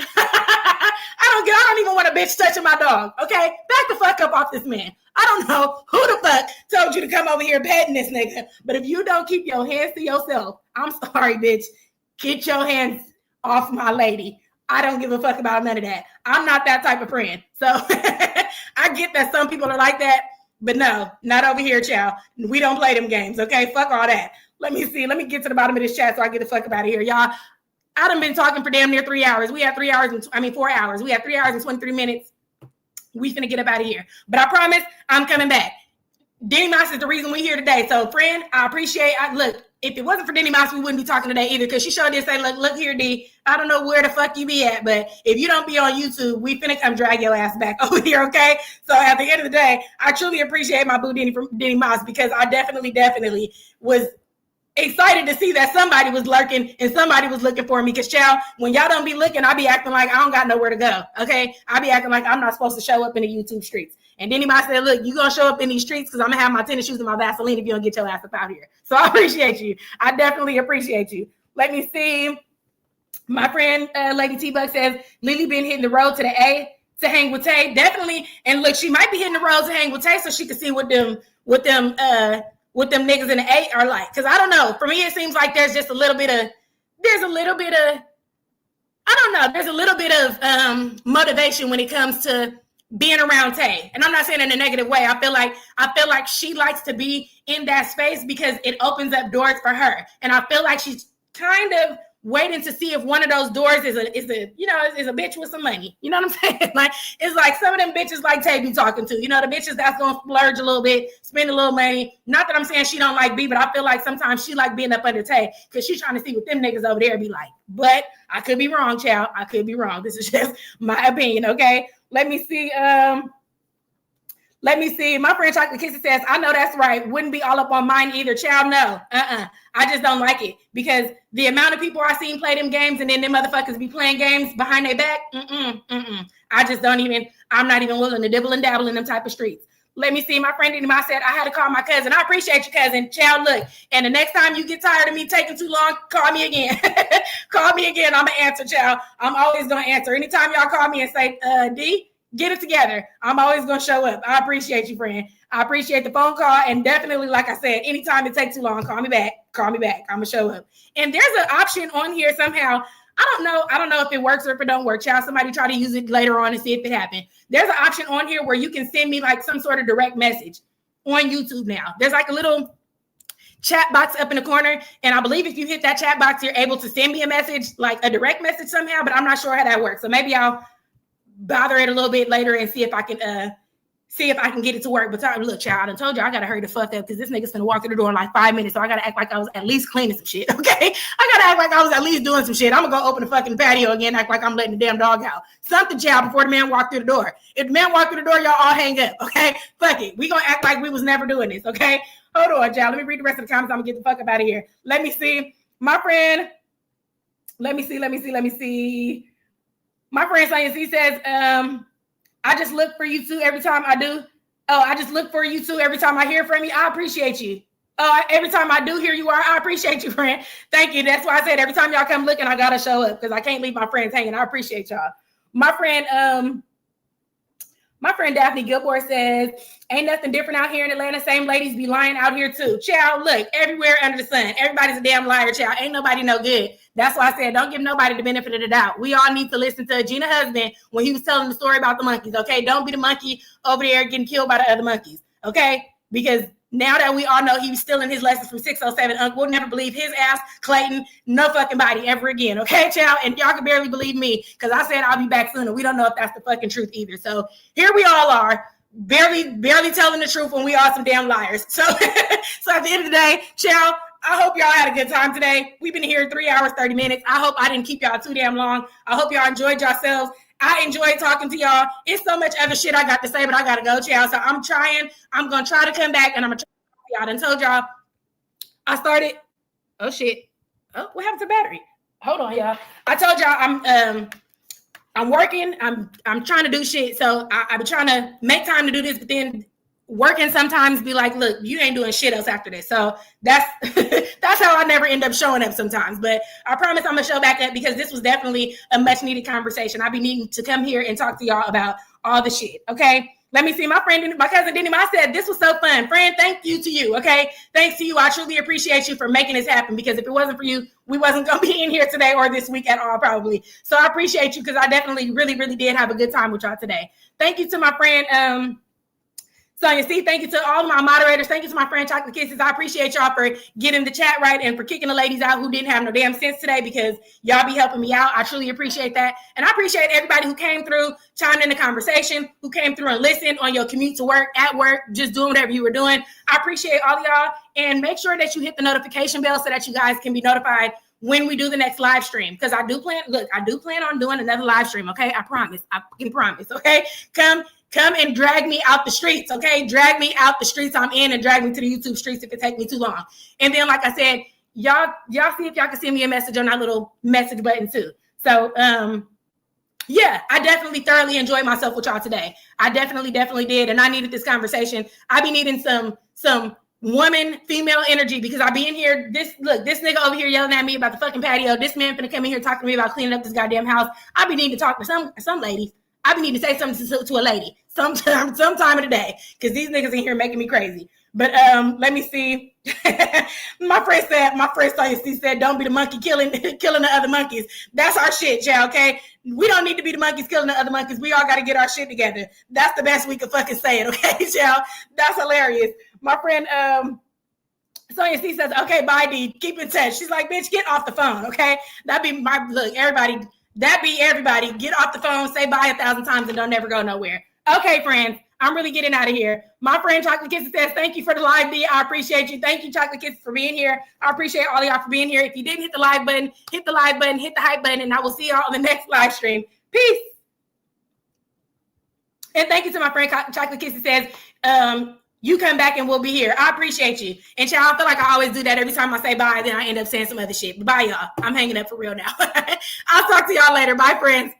Speaker 1: I don't even want a bitch touching my dog. Okay, back the fuck up off this man. I don't know who the fuck told you to come over here petting this nigga, but if you don't keep your hands to yourself, I'm sorry, bitch. Get your hands off my lady. I don't give a fuck about none of that. I'm not that type of friend. So I get that some people are like that, but no, not over here, child. We don't play them games. Okay, fuck all that. Let me see. Let me get to the bottom of this chat so I get the fuck up out of here, y'all. I done been talking for damn near 3 hours. We have 4 hours. We have 3 hours and 23 minutes. We finna get up out of here. But I promise I'm coming back. Denny Mouse is the reason we're here today. So, friend, I appreciate look, if it wasn't for Denny Mouse, we wouldn't be talking today either, because she sure did say, look here, D, I don't know where the fuck you be at, but if you don't be on YouTube, we finna come drag your ass back over here, okay? So at the end of the day, I truly appreciate my boo Denny Mouse, because I definitely was excited to see that somebody was lurking and somebody was looking for me. Because, child, when y'all don't be looking, I be acting like I don't got nowhere to go, okay? I be acting like I'm not supposed to show up in the YouTube streets. And then anybody said, look, you going to show up in these streets because I'm going to have my tennis shoes and my Vaseline if you don't get your ass up out here. So I appreciate you. I definitely appreciate you. Let me see. My friend, Lady T-Bug says, Lily been hitting the road to the A to hang with Tay. Definitely. And look, she might be hitting the road to hang with Tay so she can see what them niggas in the A are like. Because I don't know. For me, it seems like there's a little bit of I don't know. There's a little bit of motivation when it comes to being around Tay. And I'm not saying in a negative way. I feel like she likes to be in that space because it opens up doors for her. And I feel like she's kind of waiting to see if one of those doors is a bitch with some money. You know what I'm saying? Like, it's like some of them bitches like Tay be talking to. You know, the bitches that's gonna splurge a little bit, spend a little money. Not that I'm saying she don't like B, but I feel like sometimes she like being up under Tay because she's trying to see what them niggas over there be like. But I could be wrong, child. I could be wrong. This is just my opinion, okay? Let me see. My friend Chocolate Kissy says, I know that's right. Wouldn't be all up on mine either. Child, no. I just don't like it because the amount of people I seen play them games and then them motherfuckers be playing games behind their back. I just don't even, I'm not even willing to dibble and dabble in them type of streets. Let me see. My friend Denima said, I had to call my cousin. I appreciate you, cousin. Child, look. And the next time you get tired of me taking too long, call me again. Call me again. I'm going to answer, child. I'm always going to answer. Anytime y'all call me and say, D, get it together, I'm always going to show up. I appreciate you, friend. I appreciate the phone call. And definitely, like I said, anytime it takes too long, call me back. Call me back. I'm going to show up. And there's an option on here somehow. I don't know if it works or if it don't work. Child, somebody try to use it later on and see if it happened. There's an option on here where you can send me like some sort of direct message on YouTube now. There's like a little chat box up in the corner. And I believe if you hit that chat box, you're able to send me a message, like a direct message somehow, but I'm not sure how that works. So maybe I'll bother it a little bit later and see if I can get it to work. But look, child, I told you I gotta hurry the fuck up because this nigga's gonna walk through the door in like 5 minutes. So I gotta act like I was at least cleaning some shit. Okay. I gotta act like I was at least doing some shit. I'm gonna go open the fucking patio again, act like I'm letting the damn dog out. Something, child, before the man walked through the door. If the man walked through the door, y'all all hang up. Okay. Fuck it. We gonna act like we was never doing this. Okay. Hold on, child. Let me read the rest of the comments. I'm gonna get the fuck up out of here. Let me see. My friend. Let me see. My friend Sonia C says, I just look for you too every time I do. Oh, I just look for you too every time I hear from you. I appreciate you. Oh, every time I do hear you are, I appreciate you, friend. Thank you. That's why I said every time y'all come looking, I gotta show up because I can't leave my friends hanging. I appreciate y'all. My friend Daphne Gilmore says, ain't nothing different out here in Atlanta. Same ladies be lying out here too. Child, look, everywhere under the sun. Everybody's a damn liar, child. Ain't nobody no good. That's why I said, don't give nobody the benefit of the doubt. We all need to listen to Gina Hisband when he was telling the story about the monkeys, okay? Don't be the monkey over there getting killed by the other monkeys, okay? Because now that we all know he was stealing his lessons from 607, we'll never believe his ass, Clayton, no fucking body ever again, okay, child? And y'all can barely believe me because I said I'll be back soon, and we don't know if that's the fucking truth either. So here we all are, barely telling the truth when we are some damn liars. So, so at the end of the day, child, I hope y'all had a good time today. We've been here 3 hours, 30 minutes. I hope I didn't keep y'all too damn long. I hope y'all enjoyed yourselves. I enjoyed talking to y'all. It's so much other shit I got to say, but I got to go, y'all. So I'm going to try to come back, and I'm going to try to talk to y'all. I done told y'all I started. Oh, shit. Oh, what happened to battery? Hold on, y'all. I told y'all I'm working. I'm trying to do shit. So I've been trying to make time to do this, but then working sometimes be like, look, you ain't doing shit else after this. So that's that's how I never end up showing up sometimes. But I promise I'm gonna show back up because this was definitely a much needed conversation. I've been needing to come here and talk to y'all about all the shit. Okay. Let me see. My cousin Denny, I said this was so fun. Friend, thank you to you. Okay. Thanks to you. I truly appreciate you for making this happen because if it wasn't for you, we wasn't gonna be in here today or this week at all, probably. So I appreciate you because I definitely really, really did have a good time with y'all today. Thank you to my friend Sonia C, thank you to all of my moderators. Thank you to my friend Chocolate Kisses. I appreciate y'all for getting the chat right and for kicking the ladies out who didn't have no damn sense today because y'all be helping me out. I truly appreciate that. And I appreciate everybody who came through, chimed in the conversation, who came through and listened on your commute to work, at work, just doing whatever you were doing. I appreciate all of y'all. And make sure that you hit the notification bell so that you guys can be notified when we do the next live stream. Because I do plan on doing another live stream, okay? I can promise, okay? Come and drag me out the streets, okay? Drag me out the streets I'm in and drag me to the YouTube streets if it takes me too long. And then, like I said, y'all see if y'all can send me a message on that little message button too. So, yeah, I definitely thoroughly enjoyed myself with y'all today. I definitely did. And I needed this conversation. I be needing some woman, female energy because I be in here. This nigga over here yelling at me about the fucking patio. This man finna come in here talking to me about cleaning up this goddamn house. I be needing to talk to some ladies. I be needing to say something to a lady sometime of the day because these niggas in here making me crazy. But let me see. my friend said, don't be the monkey killing the other monkeys. That's our shit, y'all, okay? We don't need to be the monkeys killing the other monkeys. We all got to get our shit together. That's the best we could fucking say it, okay, y'all? That's hilarious. My friend Sonia C says, okay, bye, D. Keep in touch. She's like, bitch, get off the phone, okay? That be everybody. Get off the phone, say bye 1,000 times, and don't never go nowhere. Okay, friends, I'm really getting out of here. My friend Chocolate Kisses says, thank you for the live, D. I appreciate you. Thank you, Chocolate Kisses, for being here. I appreciate all of y'all for being here. If you didn't hit the live button, hit the live button, hit the hype button, and I will see y'all on the next live stream. Peace. And thank you to my friend Chocolate Kisses says, you come back and we'll be here. I appreciate you. And y'all, I feel like I always do that every time I say bye, then I end up saying some other shit. But bye, y'all. I'm hanging up for real now. I'll talk to y'all later. Bye, friends.